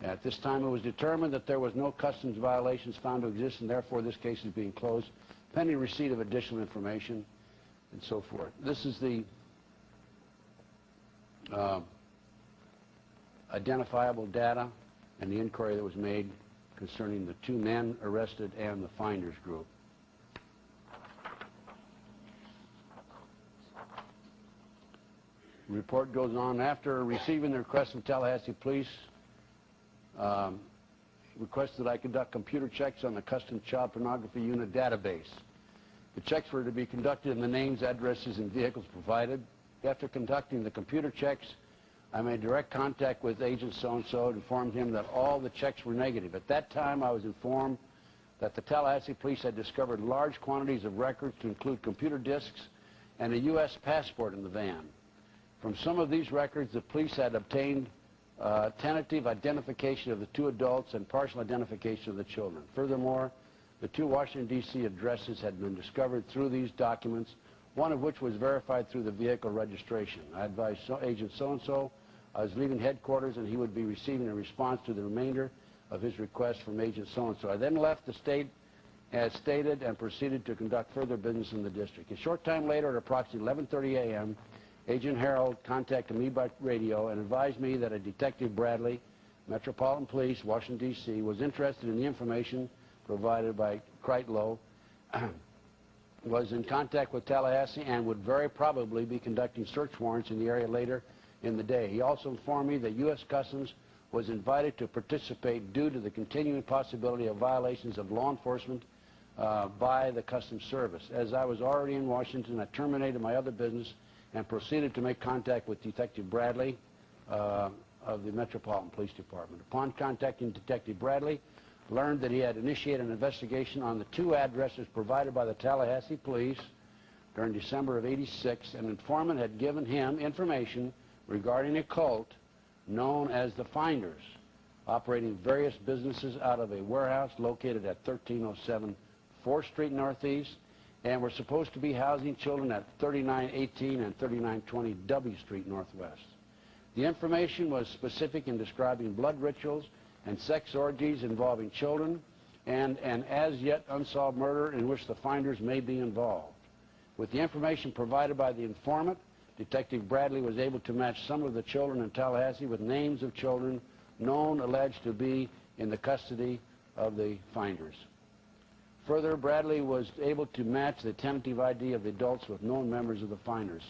At this time, it was determined that there was no customs violations found to exist, and therefore this case is being closed pending receipt of additional information and so forth. This is the identifiable data and the inquiry that was made concerning the 2 men arrested and the Finders group. The report goes on. After receiving the request from Tallahassee Police, requested I conduct computer checks on the Custom Child Pornography Unit database. The checks were to be conducted in the names, addresses, and vehicles provided. After conducting the computer checks, I made direct contact with Agent so-and-so and informed him that all the checks were negative. At that time, I was informed that the Tallahassee Police had discovered large quantities of records to include computer disks and a U.S. passport in the van. From some of these records, the police had obtained tentative identification of the 2 adults and partial identification of the children. Furthermore, the 2 Washington, D.C. addresses had been discovered through these documents, one of which was verified through the vehicle registration. I advised Agent so-and-so I was leaving headquarters and he would be receiving a response to the remainder of his request from Agent so-and-so. I then left the state as stated and proceeded to conduct further business in the district. A short time later, at approximately 11:30 a.m., Agent Harold contacted me by radio and advised me that a Detective Bradley, Metropolitan Police, Washington, D.C., was interested in the information provided by Keitlow, was in contact with Tallahassee, and would very probably be conducting search warrants in the area later in the day. He also informed me that U.S. Customs was invited to participate due to the continuing possibility of violations of law enforcement by the Customs Service. As I was already in Washington, I terminated my other business and proceeded to make contact with Detective Bradley of the Metropolitan Police Department. Upon contacting Detective Bradley, learned that he had initiated an investigation on the 2 addresses provided by the Tallahassee Police during December of '86. An informant had given him information regarding a cult known as the Finders, operating various businesses out of a warehouse located at 1307 4th Street Northeast, and were supposed to be housing children at 3918 and 3920 W Street Northwest. The information was specific in describing blood rituals and sex orgies involving children, and an as-yet unsolved murder in which the Finders may be involved. With the information provided by the informant, Detective Bradley was able to match some of the children in Tallahassee with names of children known alleged to be in the custody of the Finders. Further, Bradley was able to match the tentative ID of the adults with known members of the Finders.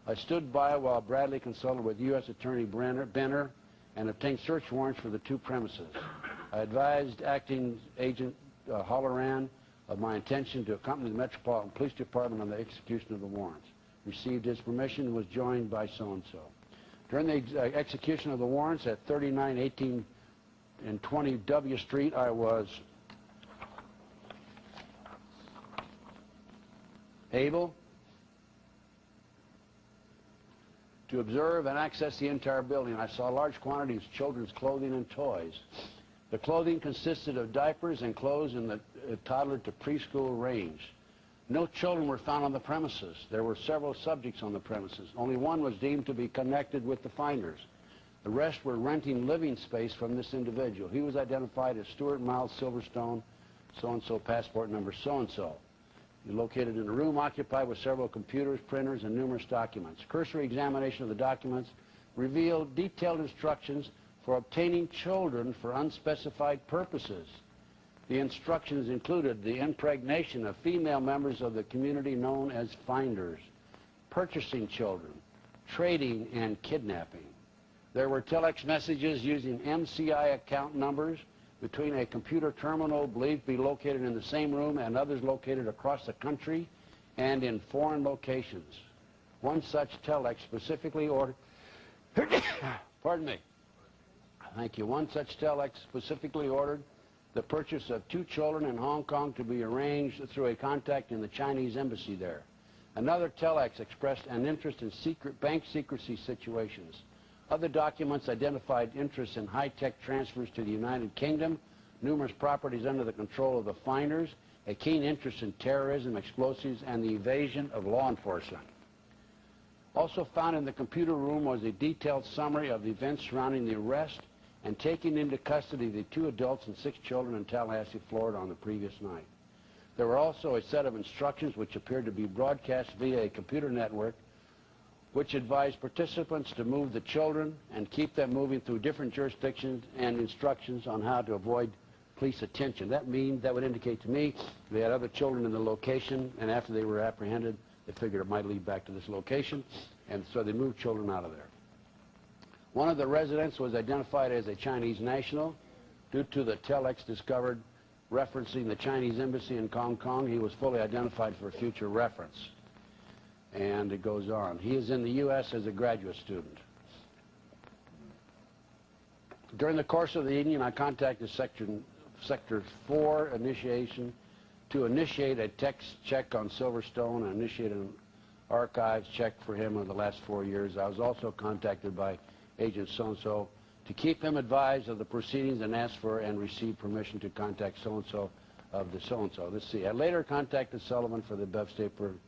I stood by while Bradley consulted with U.S. Attorney Benner and obtained search warrants for the 2 premises. I advised Acting Agent Holloran of my intention to accompany the Metropolitan Police Department on the execution of the warrants. Received his permission and was joined by so-and-so. During the execution of the warrants at 39, 18, and 20 W Street, I was able to observe and access the entire building. I saw large quantities of children's clothing and toys. The clothing consisted of diapers and clothes in the toddler to preschool range. No children were found on the premises. There were several subjects on the premises. Only one was deemed to be connected with the finders. The rest were renting living space from this individual. He was identified as Stuart Miles Silverstone, so-and-so, passport number so-and-so. He located in a room occupied with several computers, printers, and numerous documents. Cursory examination of the documents revealed detailed instructions for obtaining children for unspecified purposes. The instructions included the impregnation of female members of the community known as finders, purchasing children, trading, and kidnapping. There were telex messages using MCI account numbers between a computer terminal believed to be located in the same room and others located across the country and in foreign locations. One such telex specifically ordered, pardon me, thank you, one such telex specifically ordered the purchase of 2 children in Hong Kong to be arranged through a contact in the Chinese embassy there. Another telex expressed an interest in secret bank secrecy situations. Other documents identified interest in high-tech transfers to the United Kingdom, numerous properties under the control of the finders, a keen interest in terrorism, explosives, and the evasion of law enforcement. Also found in the computer room was a detailed summary of the events surrounding the arrest and taking into custody the 2 adults and 6 children in Tallahassee, Florida on the previous night. There were also a set of instructions which appeared to be broadcast via a computer network which advised participants to move the children and keep them moving through different jurisdictions and instructions on how to avoid police attention. That would indicate to me they had other children in the location, and after they were apprehended, they figured it might lead back to this location, and so they moved children out of there. One of the residents was identified as a Chinese national. Due to the telex discovered referencing the Chinese embassy in Hong Kong, he was fully identified for future reference. And it goes on. He is in the U.S. as a graduate student. During the course of the evening, I contacted Sector 4 initiation to initiate a text check on Silverstone and initiate an archives check for him over the last 4 years. I was also contacted by Agent so-and-so to keep him advised of the proceedings and ask for and receive permission to contact so-and-so of the so-and-so. Let's see. I later contacted Sullivan for the above statement.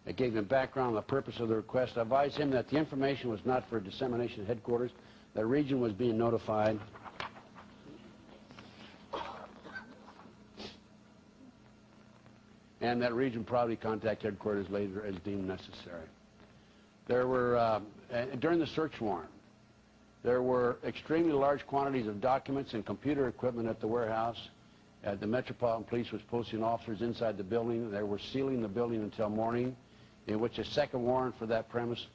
I gave him background on the purpose of the request. I advised him that the information was not for dissemination headquarters. The region was being notified. And that region probably contact headquarters later as deemed necessary. There were, during the search warrant, there were extremely large quantities of documents and computer equipment at the warehouse. The Metropolitan Police was posting officers inside the building. They were sealing the building until morning, in which a second warrant for that premise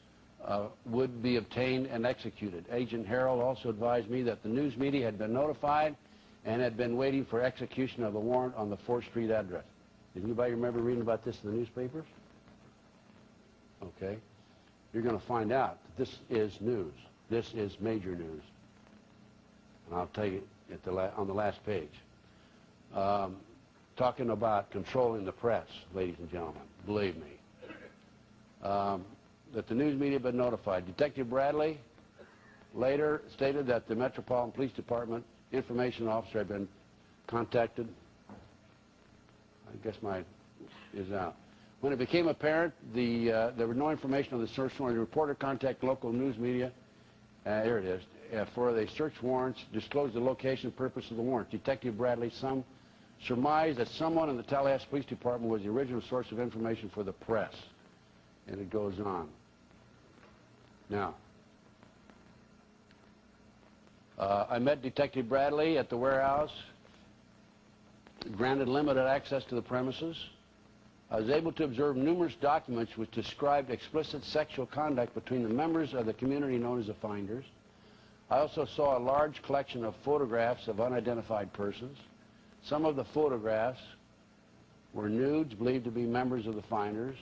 would be obtained and executed. Agent Harrell also advised me that the news media had been notified and had been waiting for execution of the warrant on the 4th Street address. Did anybody remember reading about this in the newspapers? Okay. You're going to find out that this is news. This is major news. And I'll tell you on the last page. Talking about controlling the press, ladies and gentlemen, believe me. That the news media had been notified. Detective Bradley later stated that the Metropolitan Police Department information officer had been contacted. I guess is out. When it became apparent there was no information on the search warrant, the reporter contacted local news media. Here it is. For the search warrants, disclosed the location and purpose of the warrant. Detective Bradley surmised that someone in the Tallahassee Police Department was the original source of information for the press. And it goes on. Now, I met Detective Bradley at the warehouse, granted limited access to the premises. I was able to observe numerous documents which described explicit sexual conduct between the members of the community known as the Finders. I also saw a large collection of photographs of unidentified persons. Some of the photographs were nudes believed to be members of the finders.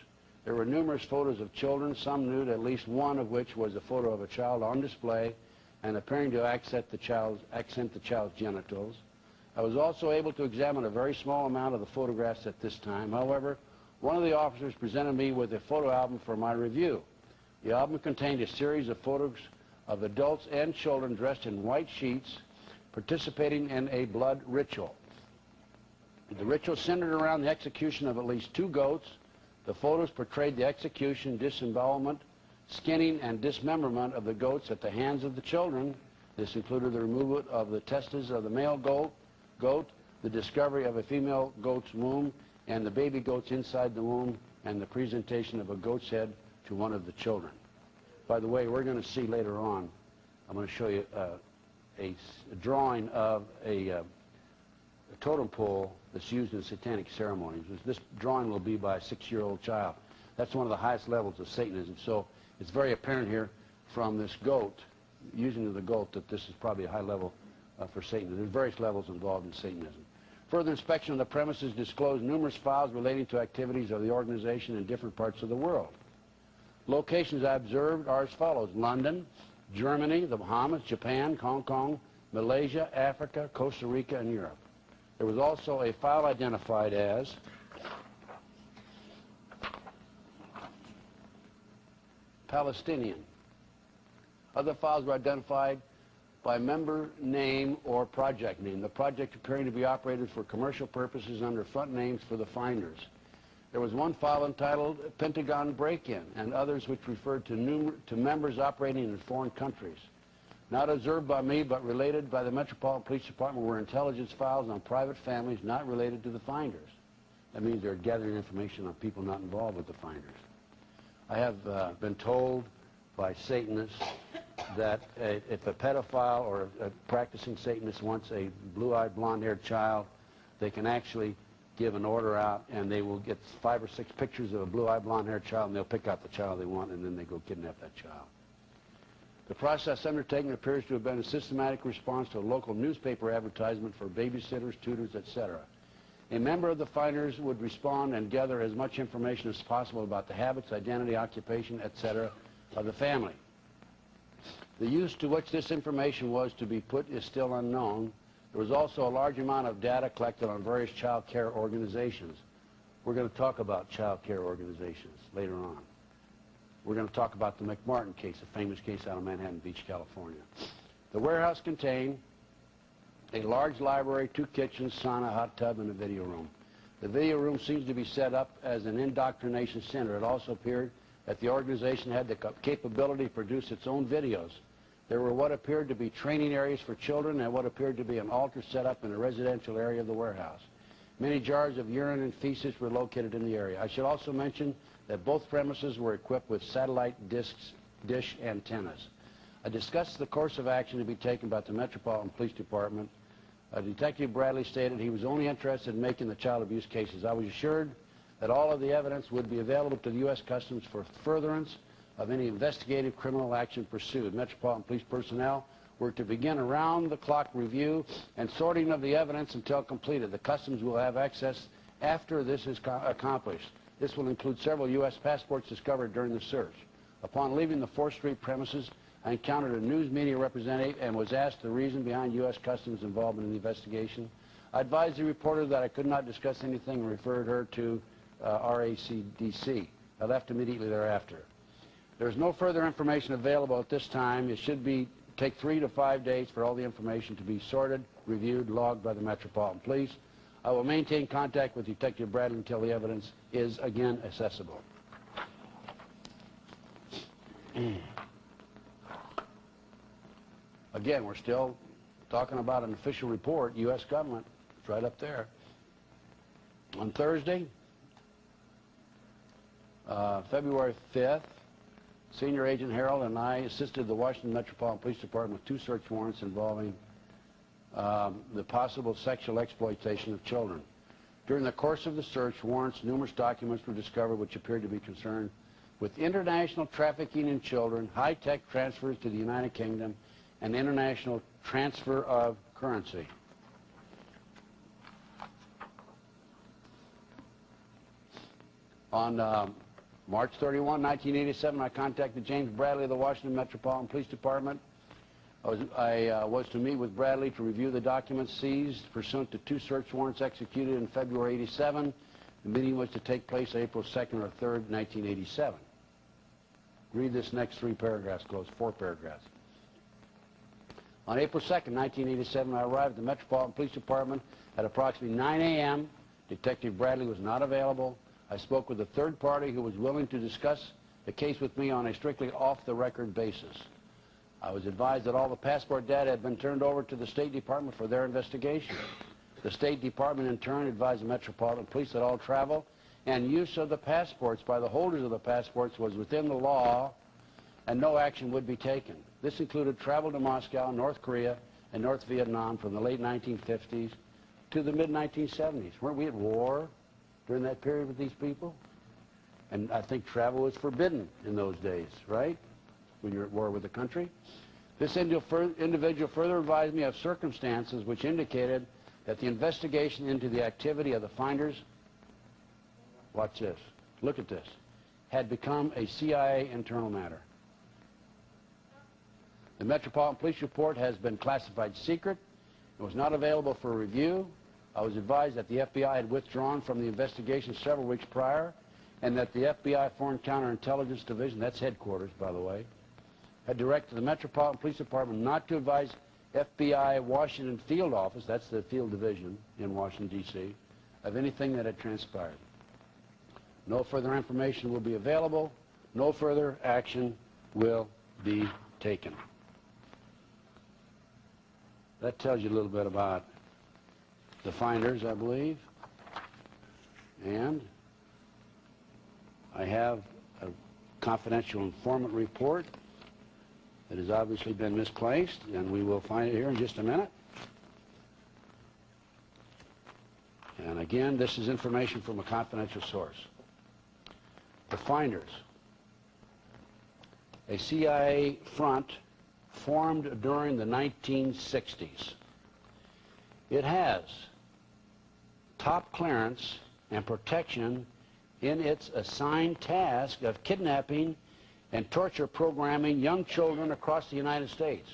There were numerous photos of children, some nude, at least one of which was a photo of a child on display and appearing to accent the child's genitals. I was also able to examine a very small amount of the photographs at this time. However, one of the officers presented me with a photo album for my review. The album contained a series of photos of adults and children dressed in white sheets participating in a blood ritual. The ritual centered around the execution of at least 2 goats. The photos portrayed the execution, disembowelment, skinning, and dismemberment of the goats at the hands of the children. This included the removal of the testes of the male goat, the discovery of a female goat's womb, and the baby goats inside the womb, and the presentation of a goat's head to one of the children. By the way, we're going to see later on, I'm going to show you a drawing of a totem pole that's used in satanic ceremonies. This drawing will be by a 6-year-old child. That's one of the highest levels of Satanism. So it's very apparent here from this goat, using the goat, that this is probably a high level for Satanism. There's various levels involved in Satanism. Further inspection of the premises disclosed numerous files relating to activities of the organization in different parts of the world. Locations I observed are as follows: London, Germany, the Bahamas, Japan, Hong Kong, Malaysia, Africa, Costa Rica, and Europe. There was also a file identified as Palestinian. Other files were identified by member name or project name, the project appearing to be operated for commercial purposes under front names for the finders. There was one file entitled Pentagon Break-In, and others which referred to members operating in foreign countries. Not observed by me, but related by the Metropolitan Police Department, were intelligence files on private families not related to the finders. That means they're gathering information on people not involved with the finders. I have been told by Satanists that if a pedophile or a practicing Satanist wants a blue-eyed, blonde-haired child, they can actually give an order out, and they will get 5 or 6 pictures of a blue-eyed, blonde-haired child, and they'll pick out the child they want, and then they go kidnap that child. The process undertaken appears to have been a systematic response to a local newspaper advertisement for babysitters, tutors, etc. A member of the finders would respond and gather as much information as possible about the habits, identity, occupation, etc. of the family. The use to which this information was to be put is still unknown. There was also a large amount of data collected on various child care organizations. We're going to talk about child care organizations later on. We're going to talk about the McMartin case, a famous case out of Manhattan Beach, California. The warehouse contained a large library, 2 kitchens, sauna, hot tub, and a video room. The video room seems to be set up as an indoctrination center. It also appeared that the organization had the capability to produce its own videos. There were what appeared to be training areas for children and what appeared to be an altar set up in a residential area of the warehouse. Many jars of urine and feces were located in the area. I should also mention that both premises were equipped with satellite dish antennas. I discussed the course of action to be taken by the Metropolitan Police Department. Detective Bradley stated he was only interested in making the child abuse cases. I was assured that all of the evidence would be available to the U.S. Customs for furtherance of any investigative criminal action pursued. Metropolitan Police personnel were to begin around-the-clock review and sorting of the evidence until completed. The Customs will have access after this is accomplished. This will include several U.S. passports discovered during the search. Upon leaving the 4th Street premises, I encountered a news media representative and was asked the reason behind U.S. Customs' involvement in the investigation. I advised the reporter that I could not discuss anything and referred her to RACDC. I left immediately thereafter. There is no further information available at this time. It should take 3 to 5 days for all the information to be sorted, reviewed, logged by the Metropolitan Police. I will maintain contact with Detective Bradley until the evidence is again accessible. Again, we're still talking about an official report, U.S. government. It's right up there. On Thursday, February 5th, Senior Agent Harold and I assisted the Washington Metropolitan Police Department with 2 search warrants involving the possible sexual exploitation of children. During the course of the search warrants, numerous documents were discovered which appeared to be concerned with international trafficking in children, high-tech transfers to the United Kingdom, and international transfer of currency. On March 31, 1987, I contacted James Bradley of the Washington Metropolitan Police Department. I was to meet with Bradley to review the documents seized pursuant to 2 search warrants executed in February '87. The meeting was to take place April 2nd or 3rd, 1987. Read this next 3 paragraphs close, 4 paragraphs. On April 2nd, 1987, I arrived at the Metropolitan Police Department at approximately 9 a.m. Detective Bradley was not available. I spoke with a third party who was willing to discuss the case with me on a strictly off-the-record basis. I was advised that all the passport data had been turned over to the State Department for their investigation. The State Department, in turn, advised the Metropolitan Police that all travel and use of the passports by the holders of the passports was within the law and no action would be taken. This included travel to Moscow, North Korea, and North Vietnam from the late 1950s to the mid-1970s. Weren't we at war during that period with these people? And I think travel was forbidden in those days, right? When you're at war with the country. This individual further advised me of circumstances which indicated that the investigation into the activity of the finders, watch this, look at this, had become a CIA internal matter. The Metropolitan Police report has been classified secret. It was not available for review. I was advised that the FBI had withdrawn from the investigation several weeks prior and that the FBI Foreign Counterintelligence Division, that's headquarters, by the way, had directed the Metropolitan Police Department not to advise FBI Washington Field Office, that's the field division in Washington, D.C., of anything that had transpired. No further information will be available. No further action will be taken. That tells you a little bit about the finders, I believe. And I have a confidential informant report that has obviously been misplaced, and we will find it here in just a minute. And again, this is information from a confidential source. The finders. A CIA front formed during the 1960s. It has top clearance and protection in its assigned task of kidnapping and torture programming young children across the United States.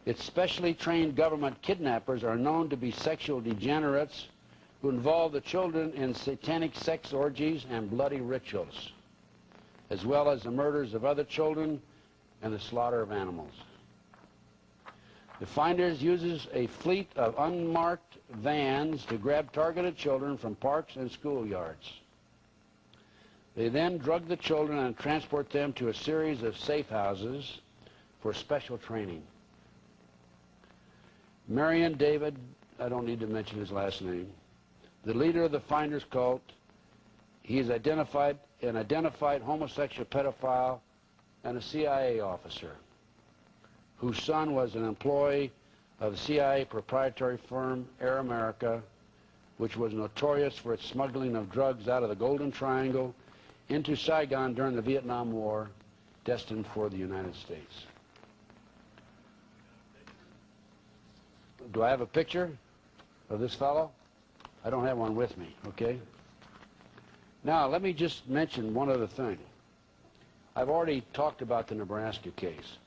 Its specially trained government kidnappers are known to be sexual degenerates who involve the children in satanic sex orgies and bloody rituals, as well as the murders of other children and the slaughter of animals. The Finders uses a fleet of unmarked vans to grab targeted children from parks and schoolyards. They then drug the children and transport them to a series of safe houses for special training. Marion David, I don't need to mention his last name, the leader of the Finders cult, he is an identified homosexual pedophile and a CIA officer whose son was an employee of the CIA proprietary firm Air America, which was notorious for its smuggling of drugs out of the Golden Triangle into Saigon during the Vietnam War, destined for the United States. Do I have a picture of this fellow? I don't have one with me, okay? Now, let me just mention one other thing. I've already talked about the Nebraska case,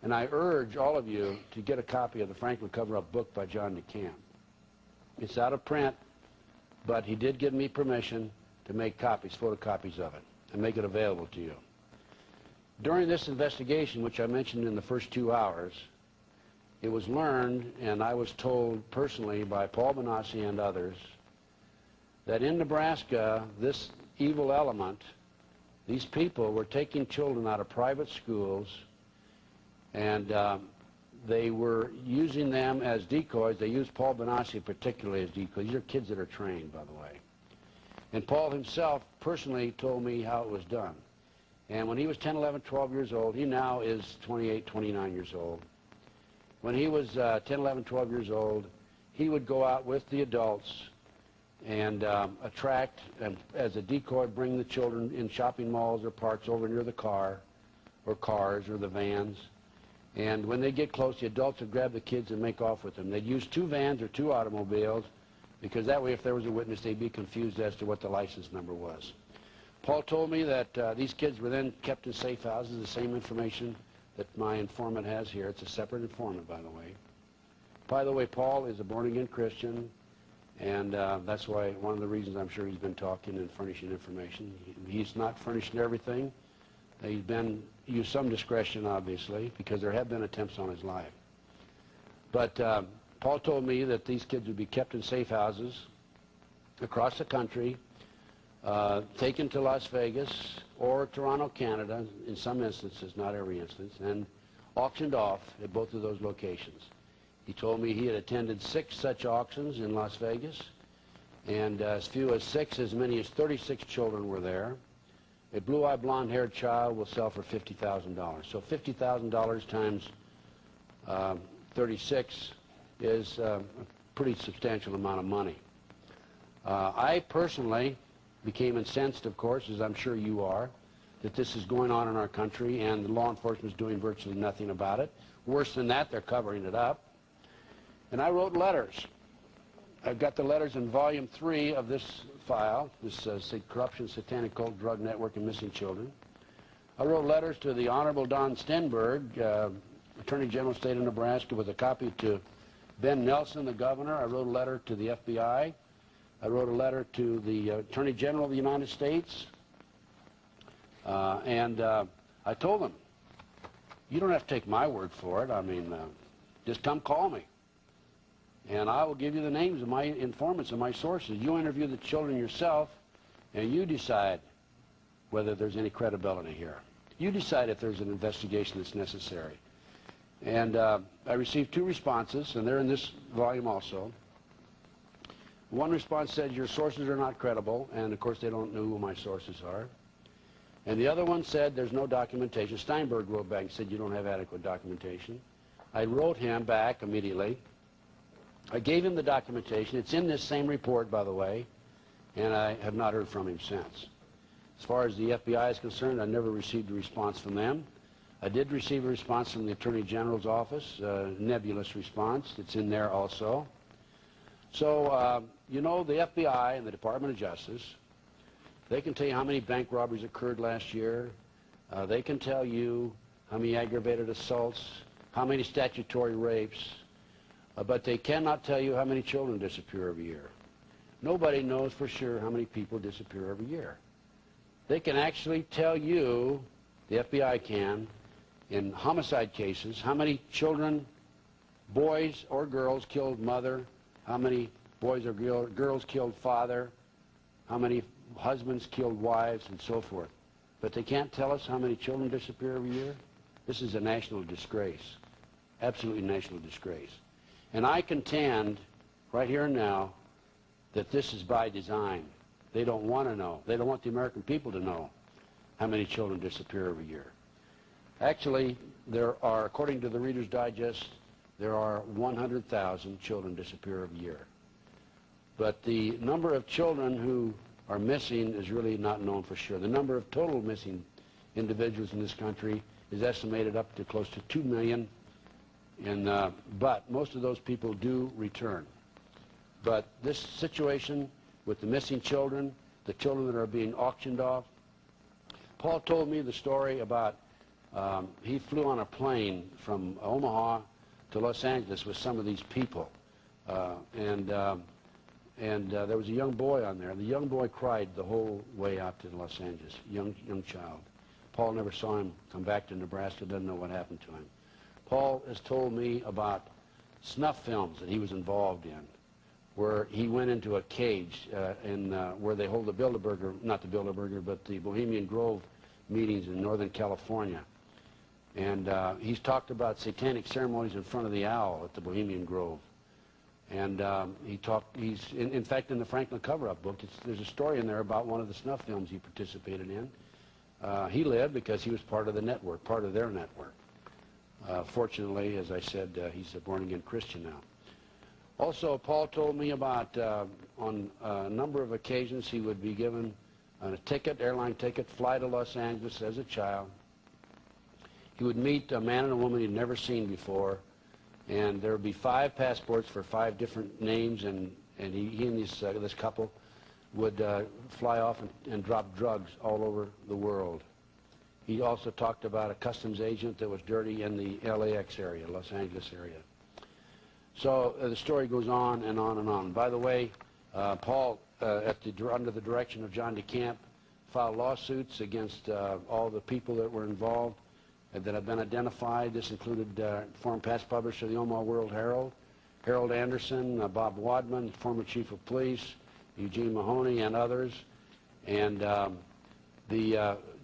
and I urge all of you to get a copy of the Franklin Cover-Up book by John DeCamp. It's out of print, but he did give me permission to make copies, photocopies of it, and make it available to you. During this investigation, which I mentioned in the first 2 hours, it was learned, and I was told personally by Paul Benassi and others, that in Nebraska, this evil element, these people were taking children out of private schools, and they were using them as decoys. They used Paul Benassi particularly as decoys. These are kids that are trained, by the way. And Paul himself personally told me how it was done. And when he was 10, 11, 12 years old, he now is 28, 29 years old. When he was 10, 11, 12 years old, he would go out with the adults and attract, and as a decoy, bring the children in shopping malls or parks over near the car, or cars, or the vans. And when they get close, the adults would grab the kids and make off with them. They'd use 2 vans or 2 automobiles because that way if there was a witness, they'd be confused as to what the license number was. Paul told me that these kids were then kept in safe houses, the same information that my informant has here. It's a separate informant, by the way. By the way, Paul is a born-again Christian, and that's why one of the reasons I'm sure he's been talking and furnishing information. He's not furnishing everything. He's been used some discretion, obviously, because there have been attempts on his life. But Paul told me that these kids would be kept in safe houses across the country, taken to Las Vegas or Toronto, Canada, in some instances, not every instance, and auctioned off at both of those locations. He told me he had attended 6 such auctions in Las Vegas, and as few as 6, as many as 36 children were there. A blue-eyed, blonde-haired child will sell for $50,000. So $50,000 times 36 is a pretty substantial amount of money. I personally became incensed, of course, as I'm sure you are, that this is going on in our country, and the law enforcement is doing virtually nothing about it. Worse than that, they're covering it up. And I wrote letters. I've got the letters in volume 3 of this file, this Corruption, Satanic Cult, Drug Network, and Missing Children. I wrote letters to the Honorable Don Stenberg, Attorney General of the State of Nebraska, with a copy to Ben Nelson, the governor. I wrote a letter to the FBI. I wrote a letter to the Attorney General of the United States. And I told them, you don't have to take my word for it. I mean, just come call me. And I will give you the names of my informants and my sources. You interview the children yourself, and you decide whether there's any credibility here. You decide if there's an investigation that's necessary. And I received 2 responses, and they're in this volume also. One response said, your sources are not credible, and of course they don't know who my sources are. And the other one said, there's no documentation. Steinberg wrote back and said, you don't have adequate documentation. I wrote him back immediately. I gave him the documentation. It's in this same report, by the way, and I have not heard from him since. As far as the FBI is concerned, I never received a response from them. I did receive a response from the Attorney General's office, a nebulous response. It's in there also. So, you know, the FBI and the Department of Justice, they can tell you how many bank robberies occurred last year. They can tell you how many aggravated assaults, how many statutory rapes, but they cannot tell you how many children disappear every year. Nobody knows for sure how many people disappear every year. They can actually tell you, the FBI can, in homicide cases, how many children, boys or girls, killed mother, how many boys or girls killed father, how many husbands killed wives, and so forth. But they can't tell us how many children disappear every year. This is a national disgrace, absolutely national disgrace. And I contend, right here and now, that this is by design. They don't want to know. They don't want the American people to know how many children disappear every year. Actually, there are, according to the Reader's Digest, there are 100,000 children disappear every year. But the number of children who are missing is really not known for sure. The number of total missing individuals in this country is estimated up to close to 2 million. But most of those people do return. But this situation with the missing children, the children that are being auctioned off, Paul told me the story about he flew on a plane from Omaha to Los Angeles with some of these people. And there was a young boy on there. The young boy cried the whole way out to Los Angeles, young child. Paul never saw him come back to Nebraska, doesn't know what happened to him. Paul has told me about snuff films that he was involved in, where he went into a cage where they hold the Bilderberger, not the Bilderberger, but the Bohemian Grove meetings in Northern California. And he's talked about satanic ceremonies in front of the owl at the Bohemian Grove. And in fact, in the Franklin cover-up book, there's a story in there about one of the snuff films he participated in. He lived because he was part of the network, part of their network. Fortunately, as I said, he's a born-again Christian now. Also, Paul told me about on a number of occasions he would be given a ticket, airline ticket, fly to Los Angeles as a child. He would meet a man and a woman he'd never seen before, and there would be 5 passports for 5 different names and and he and this couple would fly off and drop drugs all over the world. He also talked about a customs agent that was dirty in the LAX area, Los Angeles area. So the story goes on and on and on. By the way, Paul, under the direction of John DeCamp, filed lawsuits against all the people that were involved that have been identified. This included former past publisher of the Omaha World-Herald, Harold Anderson, Bob Wadman, former chief of police, Eugene Mahoney, and others. And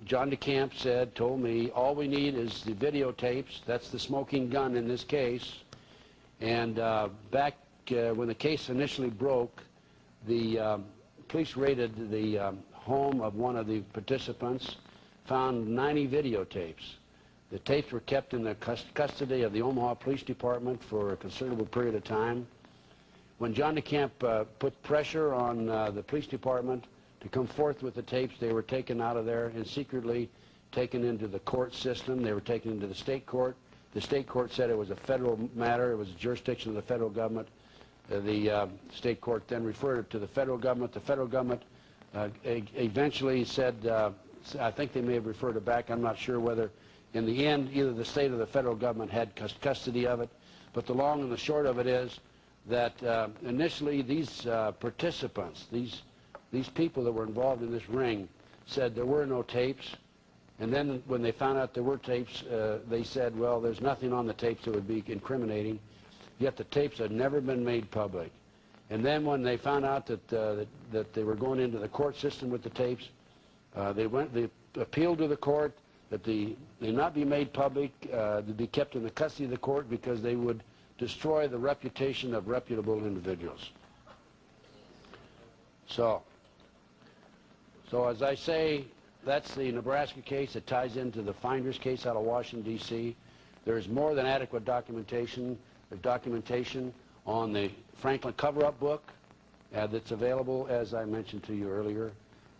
John DeCamp told me, all we need is the videotapes. That's the smoking gun in this case. And back when the case initially broke, the police raided the home of one of the participants, found 90 videotapes. The tapes were kept in the custody of the Omaha Police Department for a considerable period of time. When John DeCamp put pressure on the police department to come forth with the tapes, they were taken out of there and secretly taken into the court system. They were taken into the state court. The state court said it was a federal matter. It was a jurisdiction of the federal government. The state court then referred it to the federal government. The federal government eventually said, I think they may have referred it back. I'm not sure whether in the end either the state or the federal government had custody of it. But the long and the short of it is that initially these participants, these people that were involved in this ring, said there were no tapes. And then when they found out there were tapes, they said, well, there's nothing on the tapes that would be incriminating. Yet the tapes had never been made public. And then when they found out that they were going into the court system with the tapes, they appealed to the court that they not be made public, to be kept in the custody of the court because they would destroy the reputation of reputable individuals. So as I say, that's the Nebraska case. It ties into the Finders case out of Washington, D.C. There's more than adequate documentation. There's documentation on the Franklin cover-up book that's available, as I mentioned to you earlier.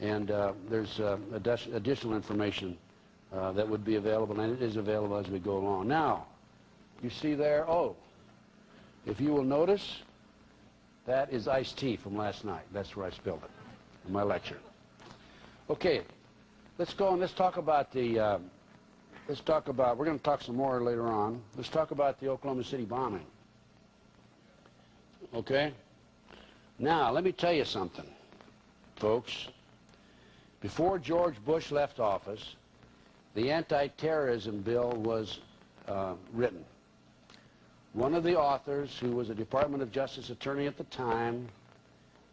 And there's additional information that would be available, and it is available as we go along. Now, you see there, if you will notice, that is iced tea from last night. That's where I spilled it in my lecture. Okay, let's go and let's talk about we're going to talk some more later on. Let's talk about the Oklahoma City bombing. Okay? Now, let me tell you something, folks. Before George Bush left office, the anti-terrorism bill was written. One of the authors, who was a Department of Justice attorney at the time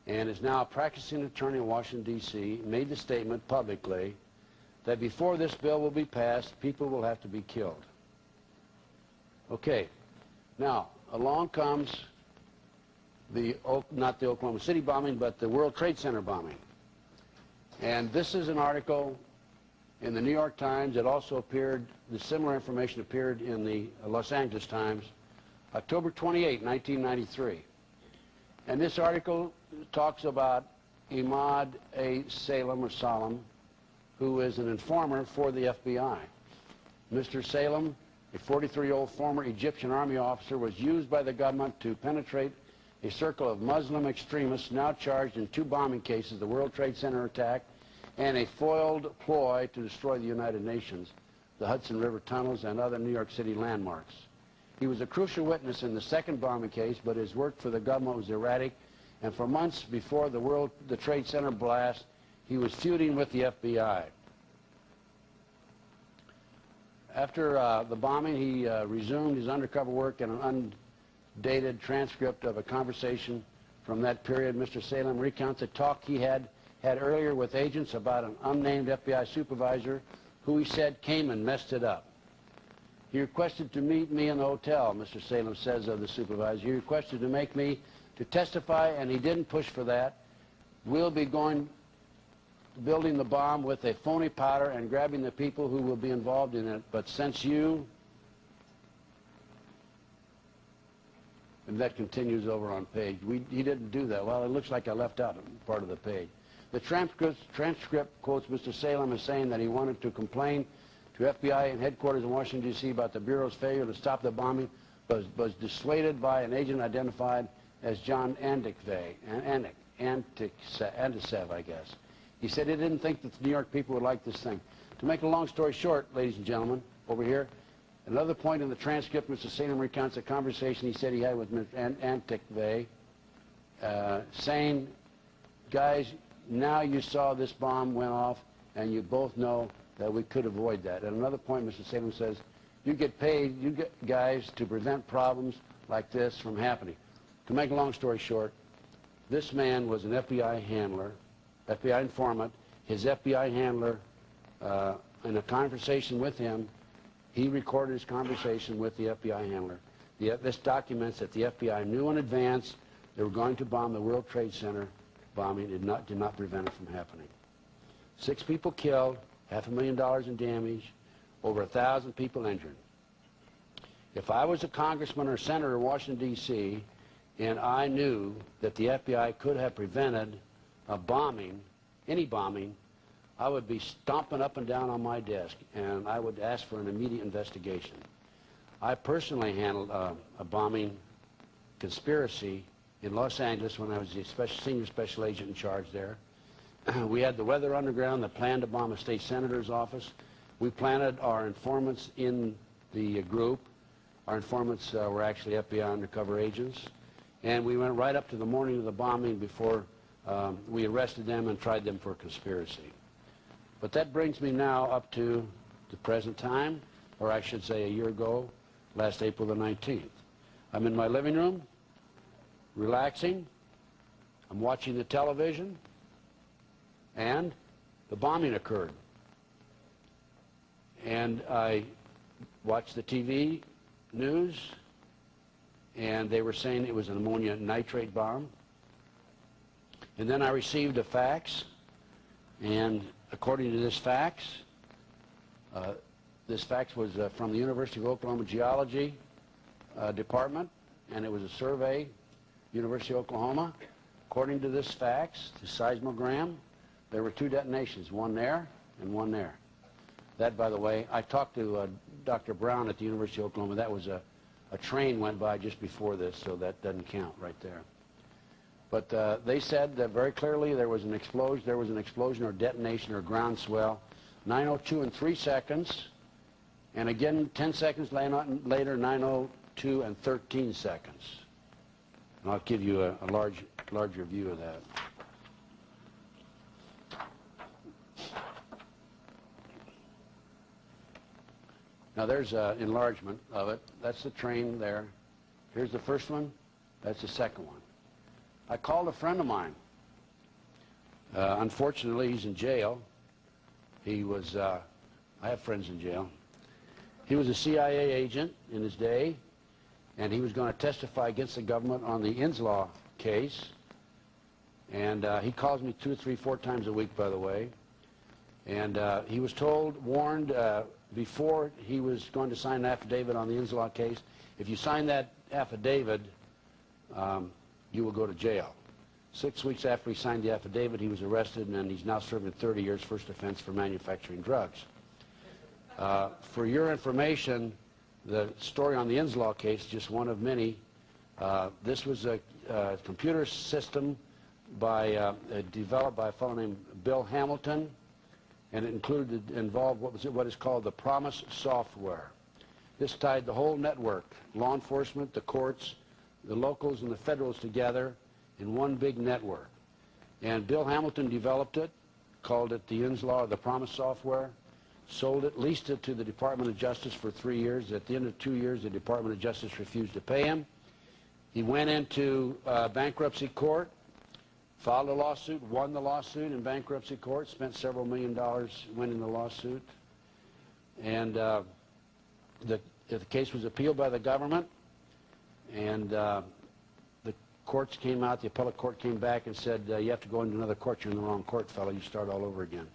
and is now a practicing attorney in Washington, D.C., made the statement publicly that before this bill will be passed, people will have to be killed. Okay. Now, along comes not the Oklahoma City bombing, but the World Trade Center bombing. And this is an article in the New York Times. It also appeared, the similar information appeared in the Los Angeles Times, October 28, 1993. And this article talks about Ahmad A. Salem, who is an informer for the FBI. Mr. Salem, a 43-year-old former Egyptian army officer, was used by the government to penetrate a circle of Muslim extremists now charged in 2 bombing cases, the World Trade Center attack and a foiled ploy to destroy the United Nations, the Hudson River tunnels, and other New York City landmarks. He was a crucial witness in the second bombing case, but his work for the government was erratic, and for months before the Trade Center blast, he was feuding with the FBI. After the bombing, he resumed his undercover work in an undated transcript of a conversation from that period. Mr. Salem recounts a talk he had earlier with agents about an unnamed FBI supervisor who he said came and messed it up. He requested to meet me in the hotel, Mr. Salem says of the supervisor. He requested to make me to testify, and he didn't push for that. We'll be building the bomb with a phony powder and grabbing the people who will be involved in it. But since you, and that continues over on page, he didn't do that. Well, it looks like I left out part of the page. The transcript quotes Mr. Salem as saying that he wanted to complain to FBI and headquarters in Washington, D.C. about the Bureau's failure to stop the bombing, but was dissuaded by an agent identified as John Antisev, I guess. He said he didn't think that the New York people would like this thing. To make a long story short, ladies and gentlemen, over here, another point in the transcript, Mr. Salem recounts a conversation he said he had with Mr. Antisev, saying, guys, now you saw this bomb went off, and you both know that we could avoid that. At another point, Mr. Salem says, you get paid, you get guys, to prevent problems like this from happening. To make a long story short, this man was an FBI handler, FBI informant. His FBI handler, in a conversation with him, he recorded his conversation with the FBI handler. This documents that the FBI knew in advance they were going to bomb the World Trade Center bombing. Did not prevent it from happening. 6 people killed, $500,000 in damage, over 1,000 people injured. If I was a congressman or senator in Washington, D.C., and I knew that the FBI could have prevented a bombing, any bombing, I would be stomping up and down on my desk, and I would ask for an immediate investigation. I personally handled a bombing conspiracy in Los Angeles when I was the senior special agent in charge there. We had the Weather Underground that planned to bomb a state senator's office. We planted our informants in the group. Our informants were actually FBI undercover agents. And we went right up to the morning of the bombing before we arrested them and tried them for conspiracy. But that brings me now up to the present time, or I should say a year ago, last April the 19th. I'm in my living room, relaxing. I'm watching the television, and the bombing occurred. And I watched the TV news, and they were saying it was an ammonia nitrate bomb. And then I received a fax, and according to this fax was from the University of Oklahoma Geology Department, and it was a survey, University of Oklahoma. According to this fax, the seismogram, there were 2 detonations, one there and one there. That, by the way, I talked to Dr. Brown at the University of Oklahoma. That was a train went by just before this, so that doesn't count right there. But they said that very clearly there was an explosion or detonation or groundswell, 9:02 and 3 seconds, and again 10 seconds later, 9:02 and 13 seconds. And I'll give you a larger view of that. Now there's an enlargement of it. That's the train there. Here's the first one. That's the second one. I called a friend of mine. Unfortunately, he's in jail. He was, I have friends in jail. He was a CIA agent in his day, and he was going to testify against the government on the Inslaw case. And he calls me 2, 3, 4 times a week, by the way. And he was warned before he was going to sign an affidavit on the Inslaw case, if you sign that affidavit, you will go to jail. 6 weeks after he signed the affidavit, he was arrested, and he's now serving 30 years first offense for manufacturing drugs. For your information, the story on the Inslaw case, just one of many. This was a computer system developed by a fellow named Bill Hamilton, and it involved what is called the PROMIS software. This tied the whole network, law enforcement, the courts, the locals, and the federals together in one big network. And Bill Hamilton developed it, called it the Inslaw, the PROMIS software, sold it, leased it to the Department of Justice for 3 years. At the end of 2 years, the Department of Justice refused to pay him. He went into bankruptcy court, filed a lawsuit, won the lawsuit in bankruptcy court, spent several $1 million winning the lawsuit. And the case was appealed by the government, and the courts came out, the appellate court came back and said, you have to go into another court. You're in the wrong court, fellow. You start all over again.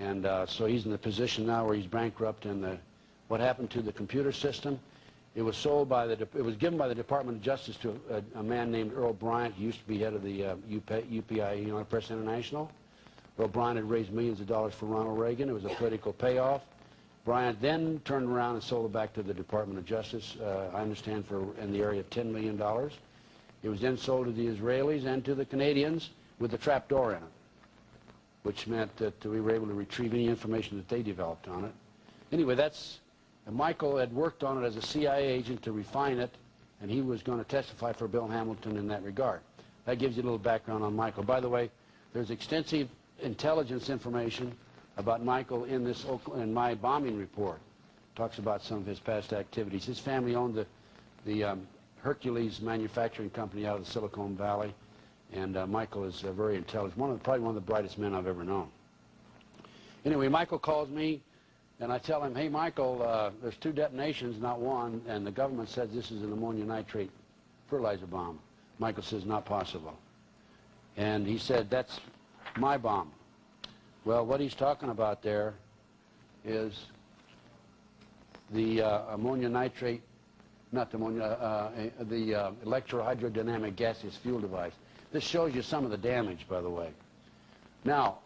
And so he's in the position now where he's bankrupt, and what happened to the computer system, it was sold by it was given by the Department of Justice to a man named Earl Bryant. He used to be head of the UPI, United Press International. Earl Bryant had raised millions of dollars for Ronald Reagan. It was a political payoff. Bryant then turned around and sold it back to the Department of Justice, I understand, in the area of $10 million. It was then sold to the Israelis and to the Canadians with the trapdoor in it, which meant that we were able to retrieve any information that they developed on it. Anyway, Michael had worked on it as a CIA agent to refine it, and he was going to testify for Bill Hamilton in that regard. That gives you a little background on Michael. By the way, there's extensive intelligence information about Michael in my bombing report. Talks about some of his past activities. His family owned the Hercules manufacturing company out of the Silicon Valley, and Michael is very intelligent. Probably one of the brightest men I've ever known. Anyway, Michael calls me, and I tell him, hey, Michael, there's 2 detonations, not one, and the government says this is an ammonia nitrate fertilizer bomb. Michael says, not possible. And he said, that's my bomb. Well, what he's talking about there is the ammonia nitrate, not the ammonia, the electrohydrodynamic gaseous fuel device. This shows you some of the damage, by the way. Now,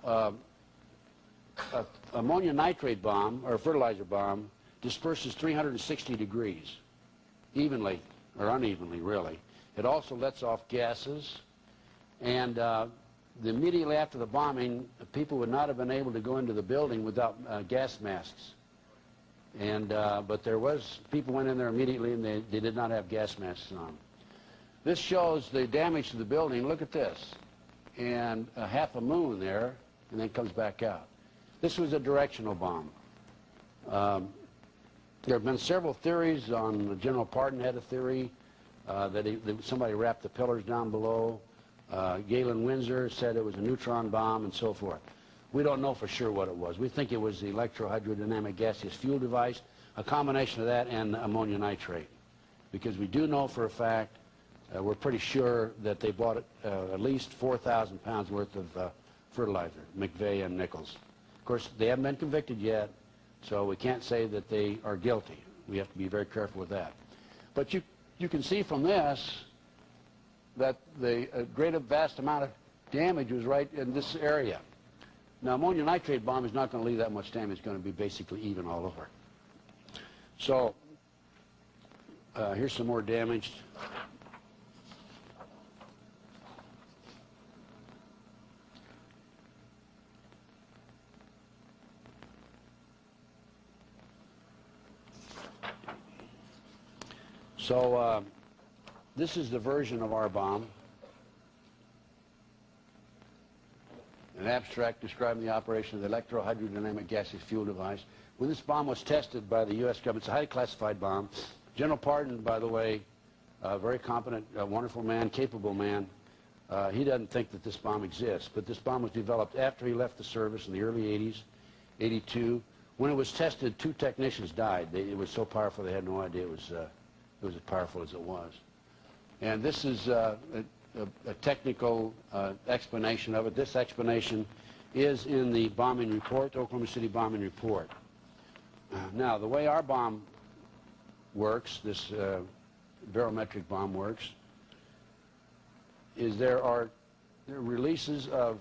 ammonia nitrate bomb, or fertilizer bomb, disperses 360 degrees, evenly, or unevenly, really. It also lets off gases, and immediately after the bombing, people would not have been able to go into the building without gas masks. And but people went in there immediately, and they did not have gas masks on. This shows the damage to the building. Look at this, and half a moon there, and then comes back out. This was a directional bomb. There have been several theories on. General Pardon had a theory that somebody wrapped the pillars down below. Galen Windsor said it was a neutron bomb, and so forth. We don't know for sure what it was. We think it was the electrohydrodynamic gaseous fuel device, a combination of that and ammonia nitrate. Because we do know for a fact, we're pretty sure that they bought at least 4,000 pounds worth of fertilizer, McVeigh and Nichols. Of course, they haven't been convicted yet, so we can't say that they are guilty. We have to be very careful with that. But you can see from this that the vast amount of damage was right in this area. Now, ammonia nitrate bomb is not going to leave that much damage. It's going to be basically even all over. So here's some more damage. So this is the version of our bomb. An abstract describing the operation of the electrohydrodynamic gaseous fuel device. When this bomb was tested by the U.S. government, it's a highly classified bomb. General Pardon, by the way, a very competent, wonderful man, capable man, he doesn't think that this bomb exists. But this bomb was developed after he left the service in the early 80s, 82. When it was tested, 2 technicians died. It was so powerful they had no idea it was as powerful as it was. And this is a technical explanation of it. This explanation is in the bombing report, the Oklahoma City bombing report. Now, the way our bomb works, this barometric bomb works, is there are releases of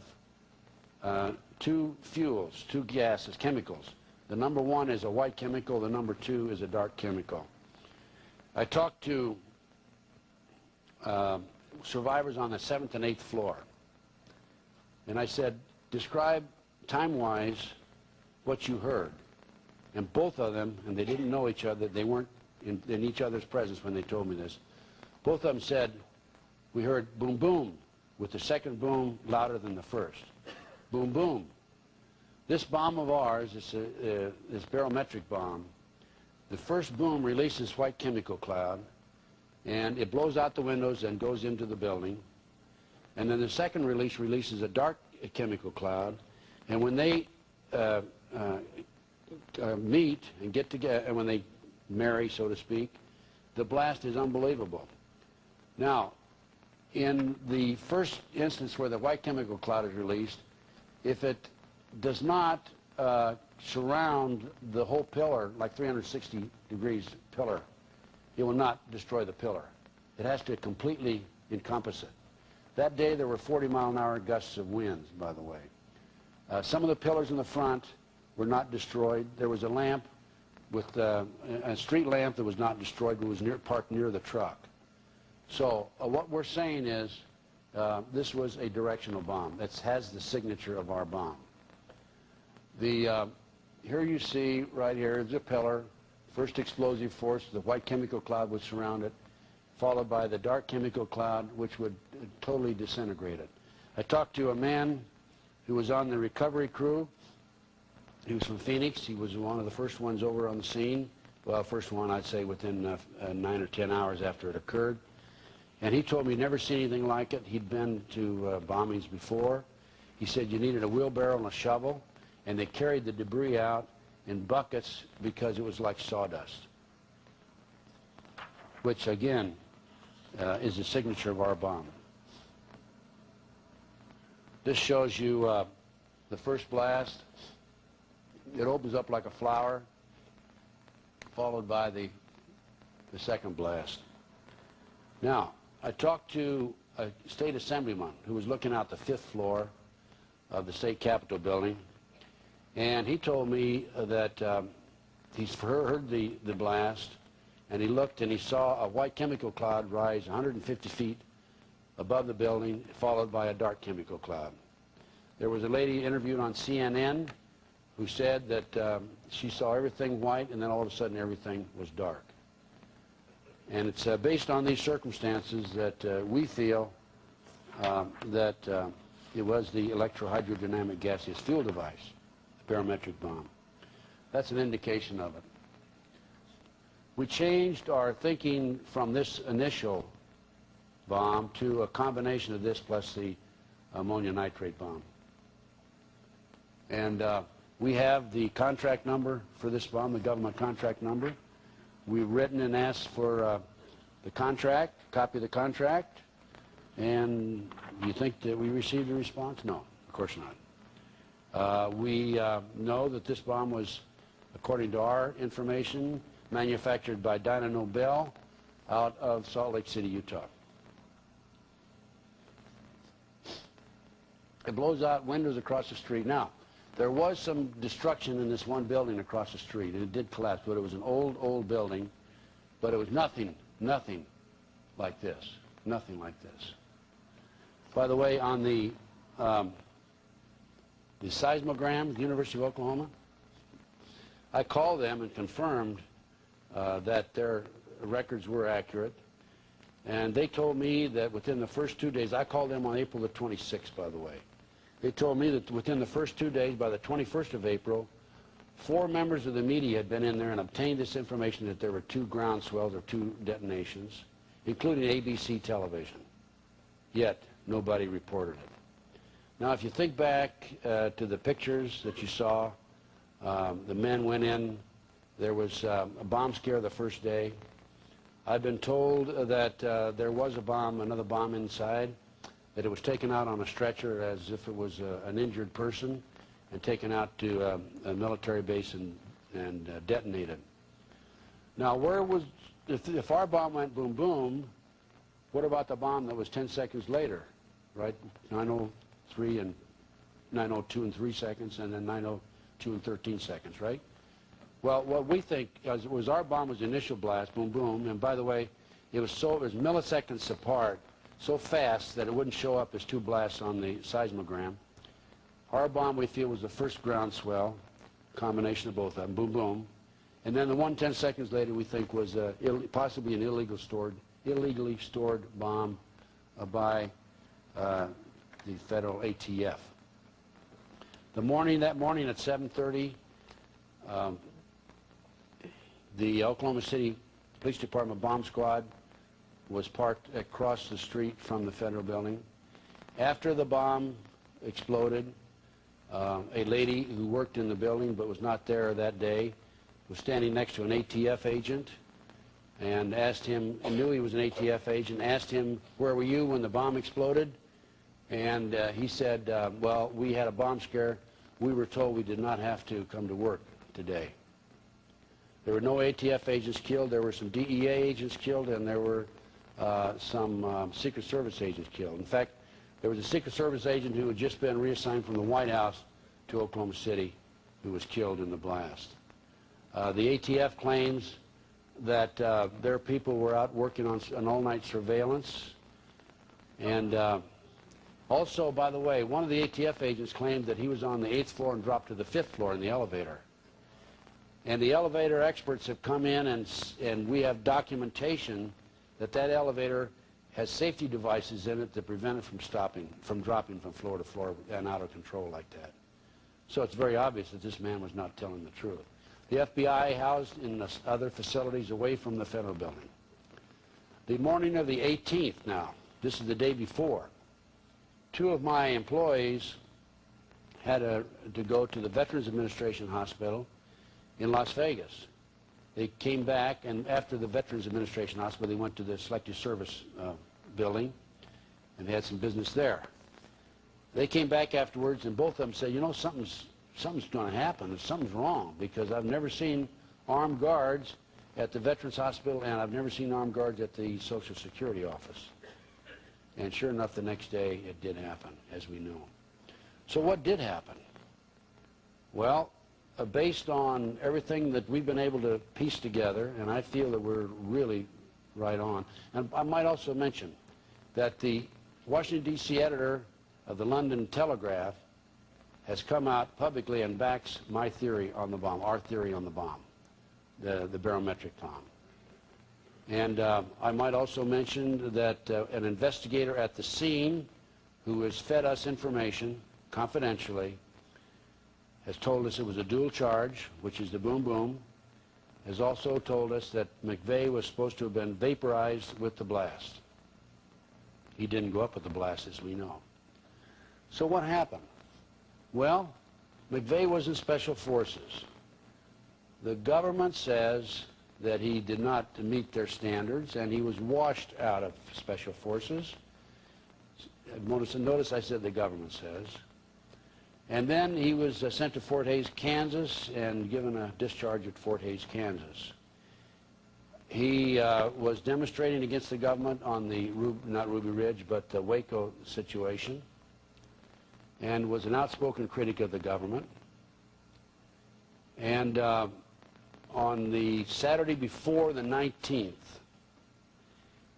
2 fuels, 2 gases, chemicals. The number 1 is a white chemical, the number 2 is a dark chemical. I talked to survivors on the 7th and 8th floor, and I said, describe time-wise what you heard. And both of them, and they didn't know each other, they weren't in each other's presence when they told me this, both of them said, we heard boom, boom, with the second boom louder than the first. Boom, boom. This bomb of ours, this barometric bomb, the first boom releases white chemical cloud, and it blows out the windows and goes into the building. And then the second release releases a dark chemical cloud, and when they meet and get together, and when they marry, so to speak, the blast is unbelievable. Now, in the first instance where the white chemical cloud is released, if it does not surround the whole pillar, like 360 degrees pillar, it will not destroy the pillar. It has to completely encompass it. That day there were 40-mile-an-hour gusts of winds, by the way. Some of the pillars in the front were not destroyed. There was a lamp, with a street lamp that was not destroyed, but was parked near the truck. So what we're saying is this was a directional bomb that has the signature of our bomb. Here you see right here is a pillar, first explosive force, the white chemical cloud would surround it, followed by the dark chemical cloud which would totally disintegrate it. I talked to a man who was on the recovery crew. He was from Phoenix. He was one of the first ones over on the scene. Well, first one I'd say within 9 or 10 hours after it occurred. And he told me he'd never seen anything like it. He'd been to bombings before. He said you needed a wheelbarrow and a shovel, and they carried the debris out in buckets because it was like sawdust, which again is the signature of our bomb. This shows you the first blast. It opens up like a flower, followed by the second blast. Now, I talked to a state assemblyman who was looking out the 5th floor of the state capitol building, and he told me that he's heard the blast, and he looked and he saw a white chemical cloud rise 150 feet above the building, followed by a dark chemical cloud. There was a lady interviewed on CNN who said that she saw everything white, and then all of a sudden everything was dark. And it's based on these circumstances that we feel that it was the electrohydrodynamic gaseous fuel device, the barometric bomb. That's an indication of it. We changed our thinking from this initial bomb to a combination of this plus the ammonium nitrate bomb. And we have the contract number for this bomb, the government contract number. We've written and asked for the contract, copy of the contract. And do you think that we received a response? No, of course not. We know that this bomb was, according to our information, manufactured by Dyna Nobel out of Salt Lake City, Utah. It blows out windows across the street. Now, there was some destruction in this one building across the street, and it did collapse, but it was an old building, but it was nothing like this, nothing like this. By the way, on the seismogram, the University of Oklahoma, I called them and confirmed that their records were accurate, and they told me that within the first 2 days, I called them on April the 26th, by the way. They told me that within the first 2 days, by the 21st of April, 4 members of the media had been in there and obtained this information that there were 2 ground swells or 2 detonations, including ABC television. Yet, nobody reported it. Now, if you think back to the pictures that you saw, the men went in. There was a bomb scare the first day. I've been told that there was a bomb, another bomb inside, that it was taken out on a stretcher as if it was an injured person and taken out to a military base and detonated. Now, if our bomb went boom, boom, what about the bomb that was 10 seconds later, right? 9:03 and 9:02 and 3 seconds, and then 9:02 and 13 seconds, right? Well, what we think was our bomb was the initial blast, boom, boom, and by the way, it was milliseconds apart, so fast that it wouldn't show up as 2 blasts on the seismogram. Our bomb, we feel, was the first ground swell, combination of both of them, boom, boom. And then the one 10 seconds later, we think, was possibly an illegally stored bomb by the federal ATF. That morning at 7:30, the Oklahoma City Police Department bomb squad was parked across the street from the federal building. After the bomb exploded, a lady who worked in the building but was not there that day was standing next to an ATF agent and asked him, knew he was an ATF agent, asked him, where were you when the bomb exploded? And he said, well, we had a bomb scare. We were told we did not have to come to work today. There were no ATF agents killed. There were some DEA agents killed, and there were some Secret Service agents killed. In fact, there was a Secret Service agent who had just been reassigned from the White House to Oklahoma City who was killed in the blast. The ATF claims that their people were out working on an all-night surveillance. And also, by the way, one of the ATF agents claimed that he was on the 8th floor and dropped to the 5th floor in the elevator. And the elevator experts have come in, and we have documentation that that elevator has safety devices in it to prevent it from dropping from floor to floor and out of control like that. So it's very obvious that this man was not telling the truth. The FBI housed in the other facilities away from the federal building. The morning of the 18th now, this is the day before, 2 of my employees had to go to the Veterans Administration Hospital in Las Vegas. They came back, and after the Veterans Administration Hospital, they went to the Selective Service building, and they had some business there. They came back afterwards, and both of them said, you know, something's going to happen. Something's wrong, because I've never seen armed guards at the Veterans Hospital, and I've never seen armed guards at the Social Security office. And sure enough, the next day, it did happen, as we know. So what did happen? Well, based on everything that we've been able to piece together, and I feel that we're really right on. And I might also mention that the Washington, D.C. editor of the London Telegraph has come out publicly and backs my theory on the bomb, our theory on the bomb, the barometric bomb. And I might also mention that an investigator at the scene who has fed us information confidentially has told us it was a dual charge, which is the boom boom, has also told us that McVeigh was supposed to have been vaporized with the blast. He didn't go up with the blast, as we know. So what happened? Well, McVeigh was in Special Forces. The government says that he did not meet their standards, and he was washed out of Special Forces. Notice I said the government says. And then he was sent to Fort Hays, Kansas, and given a discharge at Fort Hays, Kansas. He was demonstrating against the government on the, not Ruby Ridge, but the Waco situation, and was an outspoken critic of the government. And on the Saturday before the 19th,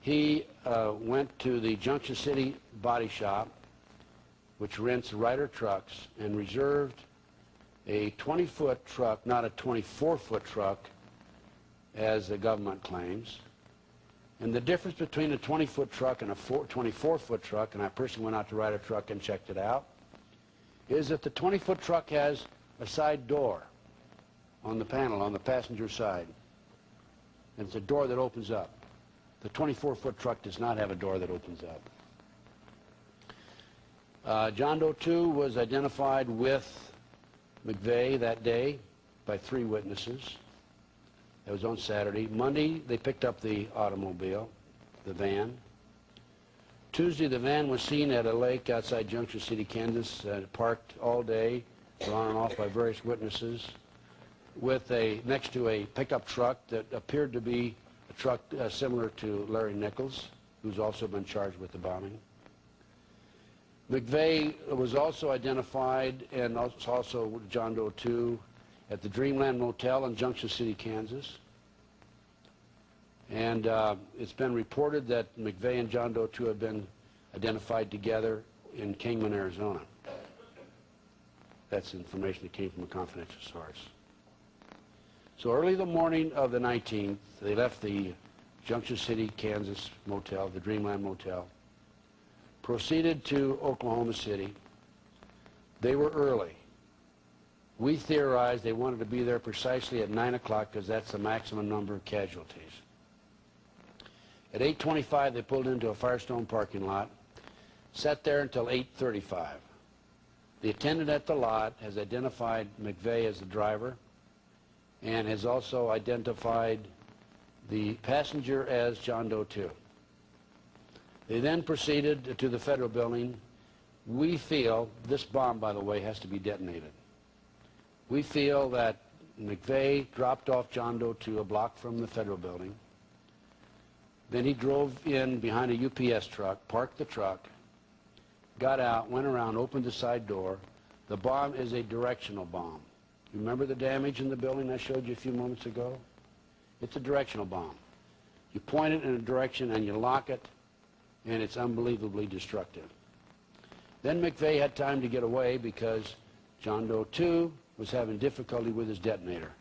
he went to the Junction City Body Shop, which rents Ryder trucks, and reserved a 20-foot truck, not a 24-foot truck, as the government claims. And the difference between a 20-foot truck and a 24-foot truck, and I personally went out to Ryder truck and checked it out, is that the 20-foot truck has a side door on the panel, on the passenger side. And it's a door that opens up. The 24-foot truck does not have a door that opens up. John Doe 2 was identified with McVeigh that day by 3 witnesses. That was on Saturday. Monday, they picked up the automobile, the van. Tuesday, the van was seen at a lake outside Junction City, Kansas, parked all day, on and off by various witnesses, with next to a pickup truck that appeared to be a truck similar to Larry Nichols, who's also been charged with the bombing. McVeigh was also identified, and also John Doe 2, at the Dreamland Motel in Junction City, Kansas. And it's been reported that McVeigh and John Doe 2 have been identified together in Kingman, Arizona. That's information that came from a confidential source. So early the morning of the 19th, they left the Junction City, Kansas motel, the Dreamland Motel, proceeded to Oklahoma City. They were early. We theorized they wanted to be there precisely at 9 o'clock because that's the maximum number of casualties. At 8:25, they pulled into a Firestone parking lot, sat there until 8:35. The attendant at the lot has identified McVeigh as the driver and has also identified the passenger as John Doe 2. They then proceeded to the federal building. We feel, this bomb, by the way, has to be detonated. We feel that McVeigh dropped off John Doe 2 a block from the federal building. Then he drove in behind a UPS truck, parked the truck, got out, went around, opened the side door. The bomb is a directional bomb. Remember the damage in the building I showed you a few moments ago? It's a directional bomb. You point it in a direction and you lock it, and it's unbelievably destructive. Then McVeigh had time to get away because John Doe 2 was having difficulty with his detonator.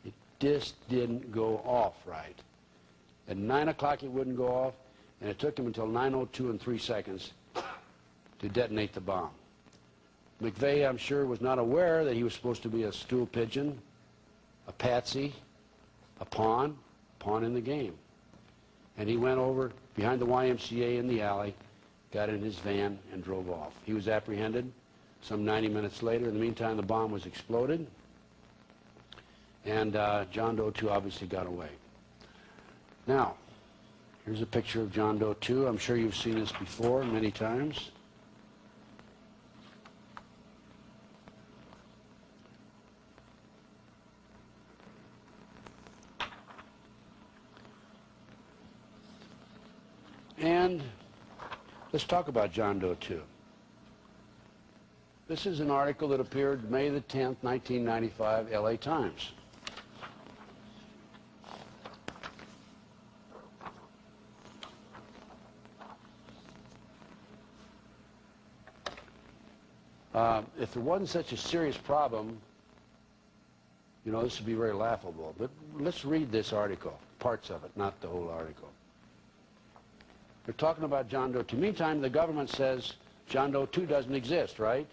It just didn't go off right. At 9 o'clock it wouldn't go off, and it took him until 9:02 and 3 seconds to detonate the bomb. McVeigh, I'm sure, was not aware that he was supposed to be a stool pigeon, a patsy, a pawn in the game. And he went over behind the YMCA in the alley, got in his van, and drove off. He was apprehended some 90 minutes later. In the meantime, the bomb was exploded, and John Doe 2 obviously got away. Now, here's a picture of John Doe 2. I'm sure you've seen this before many times. And let's talk about John Doe 2. This is an article that appeared May the 10th, 1995, LA Times. If there wasn't such a serious problem, you know, this would be very laughable. But let's read this article, parts of it, not the whole article. They're talking about John Doe 2. Meantime, the government says John Doe 2 doesn't exist, right?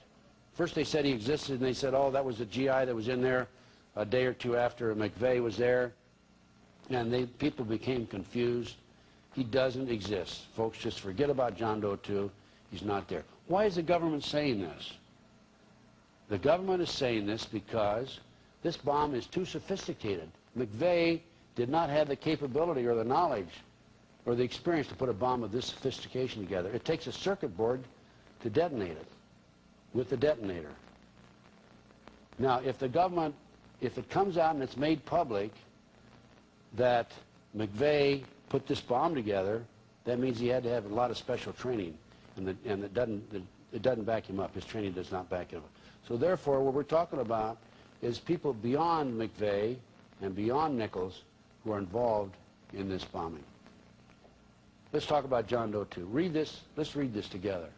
First they said he existed, and they said, oh, that was a GI that was in there a day or two after McVeigh was there. And people became confused. He doesn't exist. Folks, just forget about John Doe 2. He's not there. Why is the government saying this? The government is saying this because this bomb is too sophisticated. McVeigh did not have the capability or the knowledge or the experience to put a bomb of this sophistication together. It takes a circuit board to detonate it with the detonator. Now, if the government, if it comes out and it's made public that McVeigh put this bomb together, that means he had to have a lot of special training, and it doesn't back him up. His training does not back him up. So therefore, what we're talking about is people beyond McVeigh and beyond Nichols who are involved in this bombing. Let's talk about John Doe 2. Read this. Let's read this together.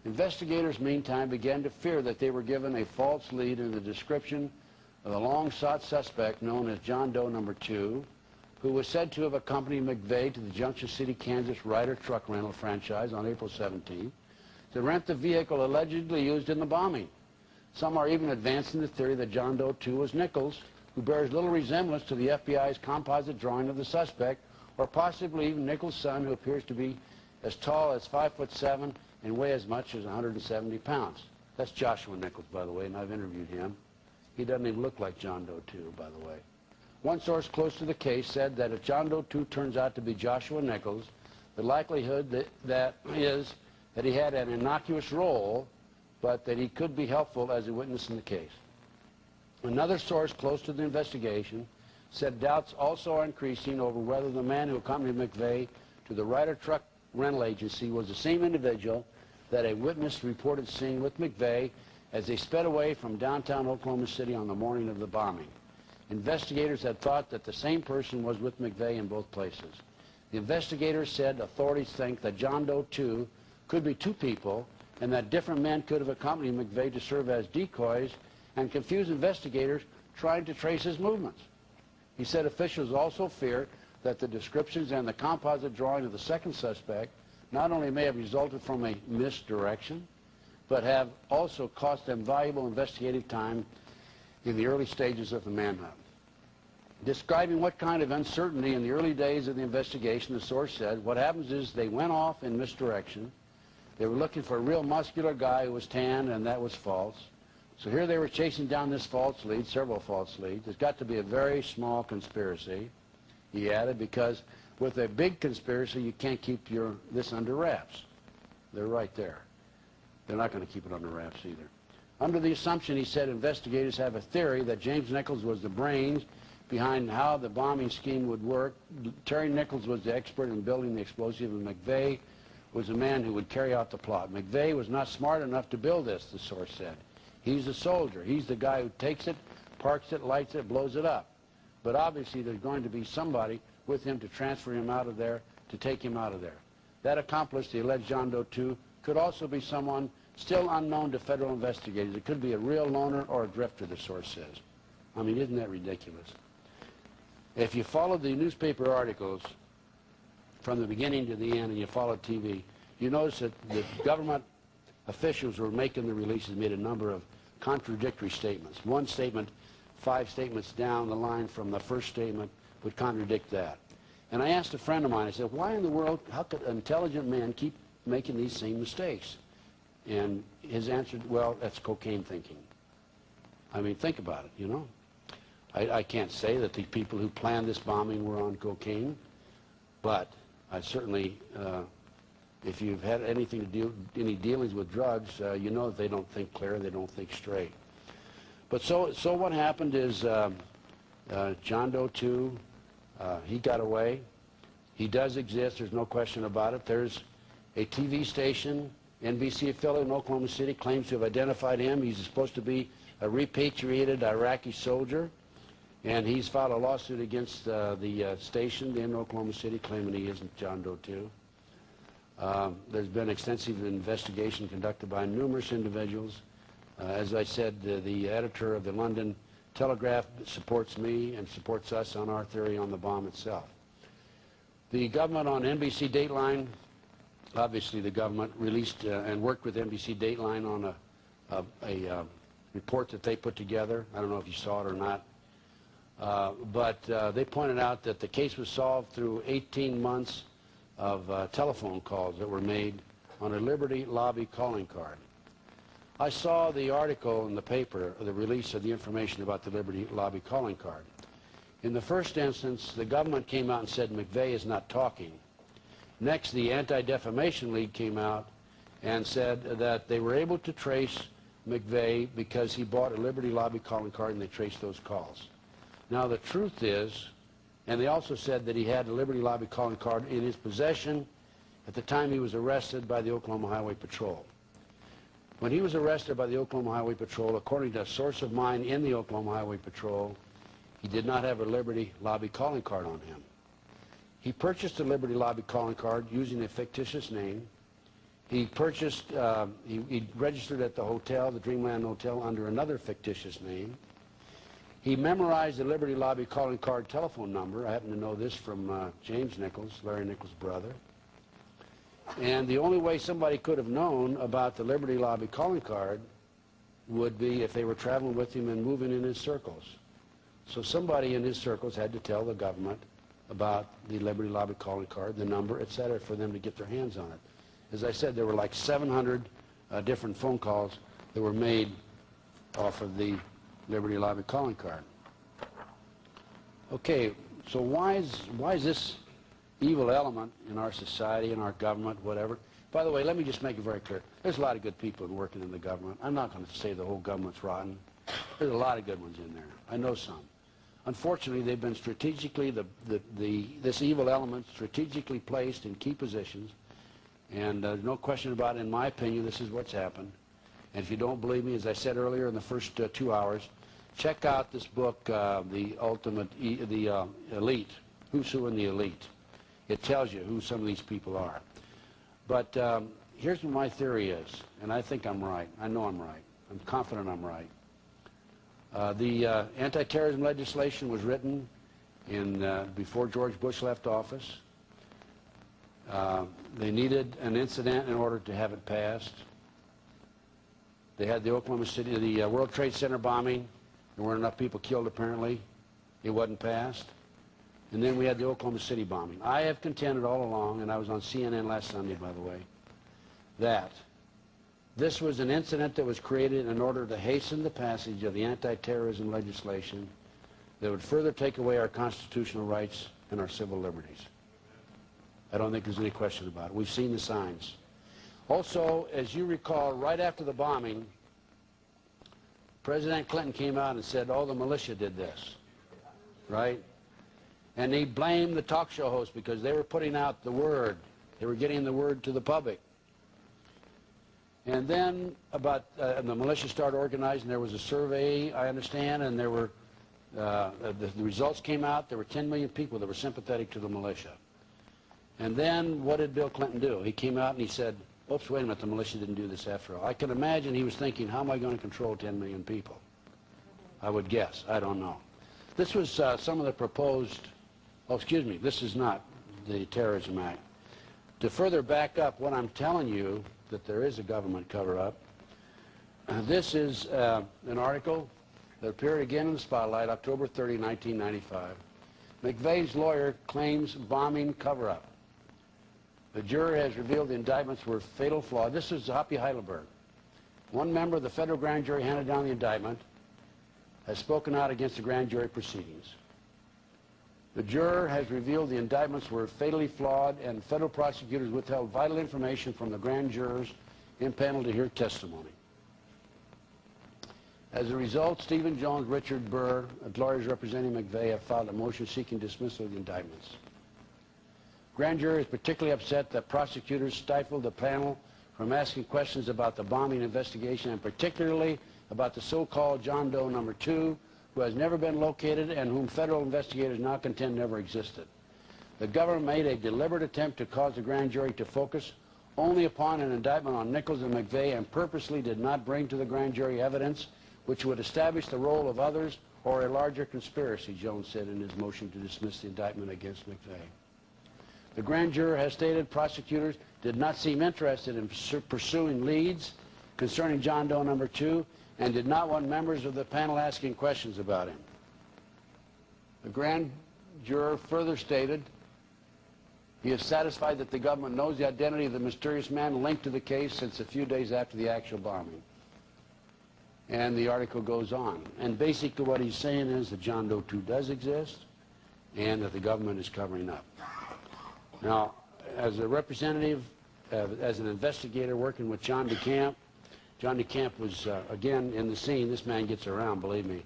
Investigators, meantime, began to fear that they were given a false lead in the description of the long-sought suspect known as John Doe No. 2, who was said to have accompanied McVeigh to the Junction City, Kansas Ryder truck rental franchise on April 17th to rent the vehicle allegedly used in the bombing. Some are even advancing the theory that John Doe 2 was Nichols, who bears little resemblance to the FBI's composite drawing of the suspect, or possibly even Nichols' son, who appears to be as tall as 5'7" and weigh as much as 170 pounds. That's Joshua Nichols, by the way, and I've interviewed him. He doesn't even look like John Doe 2, by the way. One source close to the case said that if John Doe 2 turns out to be Joshua Nichols, the likelihood that is that he had an innocuous role, but that he could be helpful as a witness in the case. Another source close to the investigation said doubts also are increasing over whether the man who accompanied McVeigh to the Ryder truck rental agency was the same individual that a witness reported seeing with McVeigh as they sped away from downtown Oklahoma City on the morning of the bombing. Investigators had thought that the same person was with McVeigh in both places. The investigators said authorities think that John Doe 2 could be two people and that different men could have accompanied McVeigh to serve as decoys and confuse investigators trying to trace his movements. He said officials also fear that the descriptions and the composite drawing of the second suspect not only may have resulted from a misdirection, but have also cost them valuable investigative time in the early stages of the manhunt. Describing what kind of uncertainty in the early days of the investigation, the source said, what happens is they went off in misdirection. They were looking for a real muscular guy who was tan, and that was false. So here they were chasing down this false lead, several false leads. It's got to be a very small conspiracy, he added, because with a big conspiracy, you can't keep this under wraps. They're right there. They're not going to keep it under wraps either. Under the assumption, he said, investigators have a theory that James Nichols was the brains behind how the bombing scheme would work. Terry Nichols was the expert in building the explosive, and McVeigh was the man who would carry out the plot. McVeigh was not smart enough to build this, the source said. He's a soldier. He's the guy who takes it, parks it, lights it, blows it up. but obviously there's going to be somebody with him to transfer him out of there, to take him out of there. That accomplice, the alleged John Doe 2, could also be someone still unknown to federal investigators. It could be a real loner or a drifter, the source says. I mean, isn't that ridiculous? If you followed the newspaper articles from the beginning to the end and you followed TV, you notice that the government officials who were making the releases made a number of contradictory statements. One statement, 5 statements down the line from the first statement, would contradict that. And I asked a friend of mine, I said, why in the world, how could an intelligent man keep making these same mistakes? And his answer, well, that's cocaine thinking. I mean, think about it, you know. I can't say that the people who planned this bombing were on cocaine, but I certainly, if you've had anything to do, any dealings with drugs, you know that they don't think clear, they don't think straight. But so what happened is John Doe 2, he got away. He does exist, there's no question about it. There's a TV station, NBC affiliate in Oklahoma City, claims to have identified him. He's supposed to be a repatriated Iraqi soldier, and he's filed a lawsuit against the station in Oklahoma City, claiming he isn't John Doe 2. There's been extensive investigation conducted by numerous individuals. As I said, the editor of the London Telegraph supports me and supports us on our theory on the bomb itself. The government on NBC Dateline, obviously the government released and worked with NBC Dateline on a report that they put together. I don't know if you saw it or not. But they pointed out that the case was solved through 18 months of telephone calls that were made on a Liberty Lobby calling card. I saw the article in the paper, the release of the information about the Liberty Lobby calling card. In the first instance, the government came out and said McVeigh is not talking. Next, the Anti-Defamation League came out and said that they were able to trace McVeigh because he bought a Liberty Lobby calling card, and they traced those calls. Now, the truth is, and they also said that he had a Liberty Lobby calling card in his possession at the time he was arrested by the Oklahoma Highway Patrol. When he was arrested by the Oklahoma Highway Patrol, according to a source of mine in the Oklahoma Highway Patrol, he did not have a Liberty Lobby calling card on him. He purchased a Liberty Lobby calling card using a fictitious name. He purchased, he registered at the hotel, the Dreamland Hotel, under another fictitious name. He memorized the Liberty Lobby calling card telephone number. I happen to know this from James Nichols, Larry Nichols' brother. And the only way somebody could have known about the Liberty Lobby calling card would be if they were traveling with him and moving in his circles. So somebody in his circles had to tell the government about the Liberty Lobby calling card, the number, etc., for them to get their hands on it. As I said, there were like 700 different phone calls that were made off of the Liberty Lobby calling card. Okay, so why is this evil element in our society, in our government, whatever? By the way, let me just make it very clear. There's a lot of good people working in the government. I'm not going to say the whole government's rotten. There's a lot of good ones in there. I know some. Unfortunately, they've been strategically, this evil element strategically placed in key positions, and no question about it, in my opinion, this is what's happened. And if you don't believe me, as I said earlier in the first 2 hours, check out this book, The Elite, Who's Who in the Elite. It tells you who some of these people are. But here's what my theory is, and I think I'm right. I know I'm right. I'm confident I'm right. The anti-terrorism legislation was written before George Bush left office. They needed an incident in order to have it passed. They had the Oklahoma City, the World Trade Center bombing. There weren't enough people killed, apparently. It wasn't passed. And then we had the Oklahoma City bombing. I have contended all along, and I was on CNN last Sunday, by the way, that this was an incident that was created in order to hasten the passage of the anti-terrorism legislation that would further take away our constitutional rights and our civil liberties. I don't think there's any question about it. We've seen the signs. Also, as you recall, right after the bombing, President Clinton came out and said, oh, the militia did this, right? And he blamed the talk show hosts because they were putting out the word. They were getting the word to the public. And then the militia started organizing. There was a survey, I understand, and there were The results came out. There were 10 million people that were sympathetic to the militia. And then what did Bill Clinton do? He came out and he said, oops, wait a minute, the militia didn't do this after all. I can imagine he was thinking, how am I going to control 10 million people? I would guess. I don't know. This was some of the proposed, oh, excuse me, this is not the Terrorism Act. To further back up what I'm telling you, that there is a government cover-up, this is an article that appeared again in the Spotlight, October 30, 1995. McVeigh's lawyer claims bombing cover-up. The jury has revealed the indictments were fatal flaw. This is Hoppy Heidelberg. One member of the federal grand jury handed down the indictment, has spoken out against the grand jury proceedings. The juror has revealed the indictments were fatally flawed and federal prosecutors withheld vital information from the grand jurors impaneled to hear testimony. As a result, Stephen Jones, Richard Burr, lawyers representing McVeigh, have filed a motion seeking dismissal of the indictments. Grand jury is particularly upset that prosecutors stifled the panel from asking questions about the bombing investigation, and particularly about the so-called John Doe No. 2, who has never been located and whom federal investigators now contend never existed. The government made a deliberate attempt to cause the grand jury to focus only upon an indictment on Nichols and McVeigh, and purposely did not bring to the grand jury evidence which would establish the role of others or a larger conspiracy, Jones said in his motion to dismiss the indictment against McVeigh. The grand juror has stated prosecutors did not seem interested in pursuing leads concerning John Doe No. 2 and did not want members of the panel asking questions about him. The grand juror further stated he is satisfied that the government knows the identity of the mysterious man linked to the case since a few days after the actual bombing. And the article goes on. And basically what he's saying is that John Doe 2 does exist and that the government is covering up. Now, as a representative, as an investigator working with John DeCamp, John DeCamp was, again, in the scene. This man gets around, believe me.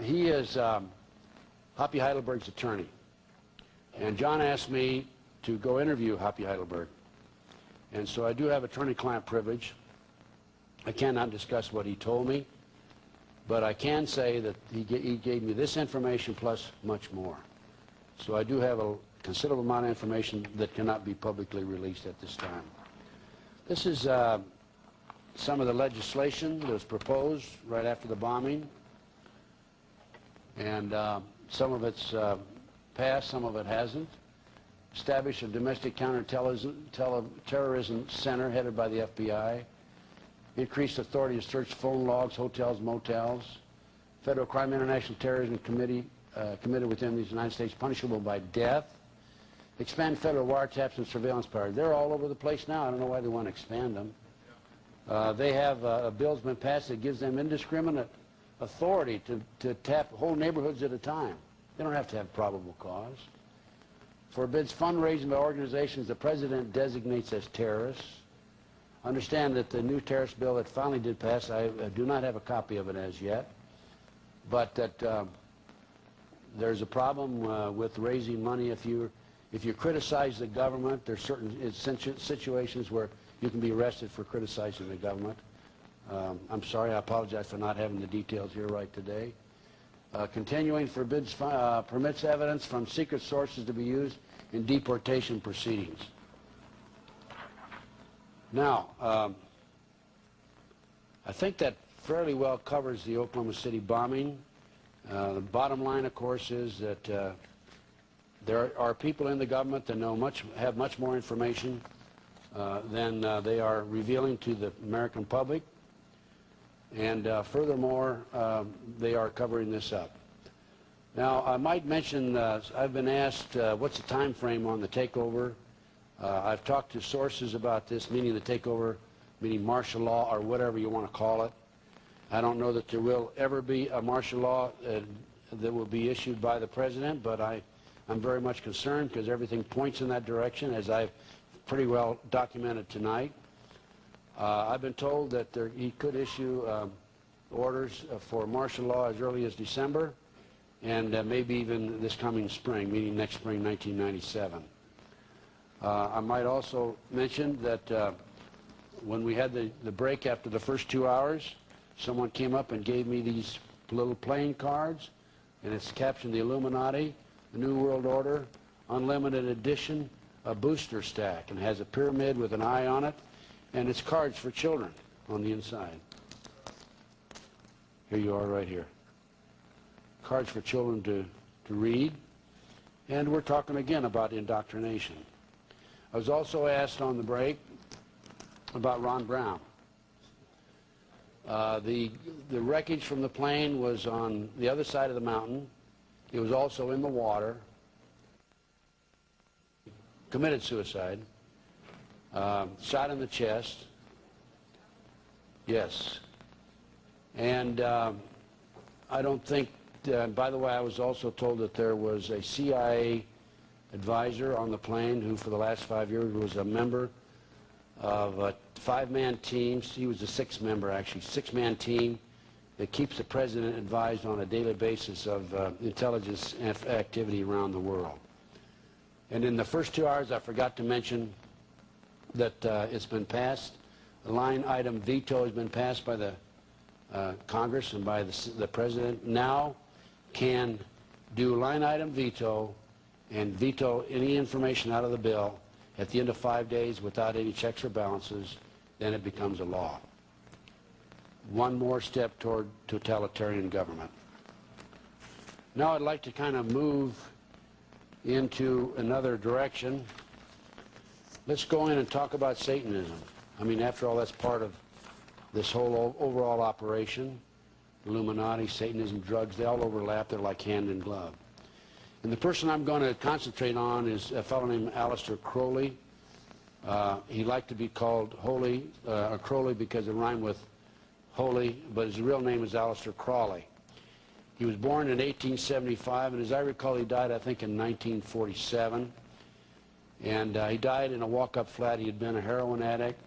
He is Hoppy Heidelberg's attorney. And John asked me to go interview Hoppy Heidelberg. And so I do have attorney-client privilege. I cannot discuss what he told me, but I can say that he gave me this information plus much more. So I do have a considerable amount of information that cannot be publicly released at this time. This is some of the legislation that was proposed right after the bombing, and some of it's passed, some of it hasn't. Establish a domestic counterterrorism center headed by the FBI. Increased authority to search phone logs, hotels, motels. Federal Crime International Terrorism Committee committed within the United States punishable by death. Expand federal wiretaps and surveillance power. They're all over the place now. I don't know why they want to expand them. They have a bill's been passed that gives them indiscriminate authority to tap whole neighborhoods at a time. They don't have to have probable cause. Forbids fundraising by organizations the president designates as terrorists. Understand that the new terrorist bill that finally did pass, I do not have a copy of it as yet, but that there's a problem with raising money. If you criticize the government, there's certain situations where you can be arrested for criticizing the government. I'm sorry, I apologize for not having the details here right today. Continuing permits evidence from secret sources to be used in deportation proceedings. Now, I think that fairly well covers the Oklahoma City bombing. The bottom line, of course, is that there are people in the government that have much more information than they are revealing to the American public. And furthermore, they are covering this up. Now, I might mention, I've been asked, what's the time frame on the takeover? I've talked to sources about this, meaning the takeover, meaning martial law or whatever you want to call it. I don't know that there will ever be a martial law that will be issued by the president, but I'm very much concerned because everything points in that direction, as I've pretty well documented tonight. I've been told that he could issue orders for martial law as early as December, and maybe even this coming spring, meaning next spring, 1997. I might also mention that when we had the break after the first 2 hours, someone came up and gave me these little playing cards. and it's captioned "The Illuminati, the New World Order, Unlimited Edition, a booster stack," and has a pyramid with an eye on it, and it's cards for children on the inside. Here you are right here. Cards for children to read. And we're talking again about indoctrination. I was also asked on the break about Ron Brown. The wreckage from the plane was on the other side of the mountain. It was also in the water. Committed suicide. Shot in the chest. Yes. And I don't think, by the way, I was also told that there was a CIA advisor on the plane who for the last 5 years was a member of a 5-man team. He was a 6-member, actually, 6-man team that keeps the president advised on a daily basis of intelligence activity around the world. And in the first 2 hours, I forgot to mention that it's been passed. The line item veto has been passed by the Congress and by the president. Now can do line item veto and veto any information out of the bill at the end of 5 days without any checks or balances. Then it becomes a law. One more step toward totalitarian government. Now I'd like to kind of move into another direction. Let's go in and talk about Satanism. I mean, after all, that's part of this whole overall operation. Illuminati, Satanism, drugs, they all overlap. They're like hand in glove. And the person I'm going to concentrate on is a fellow named Aleister Crowley. He liked to be called Holy, Crowley because it rhymed with holy, but his real name is Aleister Crowley. He was born in 1875, and as I recall, he died, I think, in 1947. And he died in a walk-up flat. He had been a heroin addict,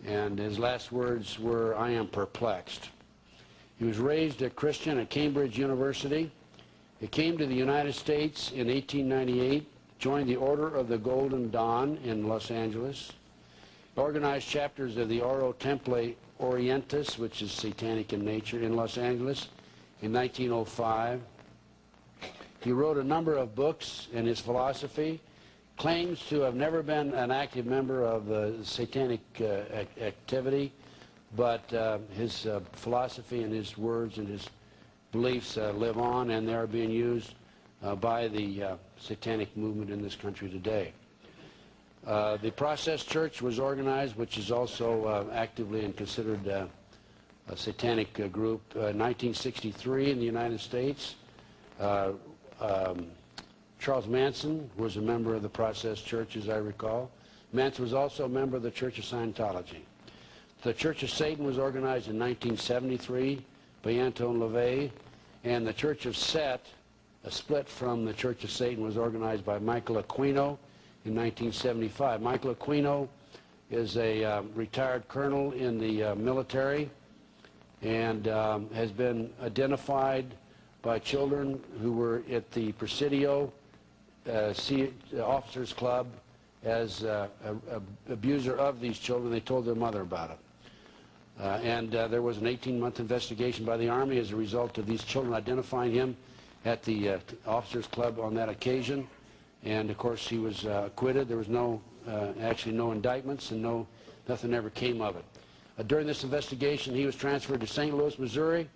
and his last words were, "I am perplexed." He was raised a Christian at Cambridge University. He came to the United States in 1898, joined the Order of the Golden Dawn in Los Angeles, organized chapters of the Oro Templi Orientis, which is satanic in nature, in Los Angeles in 1905. He wrote a number of books, and his philosophy claims to have never been an active member of satanic activity, but his philosophy and his words and his beliefs live on, and they are being used by the satanic movement in this country today. The Process Church was organized, which is also actively and considered a satanic group. 1963 in the United States. Charles Manson was a member of the Process Church, as I recall. Manson was also a member of the Church of Scientology. The Church of Satan was organized in 1973 by Anton LaVey, and the Church of Set, a split from the Church of Satan, was organized by Michael Aquino in 1975. Michael Aquino is a retired colonel in the military and has been identified by children who were at the Presidio Officers Club as abuser of these children. They told their mother about it. And there was an 18-month investigation by the Army as a result of these children identifying him at the Officers Club on that occasion. And, of course, he was acquitted. There was actually no indictments, and nothing ever came of it. During this investigation, he was transferred to St. Louis, Missouri,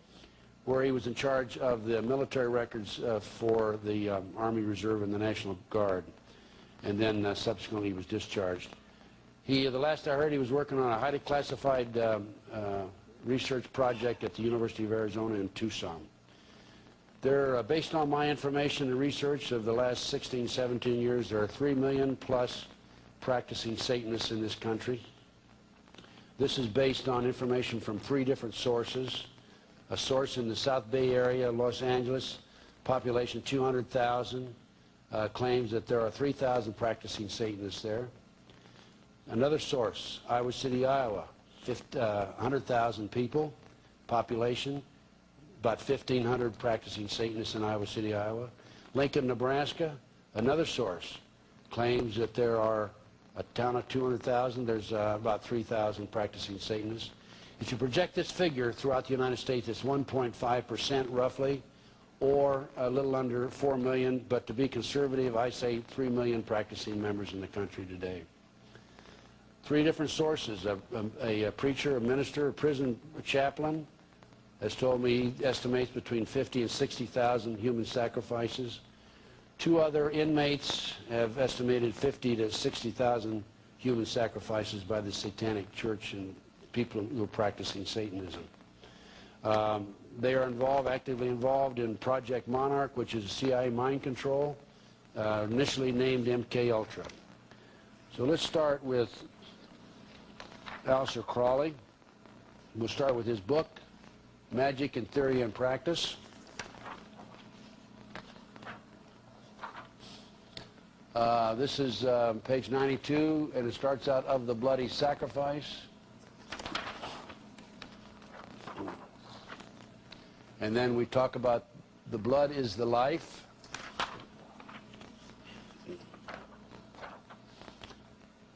where he was in charge of the military records for the Army Reserve and the National Guard. And then subsequently he was discharged. The last I heard, he was working on a highly classified research project at the University of Arizona in Tucson. Based on my information and research of the last 16, 17 years, there are 3 million plus practicing Satanists in this country. This is based on information from 3 different sources. A source in the South Bay area, Los Angeles, population 200,000, claims that there are 3,000 practicing Satanists there. Another source, Iowa City, Iowa, 100,000 people, population, about 1,500 practicing Satanists in Iowa City, Iowa. Lincoln, Nebraska, another source, claims that there are a town of 200,000, there's about 3,000 practicing Satanists. If you project this figure throughout the United States, it's 1.5% roughly, or a little under 4 million, but to be conservative, I say 3 million practicing members in the country today. 3 different sources: a preacher, a minister, a prison chaplain has told me he estimates between 50 and 60,000 human sacrifices. 2 other inmates have estimated 50 to 60,000 human sacrifices by the Satanic Church and people who are practicing Satanism. They are actively involved in Project Monarch, which is CIA mind control, initially named MK Ultra. So let's start with Aleister Crowley. We'll start with his book, Magic in Theory and Practice. This is page 92, and it starts out, "Of the bloody sacrifice." And then we talk about the blood is the life.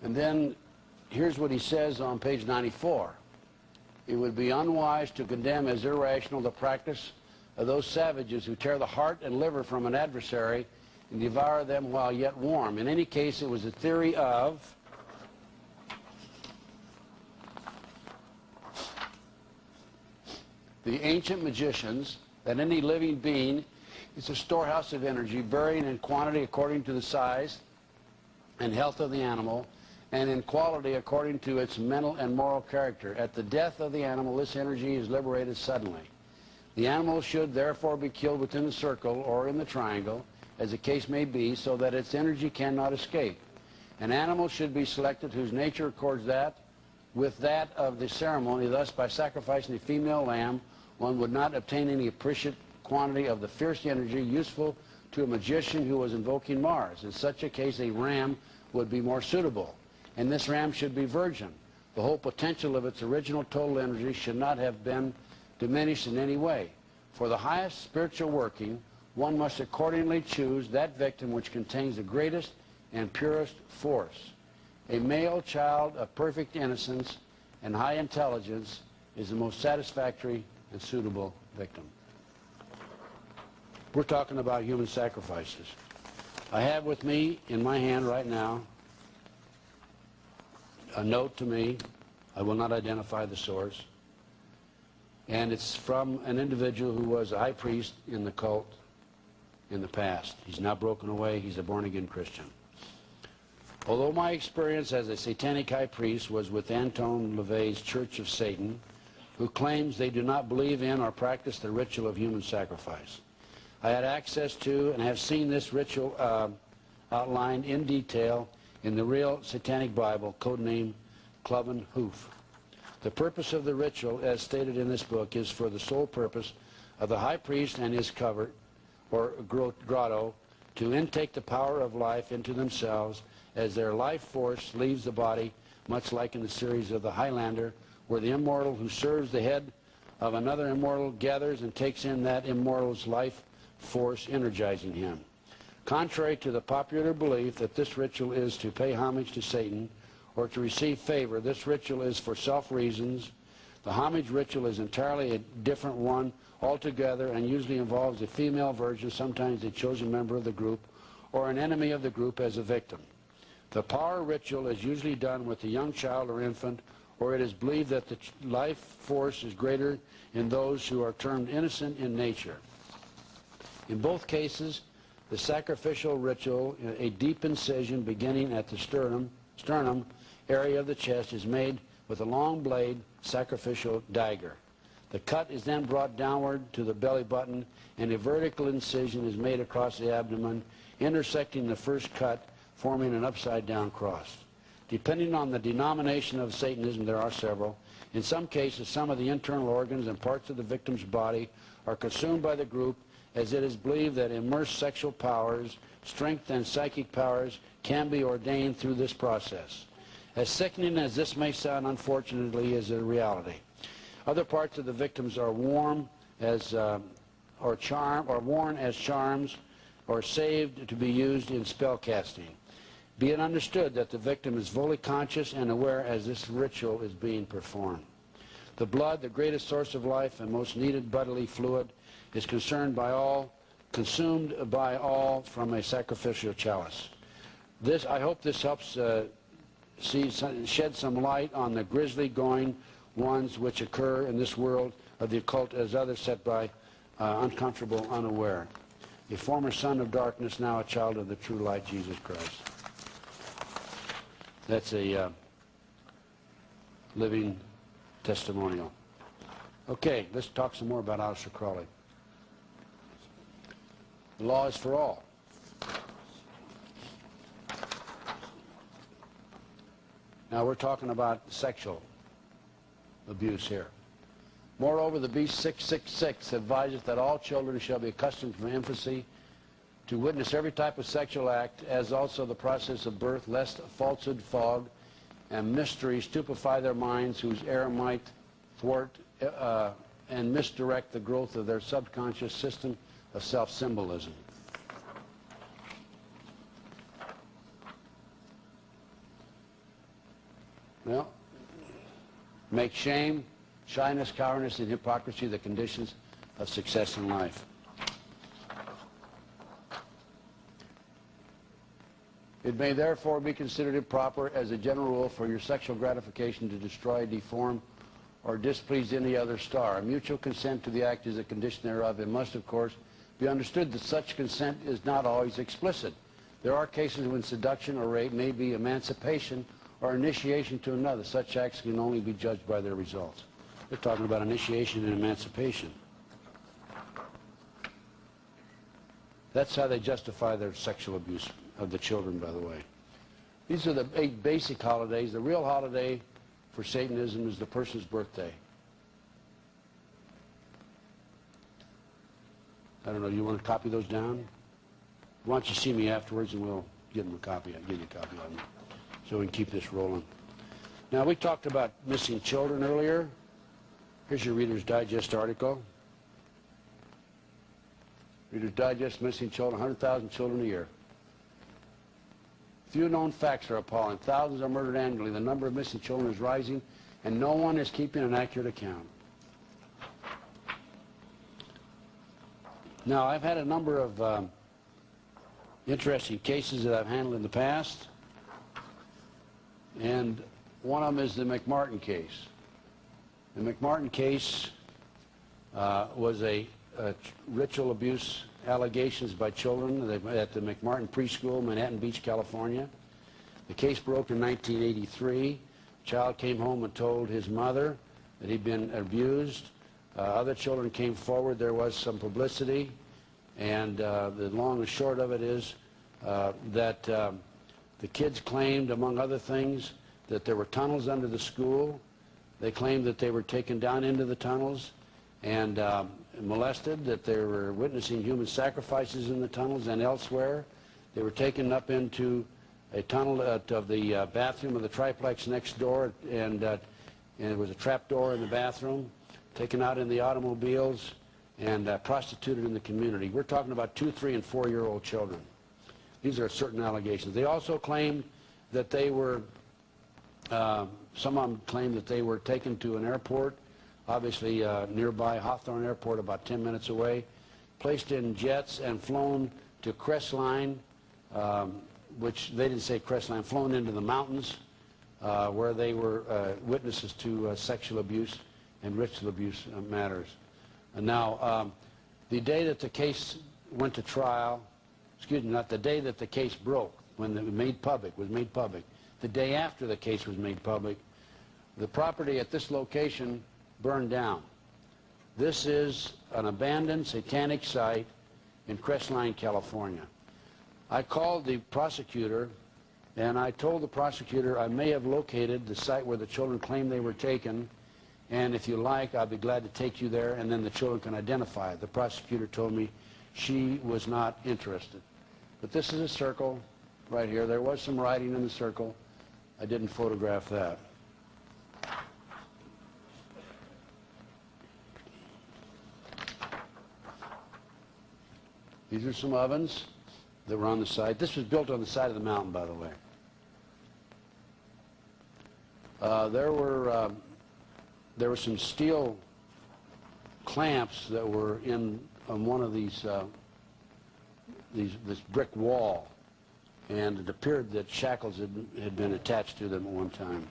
And then here's what he says on page 94. "It would be unwise to condemn as irrational the practice of those savages who tear the heart and liver from an adversary and devour them while yet warm. In any case, it was a theory of the ancient magicians that any living being is a storehouse of energy, varying in quantity according to the size and health of the animal, and in quality according to its mental and moral character. At the death of the animal, this energy is liberated suddenly. The animal should therefore be killed within the circle or in the triangle, as the case may be, so that its energy cannot escape. An animal should be selected whose nature accords that with that of the ceremony. Thus, by sacrificing a female lamb, one would not obtain any appreciate quantity of the fierce energy useful to a magician who was invoking Mars. In such a case, a ram would be more suitable, and this ram should be virgin. The whole potential of its original total energy should not have been diminished in any way. For the highest spiritual working, one must accordingly choose that victim which contains the greatest and purest force. A male child of perfect innocence and high intelligence is the most satisfactory and suitable victim." We're talking about human sacrifices. I have with me in my hand right now a note to me. I will not identify the source. And it's from an individual who was a high priest in the cult in the past. He's now broken away. He's a born-again Christian. "Although my experience as a satanic high priest was with Anton LaVey's Church of Satan, who claims they do not believe in or practice the ritual of human sacrifice, I had access to and have seen this ritual outlined in detail in the real Satanic Bible, codenamed Cloven Hoof. The purpose of the ritual, as stated in this book, is for the sole purpose of the high priest and his covert, or grotto, to intake the power of life into themselves as their life force leaves the body, much like in the series of the Highlander, where the immortal who serves the head of another immortal gathers and takes in that immortal's life force, energizing him. Contrary to the popular belief that this ritual is to pay homage to Satan or to receive favor, this ritual is for self-reasons. The homage ritual is entirely a different one altogether and usually involves a female virgin, sometimes a chosen member of the group, or an enemy of the group as a victim. The power ritual is usually done with a young child or infant, or it is believed that the life force is greater in those who are termed innocent in nature. In both cases, the sacrificial ritual, a deep incision beginning at the sternum area of the chest, is made with a long blade sacrificial dagger. The cut is then brought downward to the belly button, and a vertical incision is made across the abdomen, intersecting the first cut, forming an upside-down cross. Depending on the denomination of Satanism, there are several. In some cases, some of the internal organs and parts of the victim's body are consumed by the group, as it is believed that immersed sexual powers, strength, and psychic powers can be ordained through this process. As sickening as this may sound, unfortunately, is a reality. Other parts of the victims are worn as charms, or saved to be used in spell casting. Be it understood that the victim is fully conscious and aware as this ritual is being performed. The blood, the greatest source of life and most needed bodily fluid, is concerned by all consumed by all from a sacrificial chalice. I hope this helps shed some light on the grisly going ones which occur in this world of the occult, as others set by uncomfortable, unaware. A former son of darkness, now a child of the true light, Jesus Christ. That's a living testimonial. Okay, let's talk some more about Aleister Crowley. The law is for all. Now we're talking about sexual abuse here. Moreover, the Beast 666 advises that all children shall be accustomed from infancy to witness every type of sexual act, as also the process of birth, lest falsehood fog and mystery stupefy their minds, whose error might thwart and misdirect the growth of their subconscious system of self-symbolism. Well, make shame, shyness, cowardice, and hypocrisy the conditions of success in life. It may therefore be considered improper as a general rule for your sexual gratification to destroy, deform, or displease any other star. Mutual consent to the act is a condition thereof. It must, of course, be understood that such consent is not always explicit. There are cases when seduction or rape may be emancipation or initiation to another. Such acts can only be judged by their results. They're talking about initiation and emancipation. That's how they justify their sexual abuse of the children, by the way. These are the 8 basic holidays. The real holiday for Satanism is the person's birthday. I don't know, you want to copy those down? Why don't you see me afterwards and we'll give them a copy. I'll give you a copy of them so we can keep this rolling. Now, we talked about missing children earlier. Here's your Reader's Digest article. Reader's Digest, missing children, 100,000 children a year. Few known facts are appalling. Thousands are murdered annually. The number of missing children is rising, and no one is keeping an accurate account. Now, I've had a number of interesting cases that I've handled in the past, and one of them is the McMartin case. The McMartin case was a ritual abuse allegations by children at the McMartin Preschool, Manhattan Beach, California. The case broke in 1983. A child came home and told his mother that he'd been abused. Other children came forward. There was some publicity, and the long and short of it is that the kids claimed, among other things, that there were tunnels under the school. They claimed that they were taken down into the tunnels and molested, that they were witnessing human sacrifices in the tunnels and elsewhere. They were taken up into a tunnel of the bathroom of the triplex next door, and there was a trap door in the bathroom, taken out in the automobiles, and prostituted in the community. We're talking about 2-, 3-, and 4-year-old children. These are certain allegations. They also claimed that they were, some of them claimed that they were taken to an airport, obviously nearby Hawthorne Airport, about 10 minutes away, placed in jets and flown to Crestline, which they didn't say Crestline, flown into the mountains where they were witnesses to sexual abuse and ritual abuse matters. And now, the day that the case went to trial, excuse me, not the day that the case broke, when it was made public, the day after the case was made public, the property at this location burned down. This is an abandoned satanic site in Crestline, California. I called the prosecutor, and I told the prosecutor I may have located the site where the children claimed they were taken, and if you like, I'll be glad to take you there, and then the children can identify it. The prosecutor told me she was not interested. But this is a circle right here. There was some writing in the circle. I didn't photograph that. These are some ovens that were on the side. This was built on the side of the mountain, by the way. There were some steel clamps that were in on one of these this brick wall, and it appeared that shackles had been attached to them at one time.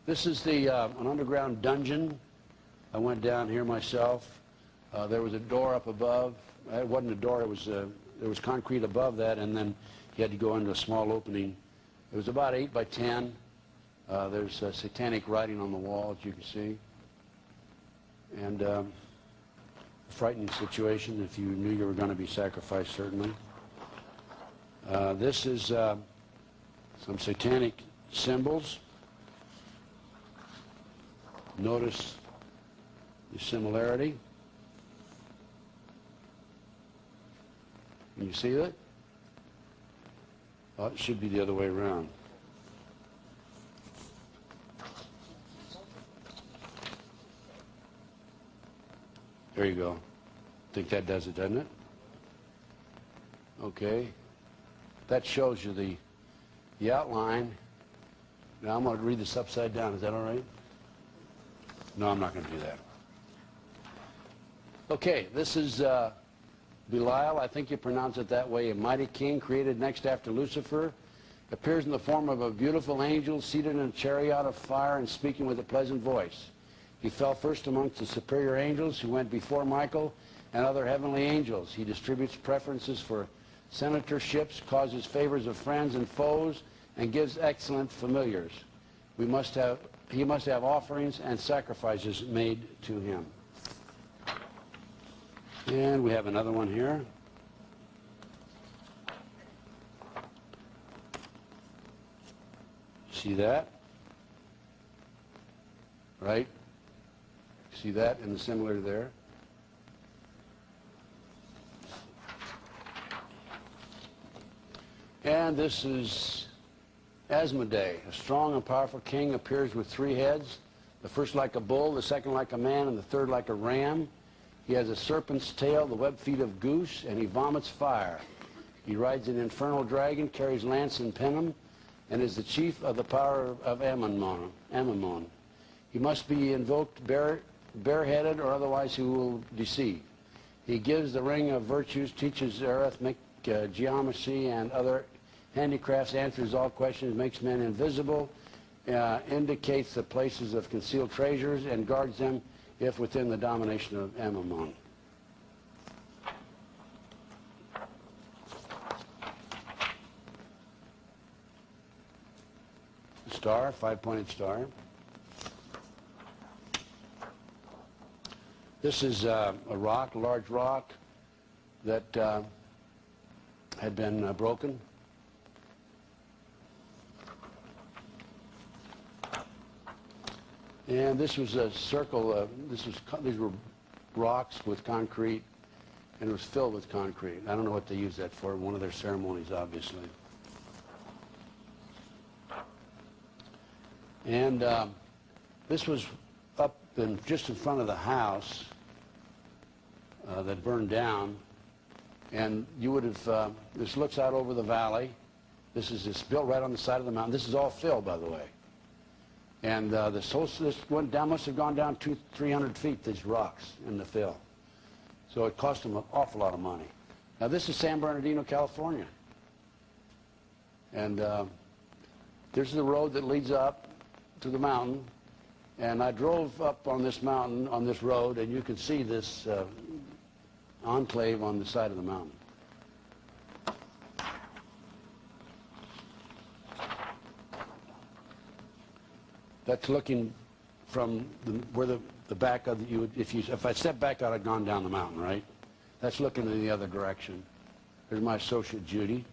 This is an underground dungeon. I went down here myself. There was a door up above. It wasn't a door. There was concrete above that, and then you had to go into a small opening. It was about 8 by 10. There's satanic writing on the wall, as you can see. And a frightening situation if you knew you were going to be sacrificed, certainly. This is some satanic symbols. Notice the similarity. Can you see that? Oh, it should be the other way around. There you go. I think that does it, doesn't it? Okay. That shows you the outline. Now I'm going to read this upside down. Is that all right? No, I'm not going to do that. Okay, this is Belial, I think you pronounce it that way, a mighty king created next after Lucifer, appears in the form of a beautiful angel seated in a chariot of fire and speaking with a pleasant voice. He fell first amongst the superior angels who went before Michael and other heavenly angels. He distributes preferences for senatorships, causes favors of friends and foes, and gives excellent familiars. He must have offerings and sacrifices made to him. And we have another one here. See that? Right? See that and the similar there? And this is Asmodee, a strong and powerful king, appears with 3 heads, the first like a bull, the second like a man, and the third like a ram. He has a serpent's tail, the webbed feet of goose, and he vomits fire. He rides an infernal dragon, carries lance and pennon, and is the chief of the power of Ammon. He must be invoked bareheaded, or otherwise he will deceive. He gives the ring of virtues, teaches arithmetic, geometry, and other handicrafts, answers all questions, makes men invisible, indicates the places of concealed treasures, and guards them if within the domination of Ammon. Star, 5-pointed star. This is a rock, a large rock that had been broken. And this was a circle. These were rocks with concrete, and it was filled with concrete. I don't know what they used that for. One of their ceremonies, obviously. And this was up just in front of the house that burned down. And you would have. This looks out over the valley. This is built right on the side of the mountain. This is all fill, by the way. And this went down, must have gone down 200-300 feet, these rocks in the fill. So it cost them an awful lot of money. Now this is San Bernardino, California. And there's the road that leads up to the mountain. And I drove up on this mountain, on this road, and you can see this enclave on the side of the mountain. That's looking from where the back of the, if I step back out, I'd gone down the mountain, right? That's looking in the other direction. There's my associate Judy,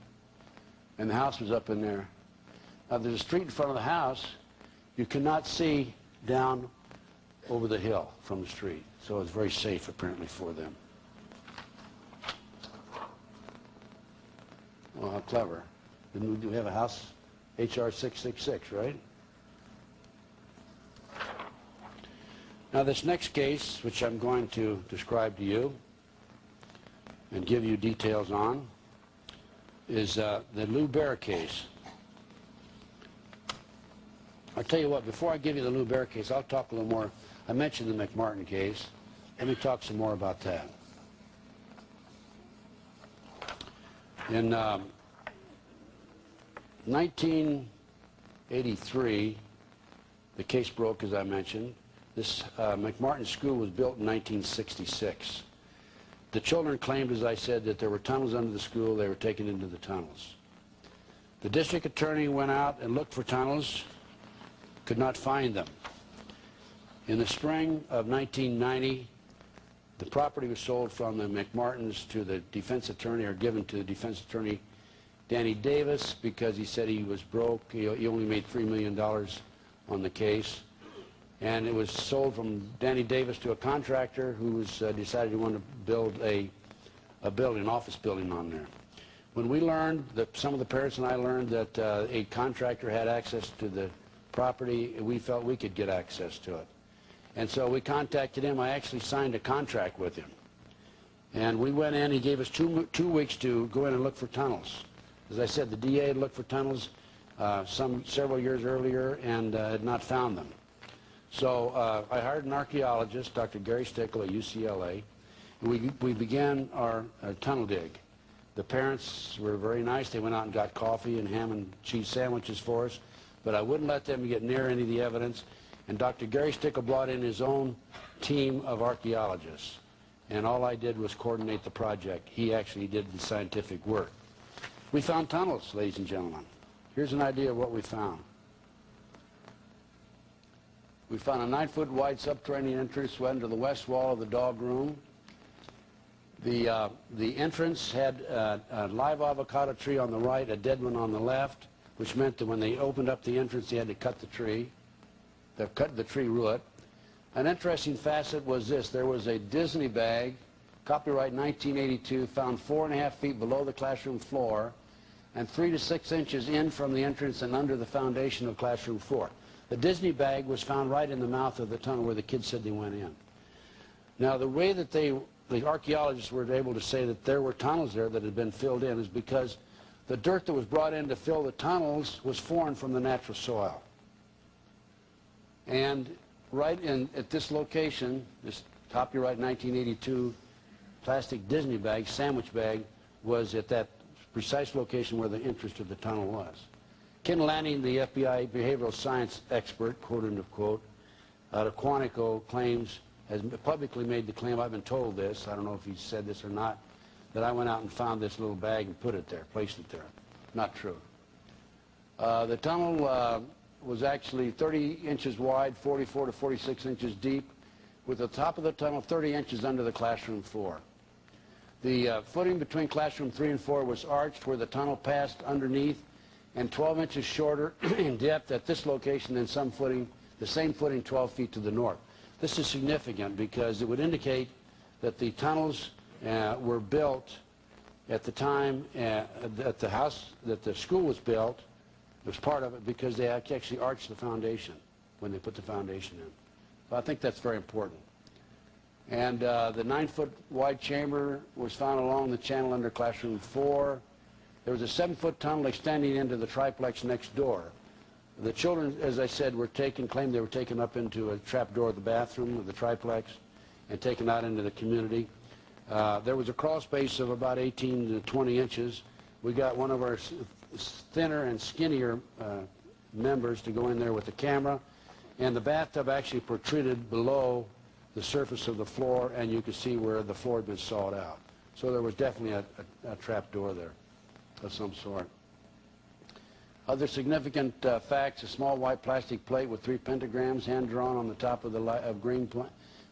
and the house was up in there. Now there's a street in front of the house. You cannot see down over the hill from the street, so it's very safe apparently for them. Well, how clever! Didn't we have a house, HR 666, right? Now this next case, which I'm going to describe to you and give you details on, is the Lou Bear case. I'll tell you what, before I give you the Lou Bear case, I'll talk a little more. I mentioned the McMartin case. Let me talk some more about that. In 1983, the case broke, as I mentioned. This McMartin School was built in 1966. The children claimed, as I said, that there were tunnels under the school. They were taken into the tunnels. The district attorney went out and looked for tunnels, could not find them. In the spring of 1990, the property was sold from the McMartins to the defense attorney, or given to the defense attorney, Danny Davis, because he said he was broke. He only made $3 million on the case. And it was sold from Danny Davis to a contractor who decided he wanted to build a building, an office building on there. When we learned, some of the parents and I learned that a contractor had access to the property, we felt we could get access to it. And so we contacted him. I actually signed a contract with him. And we went in. He gave us two weeks to go in and look for tunnels. As I said, the DA had looked for tunnels several years earlier and had not found them. So I hired an archaeologist, Dr. Gary Stickle at UCLA. We began our tunnel dig. The parents were very nice. They went out and got coffee and ham and cheese sandwiches for us, but I wouldn't let them get near any of the evidence. And Dr. Gary Stickle brought in his own team of archaeologists, and all I did was coordinate the project. He actually did the scientific work. We found tunnels, ladies and gentlemen. Here's an idea of what we found. We found a 9-foot wide subterranean entrance went into the west wall of the dog room. The entrance had a live avocado tree on the right, a dead one on the left, which meant that when they opened up the entrance, they had to cut the tree. They cut the tree root. An interesting facet was this. There was a Disney bag, copyright 1982, found 4.5 feet below the classroom floor and 3 to 6 inches in from the entrance and under the foundation of classroom 4. The Disney bag was found right in the mouth of the tunnel where the kids said they went in. Now, the way that the archaeologists were able to say that there were tunnels there that had been filled in is because the dirt that was brought in to fill the tunnels was foreign from the natural soil. And right at this location, this copyright 1982 plastic Disney bag, sandwich bag, was at that precise location where the entrance to the tunnel was. Ken Lanning, the FBI behavioral science expert, quote unquote, out of Quantico, claims, has publicly made the claim, I've been told this, I don't know if he said this or not, that I went out and found this little bag and put it there, placed it there. Not true. The tunnel was actually 30 inches wide, 44 to 46 inches deep, with the top of the tunnel 30 inches under the classroom floor. The footing between classroom 3 and 4 was arched where the tunnel passed underneath, and 12 inches shorter in depth at this location than some footing, the same footing 12 feet to the north. This is significant because it would indicate that the tunnels were built at the time that the house, that the school was built. It was part of it because they actually arched the foundation when they put the foundation in. So I think that's very important. And the 9-foot wide chamber was found along the channel under classroom 4. There was a 7-foot tunnel extending into the triplex next door. The children, as I said, claimed they were taken up into a trap door of the bathroom of the triplex and taken out into the community. There was a crawl space of about 18 to 20 inches. We got one of our thinner and skinnier members to go in there with the camera, and the bathtub actually protruded below the surface of the floor, and you could see where the floor had been sawed out. So there was definitely a trap door there of some sort. Other significant facts: a small white plastic plate with 3 pentagrams hand-drawn on the top of the green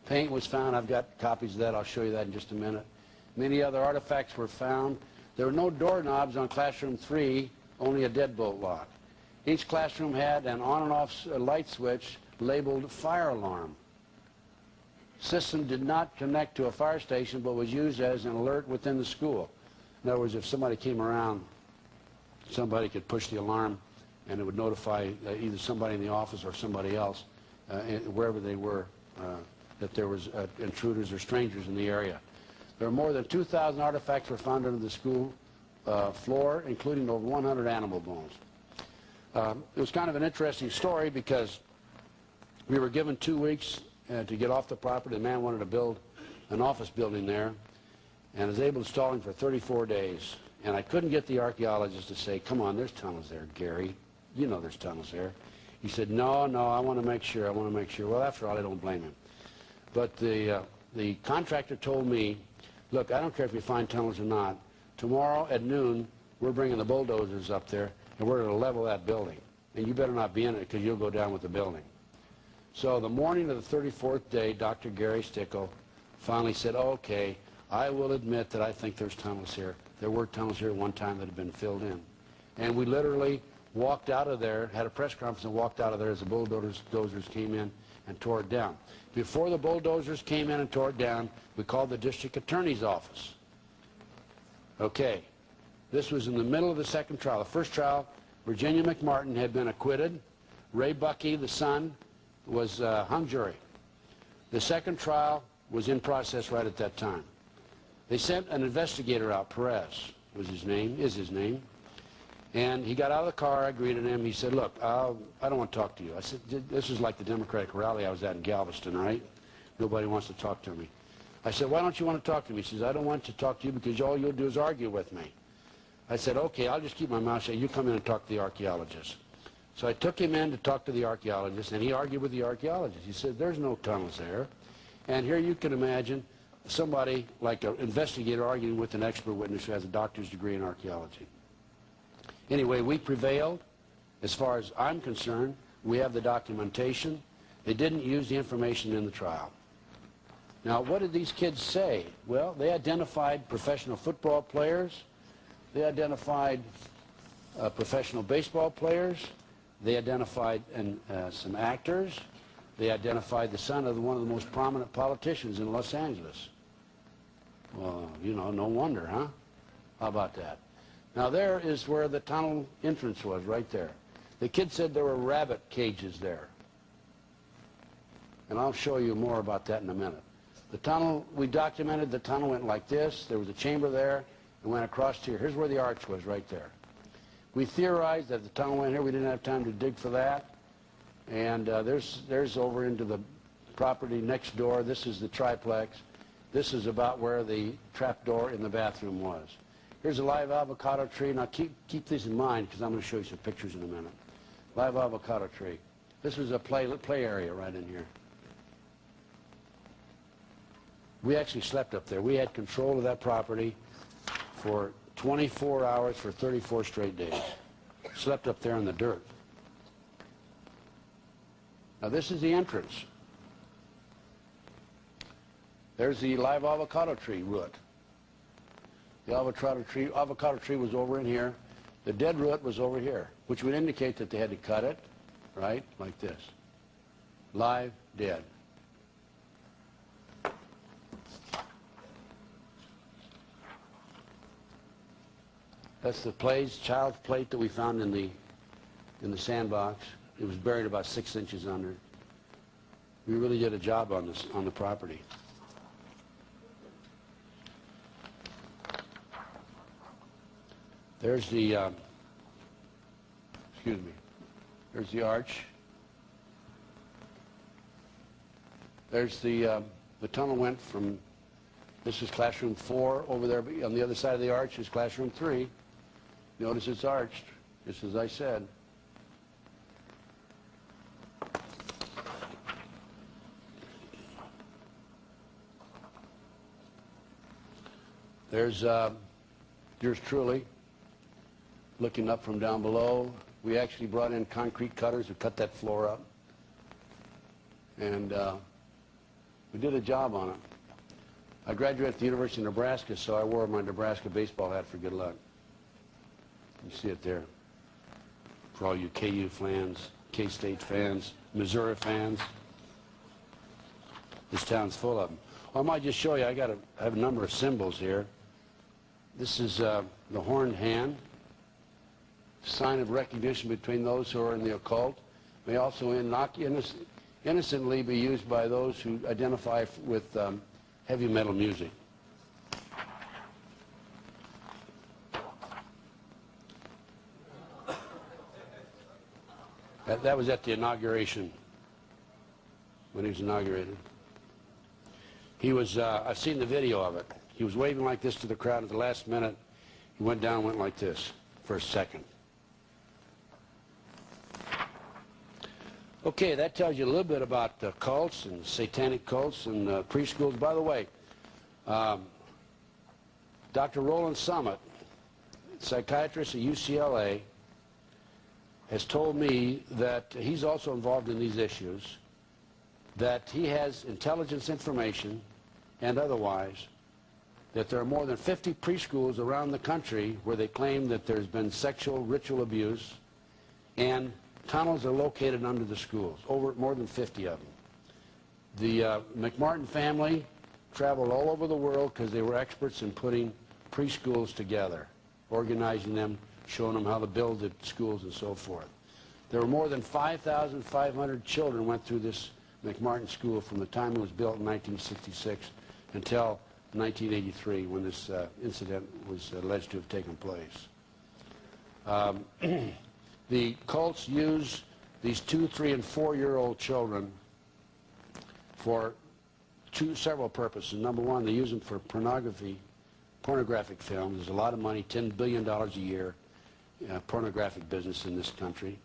paint was found. I've got copies of that. I'll show you that in just a minute. Many other artifacts were found. There were no doorknobs on classroom 3, only a deadbolt lock. Each classroom had an on and off light switch labeled fire alarm. System did not connect to a fire station but was used as an alert within the school. In other words, if somebody came around, somebody could push the alarm and it would notify either somebody in the office or somebody else, wherever they were, that there was intruders or strangers in the area. There are more than 2,000 artifacts were found under the school floor, including over 100 animal bones. It was kind of an interesting story because we were given 2 weeks to get off the property. The man wanted to build an office building there and was able to stall him for 34 days. And I couldn't get the archaeologist to say, come on, there's tunnels there, Gary. You know there's tunnels there. He said, no, I want to make sure, I want to make sure. Well, after all, I don't blame him. But the contractor told me, look, I don't care if you find tunnels or not. Tomorrow at noon, we're bringing the bulldozers up there, and we're going to level that building. And you better not be in it because you'll go down with the building. So the morning of the 34th day, Dr. Gary Stickle finally said, okay, I will admit that I think there's tunnels here. There were tunnels here at one time that had been filled in. And we literally walked out of there, had a press conference and walked out of there as the bulldozers came in and tore it down. Before the bulldozers came in and tore it down, we called the district attorney's office. Okay, this was in the middle of the second trial. The first trial, Virginia McMartin had been acquitted. Ray Buckey, the son, was hung jury. The second trial was in process right at that time. They sent an investigator out, Perez was his name, is his name, and he got out of the car. I greeted him. He said, look, I don't want to talk to you. I said, this is like the Democratic rally I was at in Galveston, right? Nobody wants to talk to me. I said, why don't you want to talk to me? He says, I don't want to talk to you because all you'll do is argue with me. I said, okay, I'll just keep my mouth shut. You come in and talk to the archaeologist. So I took him in to talk to the archaeologist, and he argued with the archaeologist. He said, there's no tunnels there. And here you can imagine somebody like an investigator arguing with an expert witness who has a doctor's degree in archaeology. Anyway, we prevailed. As far as I'm concerned, we have the documentation. They didn't use the information in the trial. Now, what did these kids say? Well, they identified professional football players. They identified professional baseball players. They identified some actors. They identified the son of one of the most prominent politicians in Los Angeles. Well, you know, no wonder, huh? How about that? Now, there is where the tunnel entrance was, right there. The kid said there were rabbit cages there. And I'll show you more about that in a minute. The tunnel, we documented the tunnel went like this. There was a chamber there. It went across here. Here's where the arch was, right there. We theorized that the tunnel went here. We didn't have time to dig for that. And there's over into the property next door. This is the triplex. This is about where the trap door in the bathroom was. Here's a live avocado tree. Now keep this in mind because I'm going to show you some pictures in a minute. Live avocado tree. This was a play area right in here. We actually slept up there. We had control of that property for 24 hours for 34 straight days. Slept up there in the dirt. Now this is the entrance. There's the live avocado tree root. The avocado tree was over in here. The dead root was over here, which would indicate that they had to cut it, right, like this. Live, dead. That's the child's plate that we found in the sandbox. It was buried about 6 inches under. We really did a job on the property. There's the, there's the arch. There's the tunnel went from, this is classroom 4 over there. On the other side of the arch is classroom 3. Notice it's arched, just as I said. There's yours truly looking up from down below. We actually brought in concrete cutters to cut that floor up. And we did a job on it. I graduated at the University of Nebraska, so I wore my Nebraska baseball hat for good luck. You see it there. For all you KU fans, K-State fans, Missouri fans. This town's full of them. I might just show you, I have a number of symbols here. This is the horned hand, sign of recognition between those who are in the occult. May also innocently be used by those who identify with heavy metal music. That was at the inauguration, when he was inaugurated. He was, I've seen the video of it. He was waving like this to the crowd at the last minute. He went down and went like this for a second. Okay, that tells you a little bit about cults and satanic cults and preschools. By the way, Dr. Roland Summit, psychiatrist at UCLA, has told me that he's also involved in these issues, that he has intelligence information and otherwise that there are more than 50 preschools around the country where they claim that there's been sexual ritual abuse, and tunnels are located under the schools, more than 50 of them. The McMartin family traveled all over the world because they were experts in putting preschools together, organizing them, showing them how to build the schools and so forth. There were more than 5,500 children went through this McMartin school from the time it was built in 1966 until 1983, when this incident was alleged to have taken place. The cults use these 2-, 3-, and 4-year-old children for several purposes. Number one, they use them for pornographic films. There's a lot of money, $10 billion a year, pornographic business in this country.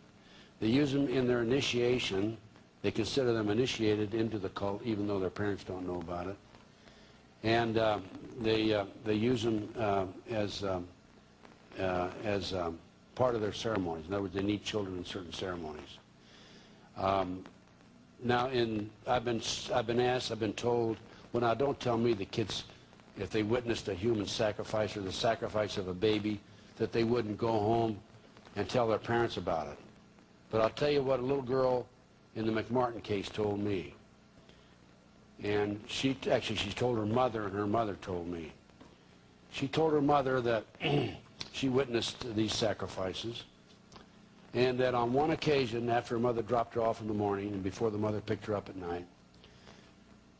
They use them in their initiation. They consider them initiated into the cult, even though their parents don't know about it. And they use them as part of their ceremonies. In other words, they need children in certain ceremonies. Now, I've been told, well, now don't tell me the kids, if they witnessed a human sacrifice or the sacrifice of a baby, that they wouldn't go home and tell their parents about it. But I'll tell you what a little girl in the McMartin case told me. And she told her mother, and her mother told me. She told her mother that she witnessed these sacrifices, and that on one occasion, after her mother dropped her off in the morning and before the mother picked her up at night,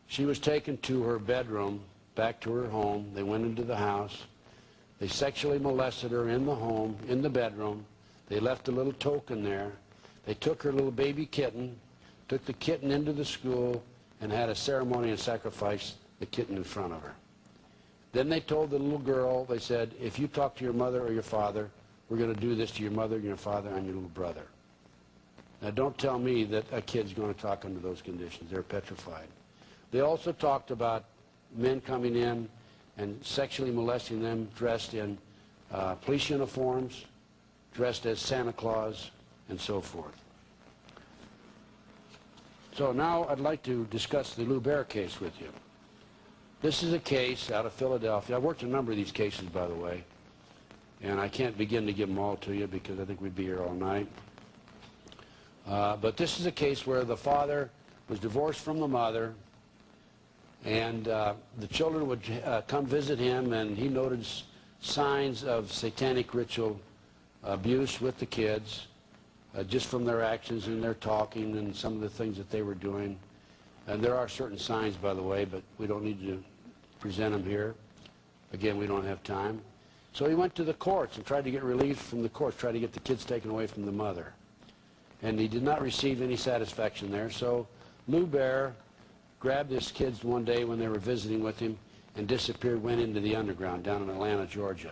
she was taken to her bedroom, back to her home. They went into the house. They sexually molested her in the home, in the bedroom. They left a little token there. They took her little baby kitten, took the kitten into the school, and had a ceremony and sacrificed the kitten in front of her. Then they told the little girl, they said, if you talk to your mother or your father, we're going to do this to your mother and your father and your little brother. Now, don't tell me that a kid's going to talk under those conditions. They're petrified. They also talked about men coming in and sexually molesting them dressed in police uniforms, dressed as Santa Claus, and so forth. So now I'd like to discuss the Lou Bear case with you. This is a case out of Philadelphia. I've worked a number of these cases, by the way, and I can't begin to give them all to you because I think we'd be here all night. But this is a case where the father was divorced from the mother, and the children would come visit him, and he noticed signs of satanic ritual abuse with the kids, just from their actions and their talking and some of the things that they were doing. And there are certain signs, by the way, but we don't need to present them here. Again, we don't have time. So he went to the courts and tried to get relief from the courts, tried to get the kids taken away from the mother. And he did not receive any satisfaction there. So Lou Bear grabbed his kids one day when they were visiting with him and disappeared, went into the underground down in Atlanta, Georgia.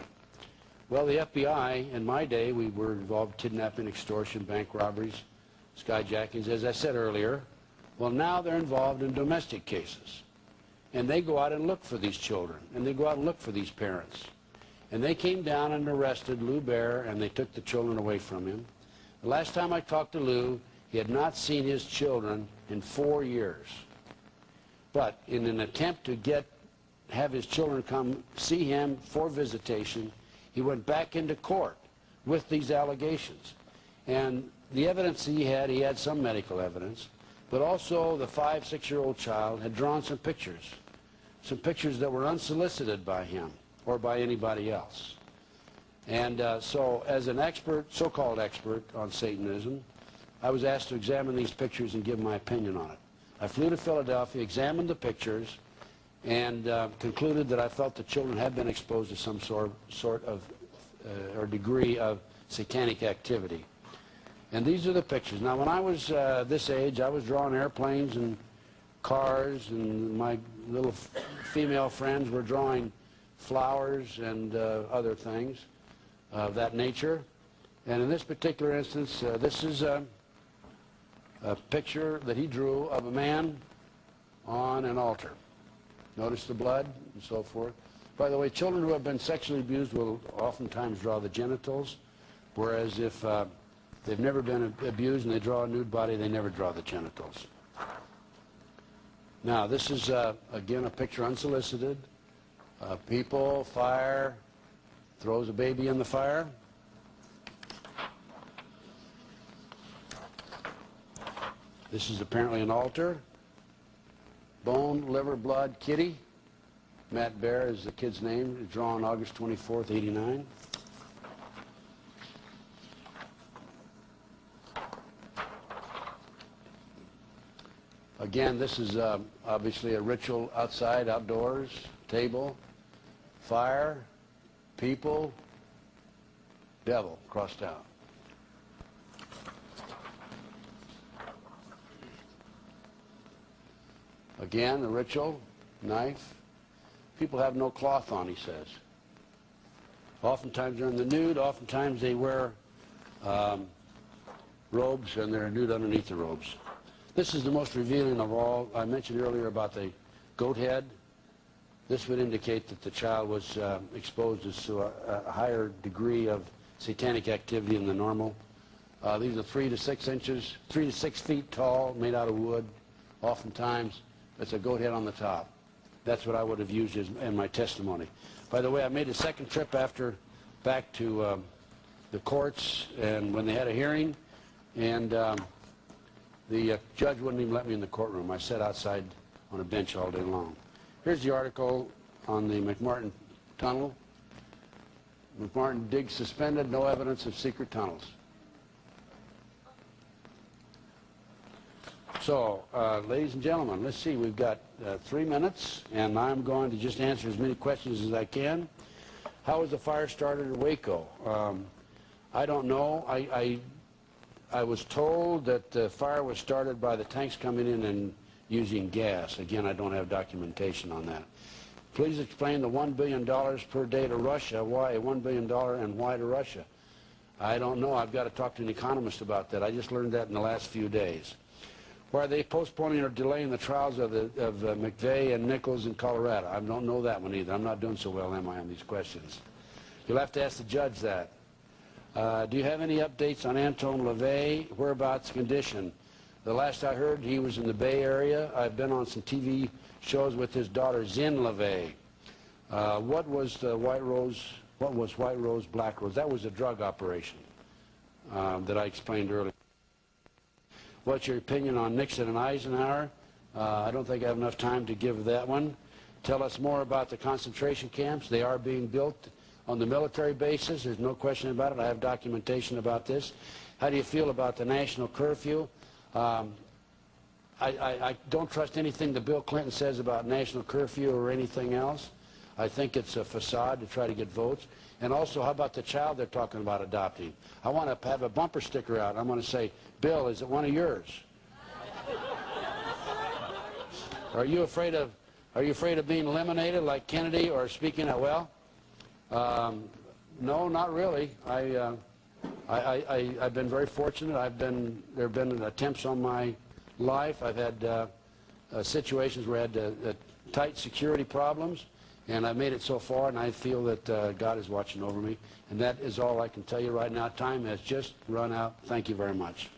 Well, the FBI, in my day, we were involved in kidnapping, extortion, bank robberies, skyjackings, as I said earlier. Well, now they're involved in domestic cases. And they go out and look for these children, and they go out and look for these parents. And they came down and arrested Lou Bear, and they took the children away from him. The last time I talked to Lou, he had not seen his children in 4 years. But in an attempt to have his children come see him for visitation, he went back into court with these allegations. And the evidence he had some medical evidence, but also the 5-, 6-year-old child had drawn some pictures that were unsolicited by him or by anybody else. And so as an expert, so-called expert on Satanism, I was asked to examine these pictures and give my opinion on it. I flew to Philadelphia, examined the pictures, and concluded that I felt the children had been exposed to some sort of or degree of satanic activity. And these are the pictures. Now, when I was this age, I was drawing airplanes and cars, and my little female friends were drawing flowers and other things of that nature. And in this particular instance, this is a picture that he drew of a man on an altar. Notice the blood and so forth. By the way, children who have been sexually abused will oftentimes draw the genitals, whereas if they've never been abused and they draw a nude body, they never draw the genitals. Now, this is, again, a picture unsolicited. People, fire, throws a baby in the fire. This is apparently an altar. Bone, liver, blood, kitty. Matt Bear is the kid's name, drawn August 24th, '89. Again, this is obviously a ritual outside, outdoors, table, fire, people, devil, crossed out. Again, the ritual, knife. People have no cloth on, he says. Oftentimes they're in the nude, oftentimes they wear robes and they're nude underneath the robes. This is the most revealing of all. I mentioned earlier about the goat head. This would indicate that the child was exposed to a higher degree of satanic activity than the normal. These are 3 to 6 inches, 3 to 6 feet tall, made out of wood. Oftentimes, it's a goat head on the top. That's what I would have used in my testimony. By the way, I made a second trip back to the courts, and when they had a hearing, and the judge wouldn't even let me in the courtroom. I sat outside on a bench all day long. Here's the article on the McMartin Tunnel. McMartin digs suspended, no evidence of secret tunnels. So, ladies and gentlemen, let's see. We've got 3 minutes, and I'm going to just answer as many questions as I can. How was the fire started at Waco? I don't know. I was told that the fire was started by the tanks coming in and using gas. Again, I don't have documentation on that. Please explain the $1 billion per day to Russia. Why $1 billion and why to Russia? I don't know. I've got to talk to an economist about that. I just learned that in the last few days. Why are they postponing or delaying the trials of McVeigh and Nichols in Colorado? I don't know that one either. I'm not doing so well, am I, on these questions? You'll have to ask the judge that. Do you have any updates on Anton LaVey? Whereabouts, condition? The last I heard, he was in the Bay Area. I've been on some TV shows with his daughter, Zin LaVey. What was the White Rose? What was White Rose, Black Rose? That was a drug operation that I explained earlier. What's your opinion on Nixon and Eisenhower? I don't think I have enough time to give that one. Tell us more about the concentration camps. They are being built on the military bases. There's no question about it. I have documentation about this. How do you feel about the national curfew? I don't trust anything that Bill Clinton says about national curfew or anything else. I think it's a facade to try to get votes. And also, how about the child they're talking about adopting? I want to have a bumper sticker out. I'm going to say, Bill, is it one of yours? Are you afraid of being eliminated like Kennedy or speaking out? Well, no, not really. I've been very fortunate. There have been attempts on my life. I've had situations where I had tight security problems, and I've made it so far, and I feel that God is watching over me. And that is all I can tell you right now. Time has just run out. Thank you very much.